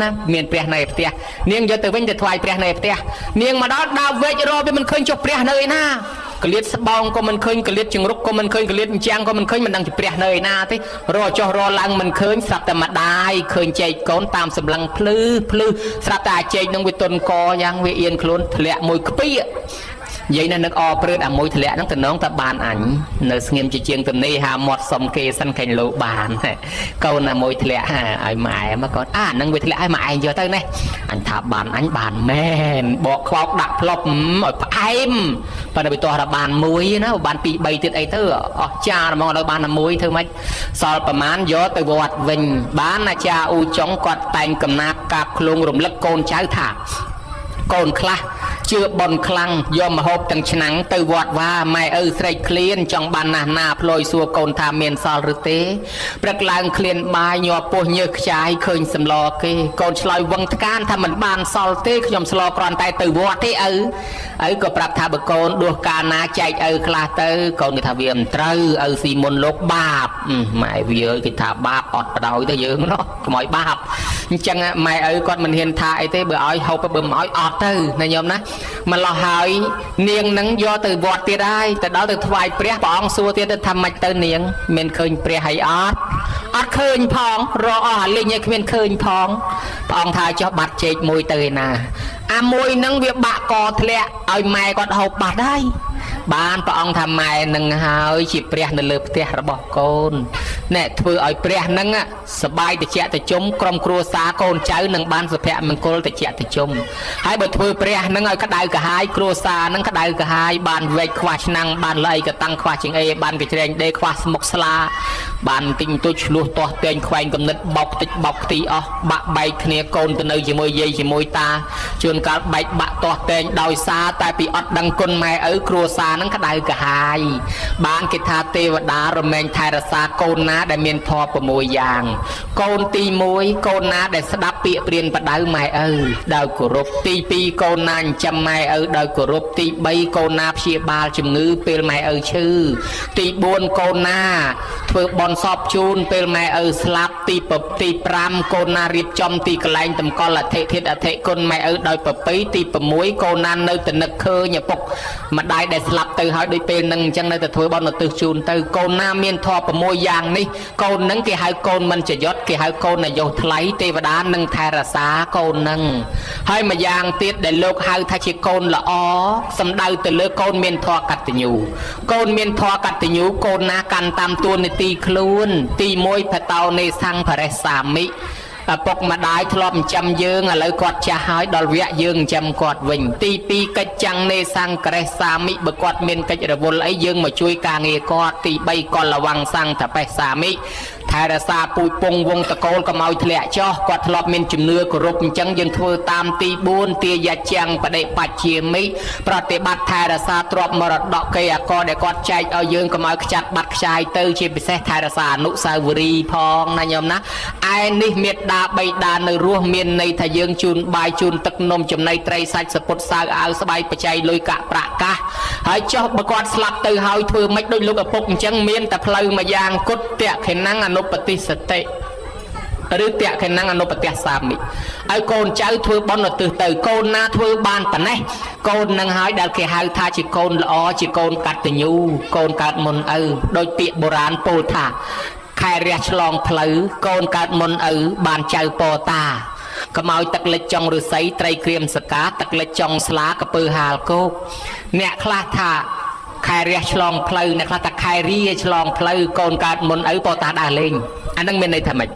ណាមានព្រះនៅឯផ្ទះនាងយកទៅវិញទៅថ្វាយព្រះនៅឯផ្ទះនាងមកដល់ដើរវែករកវាមិនឃើញចុះព្រះនៅឯណាកលៀតស្បោងក៏មិនឃើញកលៀតជង្រុកក៏មិនឃើញកលៀតអញ្ចាំងក៏មិនឃើញមិនដឹងជាព្រះនៅឯណាទេរកចុះរកឡើងមិនឃើញស្រាប់តែម្ដាយឃើញចេកកូនតាមសម្លឹងភ្លឺស្រាប់តែអាចេកនឹងវាទុនកយ៉ាងវាអៀនខ្លួនធ្លាក់មួយខ្ពីនិយាយនៅនឹកអព្រឺតអាមួយធ្លាក់ហ្នឹងតំណងតែបានអញនៅស្ងៀមជាជាងទំនេរហាមាត់សុំគេសិនខាញ់លោបានកូនអាមួយធ្លាក់ឲ្យម៉ែមកកូនហ្នឹងវាធ្លាក់ឲ្យម៉ែឯងយកទៅនេះអញថាបានអញបានមែនបកខ្វោកដាក់ផ្លប់ឲ្យផ្អែមប៉ុន្តែវាទាស់ថាបានមួយណាបាន2 3ទៀតអីទៅអស់ចាហ្មងដល់បានតែមួយធ្វើម៉េចសល់ប្រមាណយកទៅវត្តវិញបានអាចារ្យអ៊ូចុងគាត់តែងកំណាព្យកាបឃ្លងរំលឹកកូនចៅថាកូនខ្លះជឿបនខ្លាំងយកម្ហូបទាំងឆ្នាំងទៅវត្តវាម៉ែឪស្រែកឃ្លានចង់បានណាស់ណាផ្លយសួរកូនថាមានសល់ឬទេព្រឹកឡើងឃ្លានបាយញាប់ពោះញើសខ្ចាយឃើញសម្លគេកូនឆ្លើយវឹងថ្កានថាមិនបានសល់ទេខ្ញុំស្លគ្រាន់តែទៅវត្តទេឪក៏ប្រាប់ថាបើកូនដួសកាលណាចែកឪខ្លះទៅកូនគេថាវាមិនត្រូវឪស៊ីមុនលោកបាបម៉ែវាគេថាបាបអត់បដ ாய் ទៅយើងនោះកុំឲ្យបាបអញ្ចឹងម៉ែឪគាត់មិនហ៊ានថាអីទេបើឲ្យហូបបើមិនឲ្យអត់ទៅណាញោមណាម្លោះហើយនាងនឹងយកទៅវត្តទៀតហើយទៅដល់ទៅថ្វាយព្រះព្រះអង្គសួរទៀតថាម៉េចទៅនាងមានឃើញព្រះហើយអត់ឃើញផងរកអស់អាលិញឲ្យគ្មានឃើញផងព្រះអង្គថាចុះបាត់ចេកមួយទៅឯណាអាមួយនឹងវាបាក់កធ្លាក់ឲ្យម៉ែគាត់ហូបបាត់ហើយបានព្រះអង្គថាម៉ែនឹងហើយជាព្រះនៅលើផ្ទះរបស់កូនណែធ្វើឲ្យព្រះនឹងសបាយតិចតិជុំក្រុមគ្រួសារកូនចៅនឹងបានសុភមង្គលតិចតិជុំហើយបើធ្វើព្រះនឹងឲ្យក្តៅក្រហាយគ្រួសារនឹងក្តៅក្រហាយបានវែកខ្វះឆ្នាំងបានលៃកតាំងខ្វះជាងអេបានកញ្ច្រែងដេខ្វះស្មុកស្លាបានទិញទុចឆ្លោះទាស់តែងខ្វែងកំណត់បោកតិចបោកខ្ទីអស់បាក់បែកគ្នាកូនទៅនៅជាមួយយាយជាមួយតាជួនកាលបែកបាក់ទាស់តែងដោយសារតែពីអត់ដឹងគុណម៉ែឪគ្រួសារនឹងក្តៅក្រហាយបានគេថាទេវតារមែងថែរក្សាកូនណាដែលមានធម៌6យ៉ាងកូនទី1កូនណាដែលស្ដាប់ពាក្យព្រានបដៅម៉ែឪដោយគោរពទី2កូនណាចិញ្ចឹមម៉ែឪដោយគោរពទី3កូនណាព្យាបាលជំងឺពេលម៉ែឪឈឺទី4កូនណាធ្វើបន់សពជូនពេលម៉ែឪស្លាប់ទី5កូនណារៀបចំទីកន្លែងតម្កល់អធិធិអធិគុណម៉ែឪដោយប្រពៃទី6កូនណានៅតែនឹកឃើញឪពុកម្ដាយដែលស្លាប់ទៅហើយដូចពេលនឹងអញ្ចឹងនៅតែធ្វើបន់ឧទ្ទិសជូនទៅកូនណាមានធម៌6យ៉ាងនេះកូននឹងគេហៅកូនមិនចយត់គេហៅកូននយោថ្លៃទេវតានឹងថែរក្សាកូននឹងហើយមួយយ៉ាងទៀតដែលលោកហៅថាជាកូនល្អសំដៅទៅលើកូនមានធម៌កតញ្ញូកូនមានធម៌កតញ្ញូកូនណាកាន់តាមទួនាទីខ្លួនទី1បតោនេសង្ឃរេសាមិឪពុកម្ដាយធ្លាប់ចិញ្ចឹមយើងឥឡូវគាត់ចាស់ហើយដល់វគ្គយើងចិញ្ចឹមគាត់វិញទី2កិច្ចចាំងនេសង្ឃរេសាមិបើគាត់មានកិច្ចរវល់អីយើងមកជួយការងារគាត់ទី3កលវង្សង្ឃតបេសាមិថែរក្សាពូជពងវងតកូលកុំឲ្យធ្លាក់ចុះគាត់ធ្លាប់មានជំនឿគោរពអញ្ចឹងយើងធ្វើតាមទី4ទាយាចាំងបដិបច្ជាមិប្រតិបត្តិថែរក្សាទ្រព្យមរតកគេអកដែលគាត់ចែកឲ្យយើងកុំឲ្យខ្ចាត់បាត់ខ្ចាយទៅជាពិសេសថែរក្សាអនុស្សាវរីយ៍ផងណាញោមណាឯនេះមេត្តាបៃតានៅរស់មានន័យថាយើងជូនបាយជូនទឹកនំចំណីត្រីសាច់សពុតសៅអាវស្បែកបច្ច័យលុយកាក់ប្រាក់កាសហើយចុះបើគាត់ស្លាប់ទៅហើយធ្វើម៉េចដូចលោកឪពុកអញ្ចឹងមានតែផ្លូវមួយយ៉ាងគុតតៈខេណੰអនុបតិសតិឬតៈខេណੰអនុបតិសាមិឲ្យកូនចៅធ្វើបន់ឧទ្ទិសទៅកូនណាធ្វើបានប៉ុណ្ណេះកូននឹងហើយដែលគេហៅថាជាកូនល្អជាកូនកតញ្ញូកូនកើតមុនឪដោយពាក្យបុរាណពោលថាខែរះឆ្លងផ្លូវកូនកើតមុនឪបានចៅពតា កំឲ្យទឹកលិចចុងឫស្សីត្រីក្រៀមសកាទឹកលិចចុងស្លាកពើហាលគោកអ្នកខ្លះថាខែរះឆ្លងផ្លូវអ្នកខ្លះថាខែរីឆ្លងផ្លូវកូនកើតមុនឪបតាដើរលេងអានឹងមានន័យថាម៉េច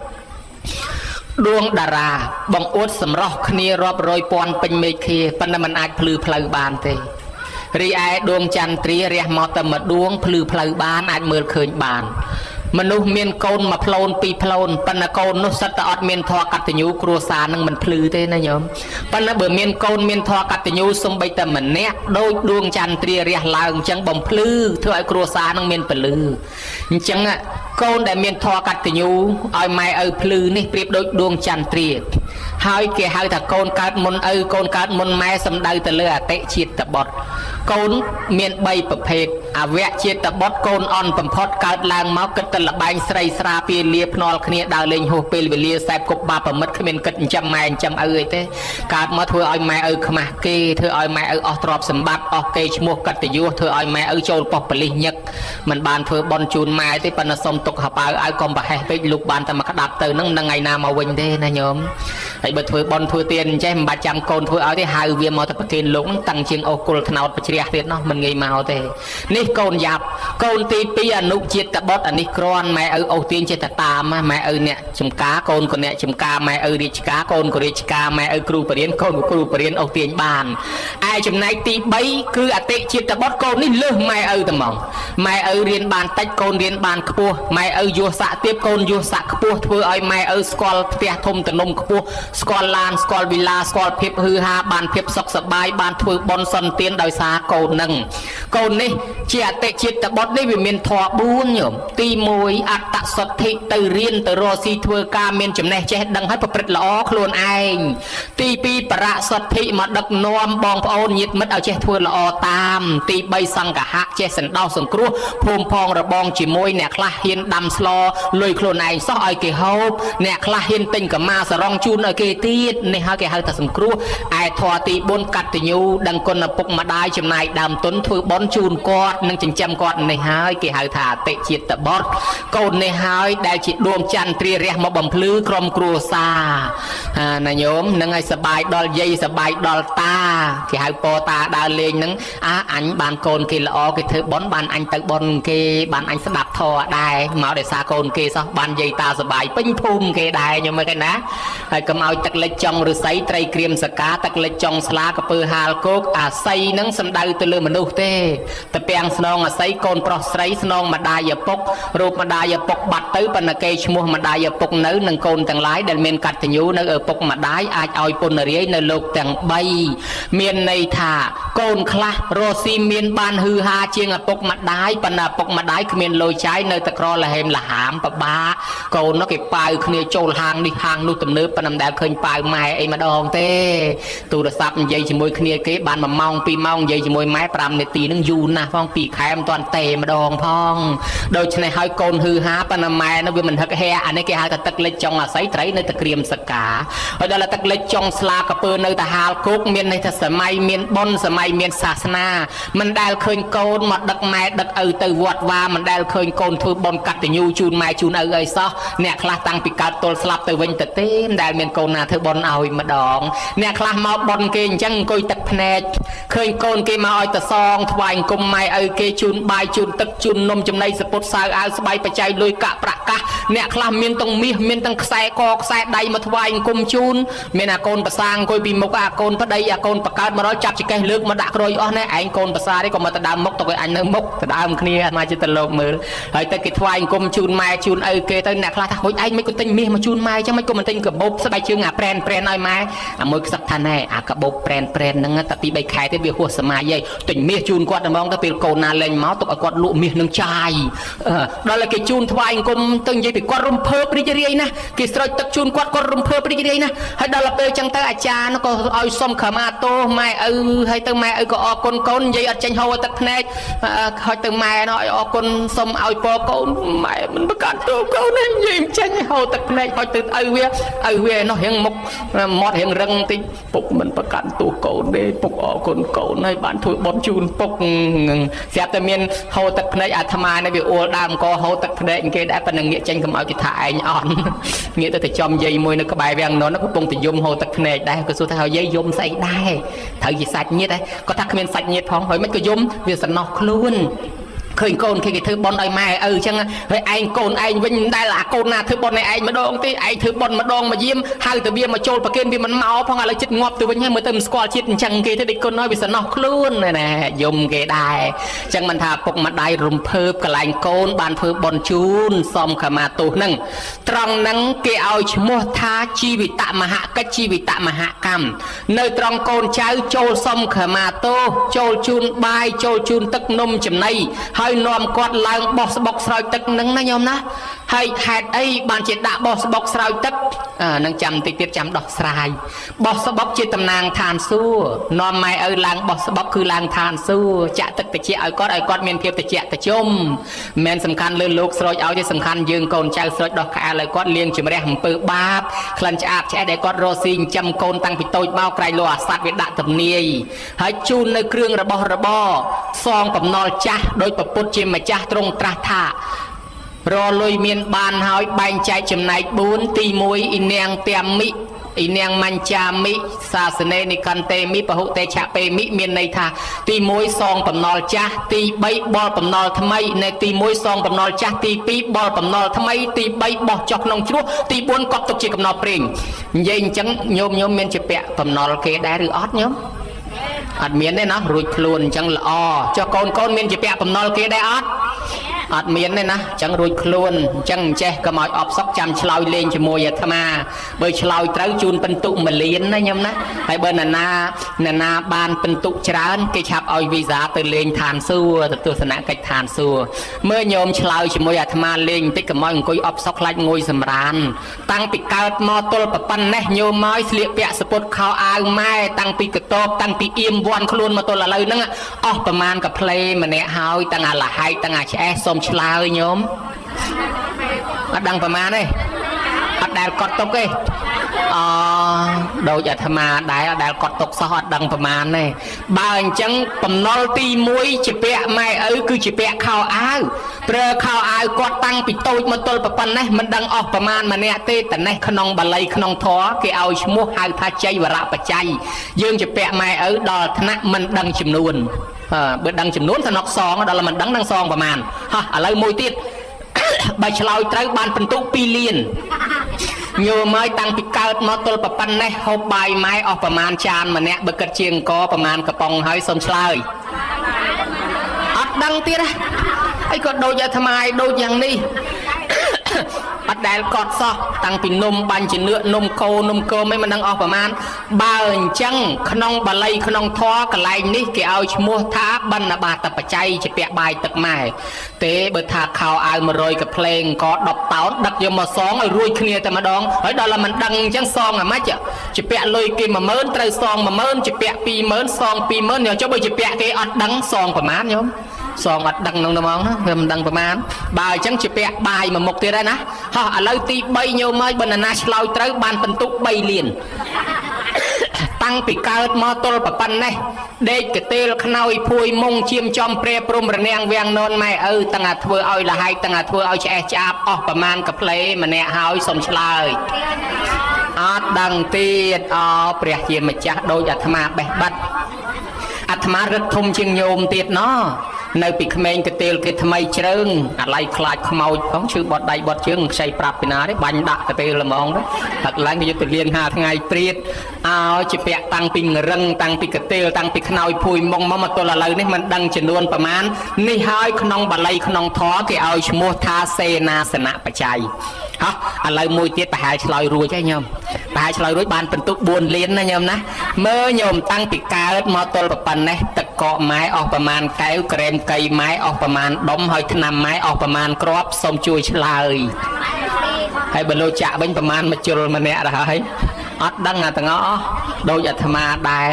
ដួងតារាបងអួតសម្រស់គ្នារាប់រយពាន់ពេញមេឃាប៉ុន្តែมันអាចភ្លឺផ្លូវបានទេរីឯដួងចន្ទ្រារះមកតែមួយដួងភ្លឺផ្លូវបានអាចមើលឃើញបានមនុស្សមានកូនមួយផ្លូនពីរផ្លូនប៉ុន្តែកូននោះសិតតែអត់មានធម៌កតញ្ញូគ្រួសារនឹងមិនភ្លឺទេណាញោមប៉ុន្តែបើមានកូនមានធម៌កតញ្ញូសំបីតែម្នាក់ដូចដួងចន្ទ្រារះឡើងអញ្ចឹងបំភ្លឺធ្វើឲ្យគ្រួសារនឹងមានពលឺអញ្ចឹងកូនដែលមានធម៌កតញ្ញូឲ្យម៉ែឪភ្លឺនេះប្រៀបដូចដួងចន្ទ្រាហើយគេហៅថាកូនកើតមុនឪកូនកើតមុនម៉ែសំដៅទៅលើអតិជាតិបុត្រកូនមាន3ប្រភេទអវៈជាតិបុត្រកូនអន់បំផុតកើតឡើងមកគិតតែលបែងស្រីស្រាពាលាភ្នាល់គ្នាដើរលេងហួសពេលវេលាសែបគប់បាប្រមិតគ្មានគិតចិញ្ចឹមម៉ែចិញ្ចឹមឪអីទេកើតមកធ្វើឲ្យម៉ែឪខ្មាស់គេធ្វើឲ្យម៉ែឪអស់ទ្រព្យសម្បត្តិអស់គេឈ្មោះកតញ្ញុធ្វើឲ្យម៉ែឪចូលប៉ុស្តិ៍ប៉ូលីសញឹកមិនបានធ្វើបន់ជូនម៉ែទេប៉ុន្តែសុំទុកហបៅឲ្យកុំប្រហែសពេកលោកបានតែមកក្តាប់ទៅនឹងថ្ងៃណាមកវិញទេណាញោមហើយបើធ្វើបន់ធ្វើទៀនអញ្ចេះមិនបាច់ចាំកូនធ្វើឲ្យទេហៅវាមកទៅប្រគេនលោកនឹងតាំងជាងអូសគុលថ្នោតបជ្រះទៀតនោះមិនងាយមកទេនេះកូនយ៉ាប់កូនទី2អនុជាតិបុត្រអានេះគ្រាន់ម៉ែឪអូសទាញចេះតែតាមម៉ែឪអ្នកចំការកូនក៏អ្នកចំការម៉ែឪរាជការកូនក៏រាជការម៉ែឪគ្រូបរិញ្ញាកូនក៏គ្រូបរិញ្ញាអូសទាញបានឯចំណែកទី3គឺអតិជាតិបុត្រកូននេះលើសម៉ែឪតែហ្មងម៉ែឪរៀនបានតិចកូនរៀនបានខ្ពស់ម៉ែឪយោស័កទៀតកូនយោស័កខ្ពស់ធ្វើឲ្យម៉ែឪស្គាល់ផ្ទះធំទំនំខ្ពស់ស្គាល់ឡានស្គាល់វិឡាស្គាល់ភាពហឺហាបានភាពសុខសប្បាយបានធ្វើបុណ្យសន្តានដោយសារកូននឹងកូននេះជាអតិជាតិបុត្រនេះវាមានធម៌4ញោមទី1អត្តសទ្ធិទៅរៀនទៅរកស៊ីធ្វើការមានចំណេះចេះដឹងហើយប្រព្រឹត្តល្អខ្លួនឯងទី2បរសទ្ធិមកដឹកនាំបងប្អូនញាតិមិត្តឲ្យចេះធ្វើល្អតាមទី3សង្ឃៈចេះសន្តោសសង្គ្រោះភូមិផងរបងជាមួយអ្នកខ្លះហ៊ានដាំស្លលុយខ្លួនឯងសោះឲ្យគេហូបអ្នកខ្លះហ៊ានទិញកម្មាសរងជូនឲ្យគេទៀតនេះហើយគេហៅថាសង្គ្រោះឯធម៌ទី4កតញ្ញូដឹងគុណឪពុកម្ដាយចំណាយដើមទុនធ្វើបុណ្យជូនគាត់និងចិញ្ចឹមគាត់នេះហើយគេហៅថាអតិជាតិបុត្រកូននេះហើយដែលជាដួងចន្ទ្រារះមកបំភ្លឺក្រុមគ្រួសារណាញោមនឹងឲ្យសបាយដល់យាយសបាយដល់តាគេហៅពតាដើរលេងហ្នឹងអញបានកូនគេល្អគេធ្វើបុណ្យបានអញទៅបុណ្យគេបានអញស្ដាប់ធម៌ដែរមកដោយសារកូនគេសោះបានយាយតាសបាយពេញភូមិគេដែរញោមមើលគេណាហើយកុំឲ្យទឹកលិចចុងឫស្សីត្រីក្រៀមសកាទឹកលិចចុងស្លាកពើហាលគោកអាស័យហ្នឹងសំដៅទៅលើមនុស្សទេតែពាំងស្នងអាស័យកូនប្រុសស្រីស្នងម្ដាយឪពុករូបម្ដាយឪពុកបាត់ទៅប៉ុន្តែគេឈ្មោះម្ដាយឪពុកនៅនឹងកូនទាំងឡាយដែលមានកតញ្ញូនៅឪពុកម្ដាយអាចឲ្យពុនរាយនៅលោកទាំង3មានន័យថាកូនខ្លះរស់ស៊ីមានបានហឺហាជាងឪពុកម្ដាយប៉ុន្តែឪពុកម្ដាយគ្មានលុយចាយនៅតែក្រលហេមលហាមពិបាកកូននោះគេប៉ាវគ្នាចូលហាងនេះហាងនោះទំនើបប៉ុន្តែមិនដែលឃើញប៉ាវម៉ែអីម្ដងទេទូរស័ព្ទនិយាយជាមួយគ្នាគេបាន1ម៉ោង2ម៉ោងនិយាយជាមួយម៉ែ5នាទីនឹងយូរណាស់ផង2ខែមិនទាន់ទេម្ដងផងដូច្នេះហើយកូនហឺហាប៉ុន្តែម៉ែនោះវាមិនហឹកហែអានេះគេហៅថាទឹកលិចចុងអាស័យត្រីនៅតែក្រៀមសកាហើយដល់ទឹកលិចចុងស្លាកពើនៅតែហាលគោកមានន័យថាសម័យមានបុណ្យសម័យមានសាសនាមិនដែលឃើញកូនមកដឹកម៉ែដឹកឪទៅវត្តវាមិនដែលឃើញកូនធ្វើបុណ្យកតញ្ញូជូនម៉ែជូនឪអីសោះអ្នកខ្លះតាំងពីកើតទល់ស្លាប់ទៅវិញទៅទេមិនដែលមានកូនណាធ្វើបុណ្យឲ្យម្ដងអ្នកខ្លះមកបុណ្យគេអញ្ចឹងអង្គុយទឹកភ្នែកឃើញកូនគេមកឲ្យទៅសងថ្វាយអង្គមម៉ែឪគេជូនបាយជូនទឹកជូននំចំណីសពុតសៅអាវស្បៃបច្ច័យលុយកាក់ប្រាក់កាសអ្នកខ្លះមានទាំងមាសមានទាំងខ្សែកខ្សែដៃមកថ្វាយអង្គមជូនមានអាកូនប្រសាអង្គុយពីមុខអាកូនប្តីអាកូនបកើត100ចាប់ចកេះលើកមកដាក់ក្រួយអស់ណែឯងកូនប្រសានេះក៏មកទៅដើមមុខទៅឲ្យអញនៅមុខទៅដើមគ្នាមកចិត្តទៅលោកមើលហើយទៅគេថ្វាយអង្គមជូនម៉ែជូនឪគេទៅអ្នកខ្លះថាហុយឯងមិនក៏ទិញមាសមកជូនម៉ែចឹងមិនក៏មិនទិញកាបូបស្បែកជើងអាប្រែនឲ្យម៉ែអាមួយខ្សឹកថាណែអាកាបូបប្រែនហ្នឹងតែពី3ខែទៀតវាហួសសម័យហើយទិញមាសជូនគាត់តែហ្មងទៅពេលកូនណាលេងមកទុកឲ្យគាត់លក់មាសនឹងចាយដល់តែគេជូនថ្វាយអង្គមទៅនិយាយពីគាត់រំភើបរីករាយណាស់គេស្រោចទឹកជូនគាត់រំភើបរីករាយណាស់ហើយដល់ពេលចឹងទៅអាចារ្យក៏ឲ្យសុំខមាទោសម៉ែឪហើយទៅម៉ែឪក៏អរគុណកូននិយាយអត់ចេញហូរទឹកភ្នែកហើយទៅម៉ែនោះឲ្យអរគុណសុំឲ្យពរកូនម៉ែមិនប្រកាន់ទោសកូនទេនិយាយមិនចេញហូរទឹកភ្នែកហើយទៅឪវានោះរៀងមុខមាត់រៀងរឹងតិចពុកមិនប្រកាន់ទោសកូនទេពុកអរគុណកូនហើយបានធ្វើបុណ្យជូនពុក ស្រាប់តែមានហូរទឹកភ្នែកអាត្មានេះវាអួលដើមកហូរទឹកភ្នែកគេដែរប៉ុណ្ណឹងងាកចេញកុំឲ្យគេថាឯងអន់ងាកទៅចំយាយមួយនៅក្បែរវាំងននកំពុងតែយំហូរទឹកភ្នែកដែរក៏សួរថាយាយយំស្អីដែរត្រូវជាសាច់ញាតិដែរគាត់ថាគ្មានសាច់ញាតិផងហើយមិនក៏យំវាសំណោះខ្លួនឃើញកូនគេធ្វើបន់ឲ្យម៉ែឪអញ្ចឹងហើយឯងកូនឯងវិញមិនដែលអាកូនណាធ្វើបន់ឲ្យឯងម្ដងទេឯងធ្វើបន់ម្ដងមកយាមហៅទៅវាមកចូលប្រគេនវាមិនមកផងឥឡូវចិត្តងាប់ទៅវិញហើយមើលទៅមិនស្គាល់ជាតិអញ្ចឹងគេទៅដូចកូនឲ្យវាសំណោះខ្លួនណាយំគេដែរអញ្ចឹងមិនថាពុកម្ដាយរំភើបកន្លែងកូនបានធ្វើបន់ជូនសមខមាទោសហ្នឹងត្រង់ហ្នឹងគេឲ្យឈ្មោះថាជីវិតមហកិច្ចជីវិតមហកម្មនៅត្រង់កូនចៅចូលសមខមាទោសចូលជូនបាយចូលជូនទឹកនំចំណីហើយនាំគាត់ឡើងបោះស្បុកស្រោចទឹកហ្នឹងណាញោមណាហើយហេតុអីបានជាដាក់បោះស្បុកស្រោចទឹកនឹងចាំតិចទៀតចាំដោះស្រាយបោះស្បុកជាតំណាងឋានសួគ៌នាំម៉ែឪឡើងបោះស្បុកគឺឡើងឋានសួគ៌ចាក់ទឹកតិចឲ្យគាត់មានភាពតិចតិជុំមិនសំខាន់លើលោកស្រោចឲ្យទេសំខាន់យើងកូនចៅស្រោចដោះក្អែលឲ្យគាត់លាងជំរះអំពើបាបក្លិនឆ្អាបឆ្អែតឲ្យគាត់រស់ស៊ីចិញ្ចឹមកូនតាំងពីតូចមកក្រៃលោអាសត្វវាដាក់ទំនាយហើយជូននៅគ្រឿងរបស់របរសងបំណុលចាស់ដោយប្រពុតជាម្ចាស់ទ្រង់ត្រាស់ថារលុយមានបានហើយបែងចែកចំណែក4ទី1អ៊ីនាងតាមិអ៊ីនាងមញ្ចាមិសាសនេនិកន្តេមិពហុតេឆពេមិមានន័យថាទី1សងបំណុលចាស់ទី3បលបំណុលថ្មីនៅទី1សងបំណុលចាស់ទី2បលបំណុលថ្មីទី3បោះចុះក្នុងជ្រោះទី4កប់ទុកជាកំណត់ព្រេងនិយាយអញ្ចឹងញោមមានជាពាក់បំណុលគេដែរឬអត់ញោមអត់មានទេណារួចខ្លួនអញ្ចឹងល្អចុះកូនមានជាពាក់បំណុលគេដែរអត់មានទេណាអញ្ចឹងរួចខ្លួនអញ្ចឹងចេះកុំឲ្យអបសក់ចាំឆ្លោយលេងជាមួយអាត្មាបើឆ្លោយត្រូវជូនពិន្ទុ1លានណាញោមណាហើយបើណាបានពិន្ទុច្រើនគេឆាប់ឲ្យវីសាទៅលេងឋានសួគ៌ទៅទស្សនកិច្ចឋានសួគ៌មើលញោមឆ្លោយជាមួយអាត្មាលេងបន្តិចកុំឲ្យអង្គុយអបសក់ខ្លាចងុយសម្រានតាំងពីកើតមកទល់ប៉ុណ្ណេះញោមមកស្លៀកពាក់សពុតខោអាវម៉ែតាំងពីកតបតាំងពីអៀមវាន់ខ្លួនមកទល់ឥឡូវហ្នឹងអស់ប្រមាណកាផ្លេម្នាក់ហើយតាំងអាលហែកតាំងអាឆ្អេះសុំឆ្លើយញោមអត់ដឹងប្រមាណទេអត់ដែលកត់ទុកទេដូចអាត្មាដែរអត់ដែលកត់ទុកសោះអត់ដឹងប្រមាណទេបើអញ្ចឹងបំណុលទី1ជាពាក់ម៉ែឪគឺជាពាក់ខោអាវប្រើខោអាវគាត់តាំងពីតូចមកទល់ប៉ុណ្ណេះមិនដឹងអស់ប្រមាណម្នាក់ទេតនេះក្នុងបាលីក្នុងធម៌គេឲ្យឈ្មោះហៅថាចៃវរៈបច្ច័យយើងជាពាក់ម៉ែឪដល់ថ្នាក់មិនដឹងចំនួនបើដឹងចំនួនសំណុកសងដល់មិនដឹងសងប្រមាណហោះឥឡូវមួយទៀតបើឆ្លោយត្រូវបានពិន្ទុ2លានញោមហើយតាំងពីកើតមកទល់ប៉ុណ្ណេះហូបបាយម៉ែអស់ប្រមាណចានម្នាក់បើគិតជាអង្គប្រមាណកំប៉ុងហើយសុំឆ្លើយអត់ដឹងទៀតហើយក៏ដូចអាត្មាដូចយ៉ាងនេះអត់ដែលកត់សោះតាំងពីនំបាញ់ជានឿកនំគោនំគមមិនដឹងអស់ប្រមាណបើអញ្ចឹងក្នុងបាលីក្នុងធម៌កន្លែងនេះគេឲ្យឈ្មោះថាបណ្ណបាតបច្ច័យជាពាក់បាយទឹកម៉ែទេបើថាខោអាវ100កាផ្លេងក៏10តោនដឹកយកមកសងឲ្យរួចគ្នាតែម្ដងហើយដល់តែមិនដឹងអញ្ចឹងសងអាម៉េចជាពាក់លុយគេ10000ត្រូវសង10000ជាពាក់20000សង20000ចុះបើជាពាក់គេអត់ដឹងសងប្រមាណញោមសងអត់ដឹងនឹងហ្មងណាវាមិនដឹងប្រមាណបើអញ្ចឹងជាពាក់បាយមួយមុខទៀតហើយណាហោះឥឡូវទី3ញោមហើយបើណាឆ្លោយត្រូវបានពិន្ទុ3លានតាំងពីកើតមកទល់ប៉ុណ្ណេះដេកកទេលខ្នើយភួយមុងជៀមចំព្រែព្រំរនាំងវាំងននម៉ែឪតាំងអាធ្វើឲ្យលហែកតាំងអាធ្វើឲ្យឆ្អេះឆ្អាបអស់ប្រមាណកាផ្លេម្នាក់ហើយសុំឆ្លើយអត់ដឹងទៀតព្រះជាម្ចាស់ដូចអាត្មាបេះបាត់អាត្មារឹកធំជាងញោមទៀតណោះនៅពីក្មេងកទេលគេថ្មីជ្រើងអាឡៃខ្លាចខ្មោចផងឈឺបត់ដៃបត់ជើងខ្ចីប្រាប់ពីណាទេបាញ់ដាក់កទេលល្មងទៅទឹកឡើងគេយកទៅលាង5ថ្ងៃព្រាតឲ្យជាពាក់តាំងពីរឹងតាំងពីកទេលតាំងពីខ្នើយភួយមុងមកទល់ឥឡូវនេះមិនដឹងចំនួនប្រមាណនេះហើយក្នុងបាលីក្នុងធម៌គេឲ្យឈ្មោះថាសេនាសនៈបច្ច័យហោះឥឡូវមួយទៀតប្រហែលឆ្លើយរួចហើយញោមប្រហែលឆ្លើយរួចបានពិន្ទុ4លានណាញោមណាមើលញោមតាំងពីកើតមកទល់ប៉ុណ្ណេះទឹកកកម៉ែអស់ប្រមាណកែវក្រែមកៃម៉ែអស់ប្រមាណដុំហើយថ្នាំម៉ែអស់ប្រមាណគ្រាប់សូមជួយឆ្លើយហើយបើលោកចាក់វិញប្រមាណមកជុលម្នាក់ទៅហើយអត់ដឹងអាទាំងអស់ដូចអាត្មាដែរ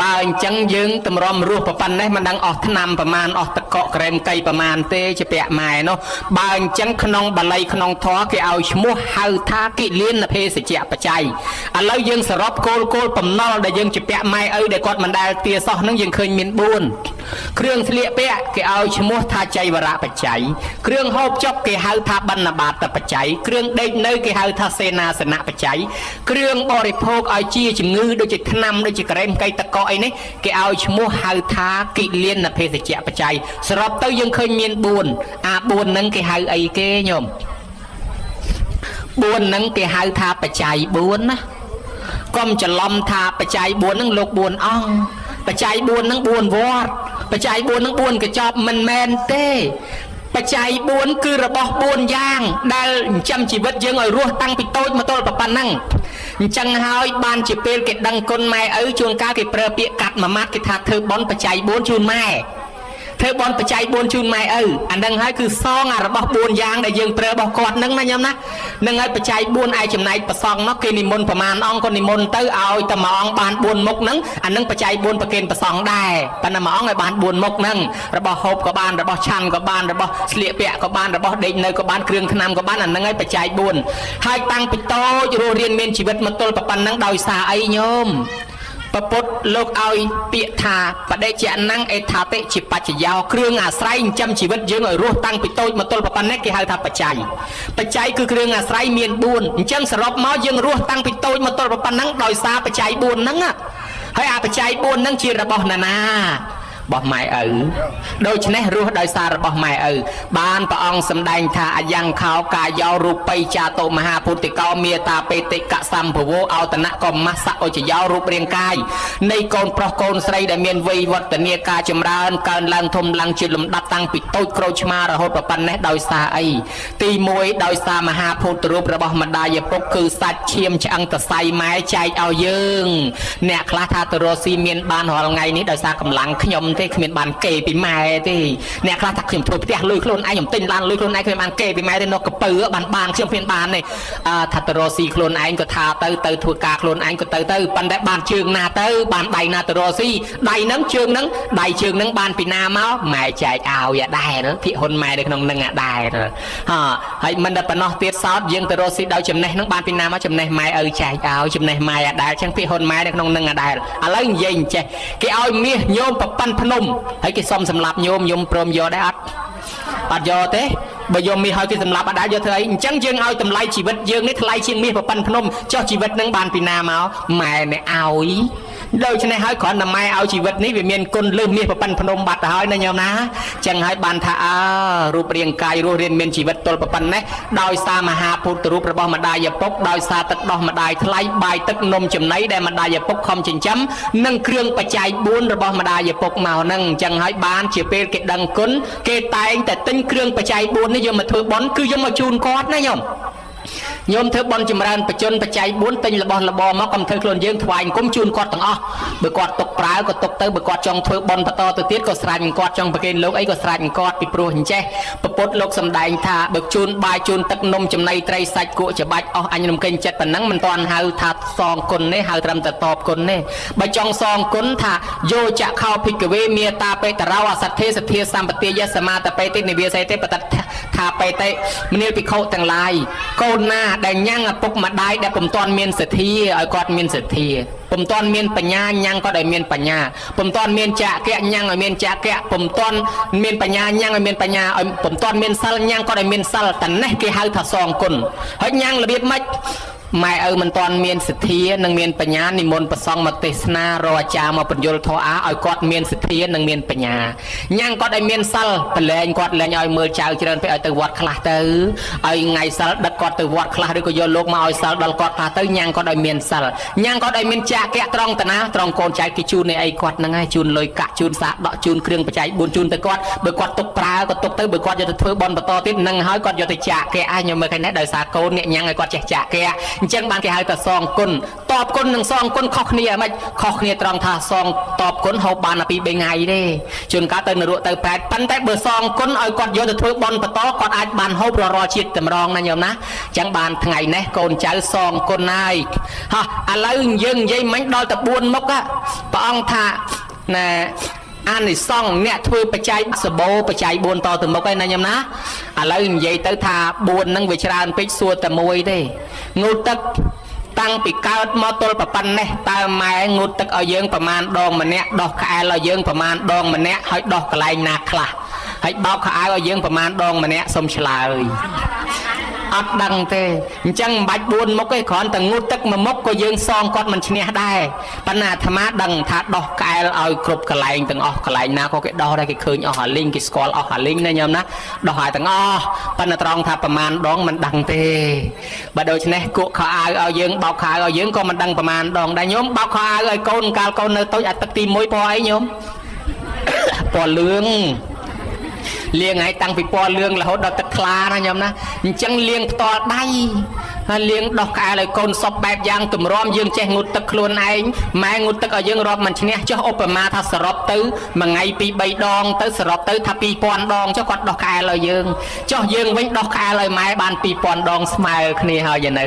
បើអញ្ចឹងយើងតម្រាំរស់ប៉ុណ្ណេះមិនដឹងអស់ថ្នាំប្រមាណអស់ទឹកកកក្រែមកៃប្រមាណទេជាពាក់ម៉ែនោះបើអញ្ចឹងក្នុងបាលីក្នុងធម៌គេឲ្យឈ្មោះហៅថាគិលានភេសជ្ជៈបច្ច័យ ឥឡូវយើងសរុបគោលបំណុលដែលយើងជាពាក់ម៉ែឪដែលគាត់មិនដែលទាសោះហ្នឹងយើងឃើញមាន4គ្រឿងស្លៀកពាក់គេឲ្យឈ្មោះថាចៃវរៈបច្ច័យគ្រឿងហូបចុកគេហៅថាបណ្ឌបាតបច្ច័យគ្រឿងដេកនៅគេហៅថាសេនាសនៈបច្ច័យគ្រឿងបរិភោគឲ្យជាជំងឺដូចជាថ្នាំដូចជាក្រែមកៃតកអីនេះគេឲ្យឈ្មោះហៅថាគិលានភេសជ្ជៈបច្ច័យសរុបទៅយើងឃើញមាន4អា4ហ្នឹងគេហៅអីគេញោម4ហ្នឹងគេហៅថាបច្ច័យ4ណាកុំច្រឡំថាបច្ច័យ4ហ្នឹងលោក4អង្គបច្ច័យ4ហ្នឹង4វត្តបច្ច័យ4ហ្នឹង4កញ្ចប់មិនមែនទេបច្ច័យ4គឺរបស់4យ៉ាងដែលចិញ្ចឹមជីវិតយើងឲ្យរស់តាំងពីតូចមកទល់ប៉ុណ្ណឹងអញ្ចឹងហើយបានជាពេលគេដឹងគុណម៉ែឪជួនកាលគេប្រើពាក្យកាត់មួយម៉ាត់គេថាធ្វើបន់បច្ច័យ4ជូនម៉ែធ្វើបន់បច្ច័យ4ជូនម៉ែឪអាហ្នឹងហើយគឺសងអារបស់4យ៉ាងដែលយើងប្រើរបស់គាត់ហ្នឹងណាញោមណាហ្នឹងហើយបច្ច័យ4ឯចំណែកប្រសងនោះគេនិមន្តប្រមាណអង្គក៏និមន្តទៅឲ្យតែមួយអង្គបាន4មុខហ្នឹងអាហ្នឹងបច្ច័យ4ប្រគេនប្រសងដែរប៉ុន្តែមួយអង្គឲ្យបាន4មុខហ្នឹងរបស់ហូបក៏បានរបស់ឆាន់ក៏បានរបស់ស្លៀកពាក់ក៏បានរបស់ដេកនៅក៏បានគ្រឿងថ្នាំក៏បានអាហ្នឹងហើយបច្ច័យ4ហើយតាំងពីតូចរស់រៀនមានជីវិតមកទល់ប៉ុណ្ណឹងដោយសារអីញោមពពុទ្ធលោកឲ្យពាក្យថាបដិជ្ជណੰអេថាតិជាបច្ចយោគ្រឿងអាស្រ័យចិញ្ចឹមជីវិតយើងឲ្យរស់តាំងពីតូចមកទល់ប៉ុណ្ណេះគេហៅថាបច្ច័យគឺគ្រឿងអាស្រ័យមាន4អញ្ចឹងសរុបមកយើងរស់តាំងពីតូចមកទល់ប៉ុណ្ណឹងដោយសារបច្ច័យ4ហ្នឹងហើយអាបច្ច័យ4ហ្នឹងជារបស់ណារបស់ម៉ែឪដូច្នេះរស់ដោយសាររបស់ម៉ែឪបានព្រះអង្គសម្ដែងថាអយ៉ាងខោកាយោរូបិចាតោមហាពុទ្ធិកោមេតាបេតិកសម្ភវោអោតនៈកមស្សអុជយោរូបរាងកាយនៃកូនប្រុសកូនស្រីដែលមានវ័យវឌ្ឍនាការចម្រើនកើនឡើងធំឡើងជាលំដាប់តាំងពីតូចក្រូចឆ្មារហូតប៉ុណ្ណេះដោយសារអីទី1ដោយសារមហាពុទ្ធរូបរបស់ម្ដាយឪពុកគឺសាច់ឈាមឆ្អឹងតសៃម៉ែចែកឲ្យយើងអ្នកខ្លះថាទៅរស់ស៊ីមានបានរាល់ថ្ងៃនេះដោយសារកម្លាំងខ្ញុំទេគ្មានបានគេពីម៉ែទេអ្នកខ្លះថាខ្ញុំធ្វើផ្ទះលុយខ្លួនឯងខ្ញុំទិញឡានលុយខ្លួនឯងគ្មានបានគេពីម៉ែទេនៅកពើបានខ្ញុំគ្មានបានទេថាទៅរស់ស៊ីខ្លួនឯងក៏ថាទៅធ្វើការខ្លួនឯងក៏ទៅប៉ុន្តែបានជើងណាទៅបានដៃណាទៅរស់ស៊ីដៃហ្នឹងជើងហ្នឹងដៃជើងហ្នឹងបានពីណាមកម៉ែចែកឲ្យអាដែរភិកហ៊ុនម៉ែនៅក្នុងហ្នឹងអាដែរហើយមិនតែប៉ុណ្ណោះទៀតសោតយើងទៅរស់ស៊ីដោយចំណេះហ្នឹងបានពីណាមកចំណេះម៉ែឪចែកឲ្យចំណេះម៉ែអាដែរចឹងភិកហ៊ុនម៉ែនៅក្នុងហ្នឹងអាដែរឥឡូវនិយាយអញ្ចេះគេឲ្យមាសញោមប្រប៉ាន់ភ្នំហើយគេសុំសម្លាប់ញោមព្រមយកដែរអត់យកទេបើយកមាសឲ្យគេសម្លាប់អត់ដែរយកធ្វើអីអញ្ចឹងយើងឲ្យតម្លៃជីវិតយើងនេះថ្លៃជាងមាសប្រប៉ាន់ភ្នំចុះជីវិតនឹងបានពីណាមកម៉ែនេះឲ្យដូច្នេះហើយគ្រាន់តែម៉ែឲ្យជីវិតនេះវាមានគុណលើសមាសប្រប៉ាន់ភ្នំបាត់ទៅហើយណាញោមណាចឹងហើយបានថារូបរាងកាយរស់រៀនមានជីវិតទល់ប៉ុណ្ណេះដោយសារមហាពុទ្ធរូបរបស់ម្ដាយឪពុកដោយសារទឹកដោះម្ដាយថ្លៃបាយទឹកនំចំណីដែលម្ដាយឪពុកខំចិញ្ចឹមនិងគ្រឿងបច្ច័យ4របស់ម្ដាយឪពុកមកហ្នឹងចឹងហើយបានជាពេលគេដឹងគុណគេតែងតែទិញគ្រឿងបច្ច័យ4នេះយកមកធ្វើបុណ្យគឺយកមកជូនគាត់ណាញោមធ្វើបន់ចម្រើនបច្ចុប្បន្នបច្ច័យ4ទិញរបស់របរមកកុំធ្វើខ្លួនយើងថ្វាយអង្គមជូនគាត់ទាំងអស់បើគាត់ទុកប្រើក៏ទុកទៅបើគាត់ចង់ធ្វើបន់បន្តទៅទៀតក៏ស្រេចគាត់ចង់ប្រគេនលោកអីក៏ស្រេចគាត់ពីព្រោះអញ្ចេះពពុទ្ធលោកសម្ដែងថាបើជូនបាយជូនទឹកនំចំណីត្រីសាច់គក់ច្បាច់អស់អញរំកិញចិត្តប៉ុណ្ណឹងមិនទាន់ហៅថាសងគុណទេហៅត្រឹមតែតបគុណទេបើចង់សងគុណថាយោចៈខោភិក្ខវេមេតាបេតរោអសទ្ធិសទ្ធាសម្បទាយសមាតបេតិនិវាសេទេបតថាបេតិមនាលភិក្ខុទាំងឡាយកូនណាដែលញ៉ាំងឪពុកម្ដាយដែលពុំទាន់មានសទ្ធាឲ្យគាត់មានសទ្ធាពុំទាន់មានបញ្ញាញ៉ាំងគាត់ឲ្យមានបញ្ញាពុំទាន់មានចក្ខៈញ៉ាំងឲ្យមានចក្ខៈពុំទាន់មានបញ្ញាញ៉ាំងឲ្យមានបញ្ញាឲ្យពុំទាន់មានសិលញ៉ាំងគាត់ឲ្យមានសិលតែនេះគេហៅថាសងគុណហើយញ៉ាំងរបៀបម៉េចម៉ែឪមិនទាន់មានសទ្ធានិងមានបញ្ញានិមន្តប្រសង់មកទេសនារកអាចារ្យមកបញ្យលធម៌ឲ្យគាត់មានសទ្ធានិងមានបញ្ញាញ៉ាំងគាត់ឲ្យមានសិលប្រឡែងគាត់លែងឲ្យមើលចៅច្រើនពេកឲ្យទៅវត្តខ្លះទៅឲ្យថ្ងៃសិលដឹកគាត់ទៅវត្តខ្លះឬក៏យកលោកមកឲ្យសិលដល់គាត់ខ្លះទៅញ៉ាំងគាត់ឲ្យមានសិលញ៉ាំងគាត់ឲ្យមានចក្ខៈត្រង់តាណាត្រង់កូនចៅគេជូននៃអីគាត់ហ្នឹងហើយជូនលុយកាក់ជូនសាដកជូនគ្រឿងបច្ច័យ4ជូនទៅគាត់បើគាត់ទុកប្រើក៏ទុកទៅបើគាត់យកទៅធ្វើបន់បន្តទៀតនឹងហើយគាត់យកទៅចាក់គេខ្ញុំមើលឃើញដែរដោយសារកូនអ្នកញ៉ាំងឲ្យគាត់ចេះចាក់គេអញ្ចឹងបានគេហៅថាសងគុណតបគុណនិងសងគុណខុសគ្នាមិនខុសគ្នាត្រង់ថាសងតបគុណហូបបានតែ2 3ថ្ងៃទេជួនកាលទៅនរកទៅប្រែតប៉ុន្តែបើសងគុណឲ្យគាត់យកទៅធ្វើបន់បន្តគាត់អាចបានហូបរាល់ជាតិតម្រងណាញោមណាអញ្ចឹងបានថ្ងៃនេះកូនចៅសងគុណហើយឥឡូវយើងនិយាយមិញដល់តែ4មុខព្រះអង្គថាណាអានិសង្ឃអ្នកធ្វើបច្ច័យសបោបច្ច័យ4តទៅមុខឯណាញោមណាឥឡូវនិយាយទៅថា4ហ្នឹងវាច្រើនពេកសួរតែមួយទេងូតទឹកត តាំងពីកើតមកទល់ប្រប៉ុណ្ណេះតើម៉ែងូតទឹកឲ្យយើងប្រមាណដងម្នាក់ដោះក្អែលឲ្យយើងប្រមាណដងម្នាក់ហើយដោះកន្លែងណាខ្លះហើយបោកខោអាវឲ្យយើងប្រមាណដងម្នាក់សុំឆ្លើយអត់ដឹងទេអញ្ចឹងមិនបាច់4មុខទេគ្រាន់តែងូតទឹកមួយមុខក៏យើងសងគាត់មិនឈ្នះដែរប៉ុន្តែអាត្មាដឹងថាដោះកែលឲ្យគ្រប់កន្លែងទាំងអស់កន្លែងណាក៏គេដោះដែរគេឃើញអស់អាលីងគេស្គាល់អស់អាលីងណាញោមណាដោះឲ្យទាំងអស់ប៉ុន្តែត្រង់ថាប្រមាណដងមិនដឹងទេបើដូច្នេះគក់ខោអាវឲ្យយើងបោកខោអាវឲ្យយើងក៏មិនដឹងប្រមាណដងដែរញោមបោកខោអាវឲ្យកូនកាលកូននៅតូចអាចទឹកទី1ពណ៌អីញោមពណ៌លឿងលាងឲ្យតាំងពីពណ៌លឿងរហូតដល់ទឹកថ្លាណាញោមណាអញ្ចឹងលាងផ្ទាល់ដៃហើយលាងដោះក្អែលឲ្យកូនសពបែបយ៉ាងទម្រាំយើងចេះងូតទឹកខ្លួនឯងម៉ែងូតទឹកឲ្យយើងរាប់មិនឈ្នះចុះឧបមាថាសរុបទៅមួយថ្ងៃ2 3ដងទៅសរុបទៅថា2000ដងចុះគាត់ដោះក្អែលឲ្យយើងចុះយើងវិញដោះក្អែលឲ្យម៉ែបាន2000ដងស្មើគ្នាហើយនៅ